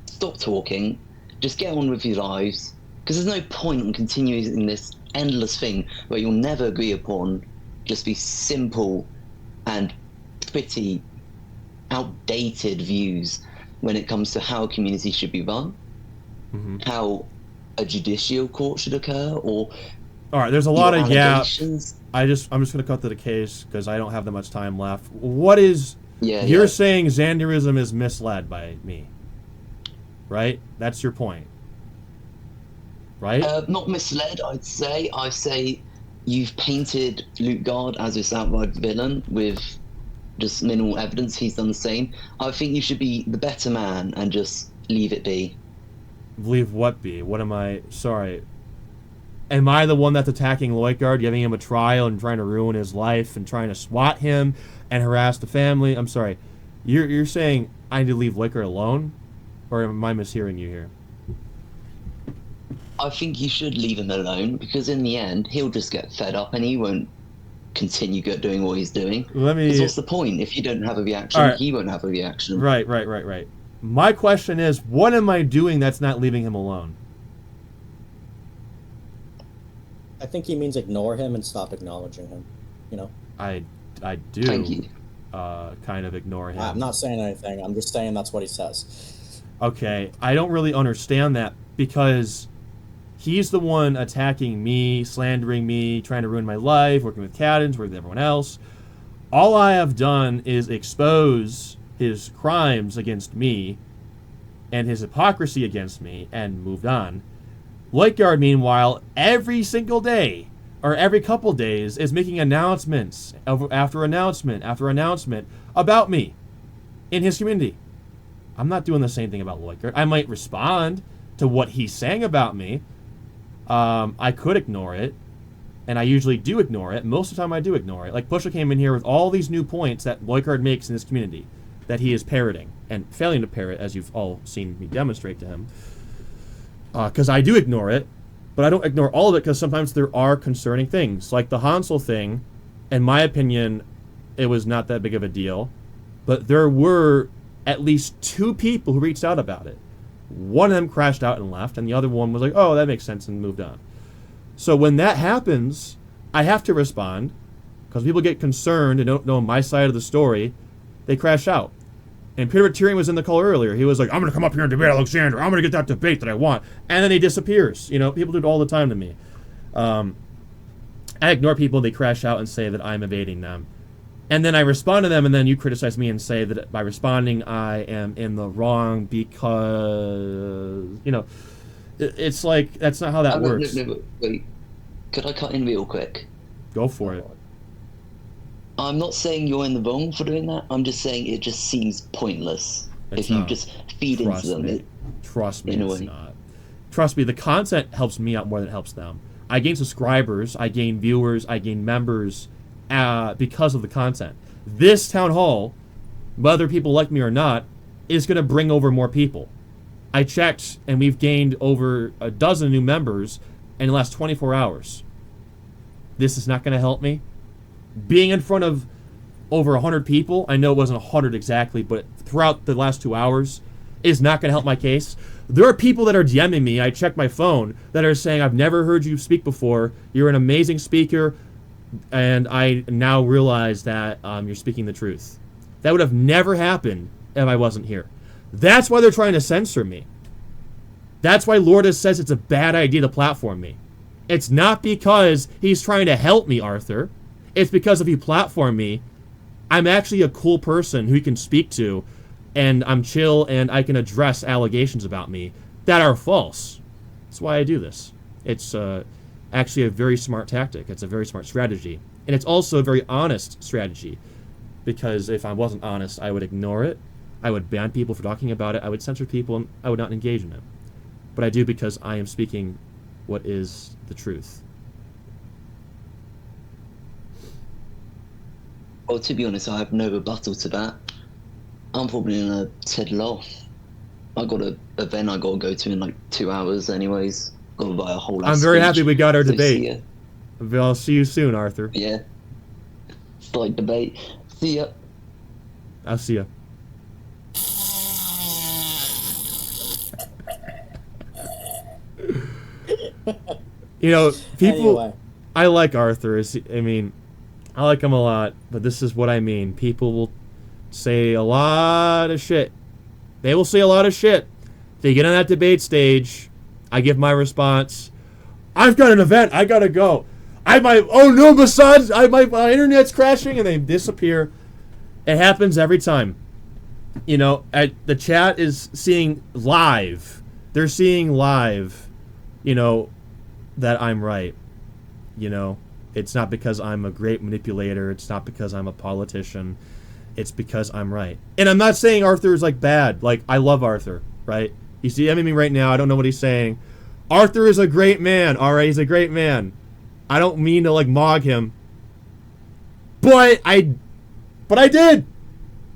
stop talking, just get on with your lives, because there's no point in continuing in this endless thing where you'll never agree upon just these simple and pretty outdated views when it comes to how a community should be run, how a judicial court should occur, or all right, there's a lot of allegations. I'm just going to cut to the case because I don't have that much time left. What is you're saying Zaenderism is misled by me, right? That's your point, right? Not misled, I'd say. I say you've painted Luke Guard as this outright villain with just minimal evidence. He's done the same. I think you should be the better man and just leave it be. Leave what be? What am I? Sorry. Am I the one that's attacking Lloydguard, giving him a trial and trying to ruin his life and trying to swat him and harass the family? I'm sorry. You're saying I need to leave Lloydguard alone? Or am I mishearing you here? I think you should leave him alone, because in the end, he'll just get fed up and he won't continue doing what he's doing. Because what's the point? If you don't have a reaction, he won't have a reaction. Right. My question is, what am I doing that's not leaving him alone? I think he means ignore him and stop acknowledging him, you know? I do. Thank you. Kind of ignore him. I'm not saying anything. I'm just saying that's what he says. Okay, I don't really understand that because he's the one attacking me, slandering me, trying to ruin my life, working with Cadens, working with everyone else. All I have done is expose his crimes against me and his hypocrisy against me and moved on. Lloydguard, meanwhile, every single day, or every couple days, is making announcements after announcement after announcement about me in his community. I'm not doing the same thing about Lloydguard. I might respond to what he's saying about me. I could ignore it, and I usually do ignore it. Most of the time I do ignore it. Like, Pusha came in here with all these new points that Lloydguard makes in this community that he is parroting, and failing to parrot, as you've all seen me demonstrate to him. Because I do ignore it, but I don't ignore all of it because sometimes there are concerning things. Like the Hansel thing, in my opinion, it was not that big of a deal. But there were at least 2 people who reached out about it. One of them crashed out and left, and the other one was like, oh, that makes sense, and moved on. So when that happens, I have to respond, because people get concerned and don't know my side of the story. They crash out. And Peter Tyrion was in the call earlier. He was like, I'm going to come up here and debate Aleczaender. I'm going to get that debate that I want. And then he disappears. You know, people do it all the time to me. I ignore people. They crash out and say that I'm evading them. And then I respond to them, and then you criticize me and say that by responding, I am in the wrong because, you know, it's like, that's not how that works. No, wait. Could I cut in real quick? Go for it. I'm not saying you're in the wrong for doing that. I'm just saying it just seems pointless if you just feed into them. Trust me, it's not. Trust me, the content helps me out more than it helps them. I gain subscribers, I gain viewers, I gain members because of the content. This town hall, whether people like me or not, is going to bring over more people. I checked, and we've gained over a dozen new members in the last 24 hours. This is not going to help me. Being in front of over 100 people, I know it wasn't 100 exactly, but throughout the last 2 hours, is not going to help my case. There are people that are DMing me, I checked my phone, that are saying, I've never heard you speak before, you're an amazing speaker, And I now realize that you're speaking the truth. That would have never happened if I wasn't here. That's why they're trying to censor me. That's why Lourdes says it's a bad idea to platform me. It's not because he's trying to help me, Arthur. It's because if you platform me, I'm actually a cool person who you can speak to, and I'm chill, and I can address allegations about me that are false. That's why I do this. It's actually a very smart tactic. It's a very smart strategy. And it's also a very honest strategy. Because if I wasn't honest, I would ignore it. I would ban people for talking about it. I would censor people, and I would not engage in it. But I do because I am speaking what is the truth. Well, to be honest, I have no rebuttal to that. I'm probably gonna settle off. I got an event I gotta go to in like 2 hours anyways. Gotta buy a whole I'm very happy we got our So debate. I'll see you soon, Arthur. Yeah. Slight debate. See ya. I'll see ya. You know, people... Anyway. I like Arthur. I mean, I like him a lot, but this is what I mean. People will say a lot of shit. They will say a lot of shit. They get on that debate stage. I give my response. I've got an event. I gotta go. Oh no, mossad! My internet's crashing, and they disappear. It happens every time. You know, the chat is seeing live. They're seeing live, you know, that I'm right. You know, it's not because I'm a great manipulator. It's not because I'm a politician. It's because I'm right. And I'm not saying Arthur is, like, bad. Like, I love Arthur, right? You see him right now. I don't know what he's saying. Arthur is a great man, all right? He's a great man. I don't mean to, like, mog him. But I did.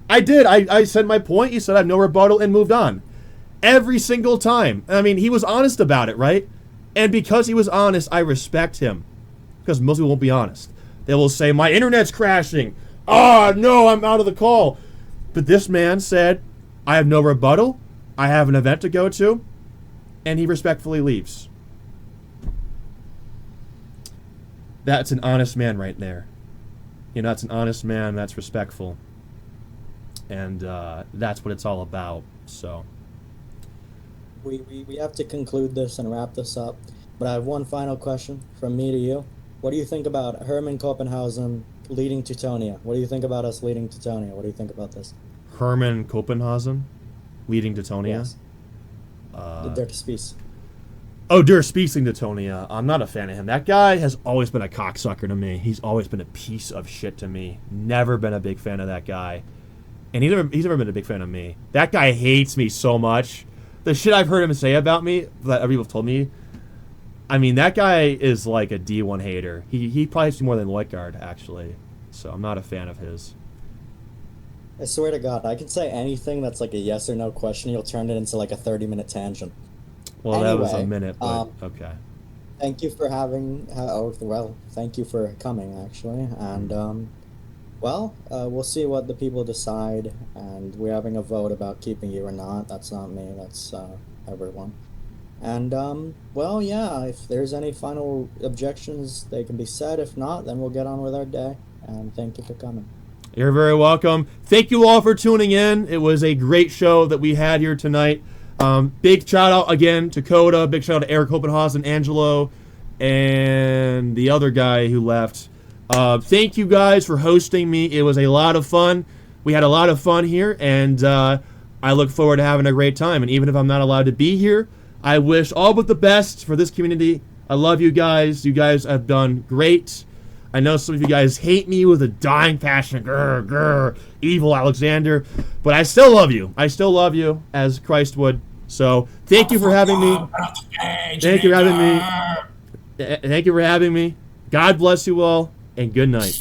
I said my point. He said I have no rebuttal and moved on. Every single time. I mean, he was honest about it, right? And because he was honest, I respect him. Because most people won't be honest. They will say, my internet's crashing. Oh, no, I'm out of the call. But this man said, I have no rebuttal. I have an event to go to. And he respectfully leaves. That's an honest man right there. You know, that's an honest man. That's respectful. And that's what it's all about. So We have to conclude this and wrap this up. But I have one final question from me to you. What do you think about Hermann Copenhagen leading Teutonia? What do you think about us leading Teutonia? What do you think about this? Hermann Copenhagen leading Teutonia? Yes. Der Spies. Oh, Der Spies leading Teutonia. I'm not a fan of him. That guy has always been a cocksucker to me. He's always been a piece of shit to me. Never been a big fan of that guy. And he's never been a big fan of me. That guy hates me so much. The shit I've heard him say about me, that other people have told me, I mean, that guy is like a D1 hater. He probably hates me more than Leutgard, actually. So I'm not a fan of his. I swear to God, I can say anything that's like a yes or no question. You'll turn it into like a 30-minute tangent. Well, anyway, that was a minute, but okay. Thank you for thank you for coming, actually. And, we'll see what the people decide. And we're having a vote about keeping you or not. That's not me. That's everyone. And, if there's any final objections, they can be said. If not, then we'll get on with our day. And thank you for coming. You're very welcome. Thank you all for tuning in. It was a great show that we had here tonight. Big shout out again to Coda. Big shout out to Eric Copenhagen, Angelo, and the other guy who left. Thank you guys for hosting me. It was a lot of fun. We had a lot of fun here, and I look forward to having a great time. And even if I'm not allowed to be here, I wish all but the best for this community. I love you guys. You guys have done great. I know some of you guys hate me with a dying passion. Grr, grr, evil Aleczaender. But I still love you. I still love you as Christ would. So thank you for having me. Thank you for having me. Thank you for having me. God bless you all, and good night.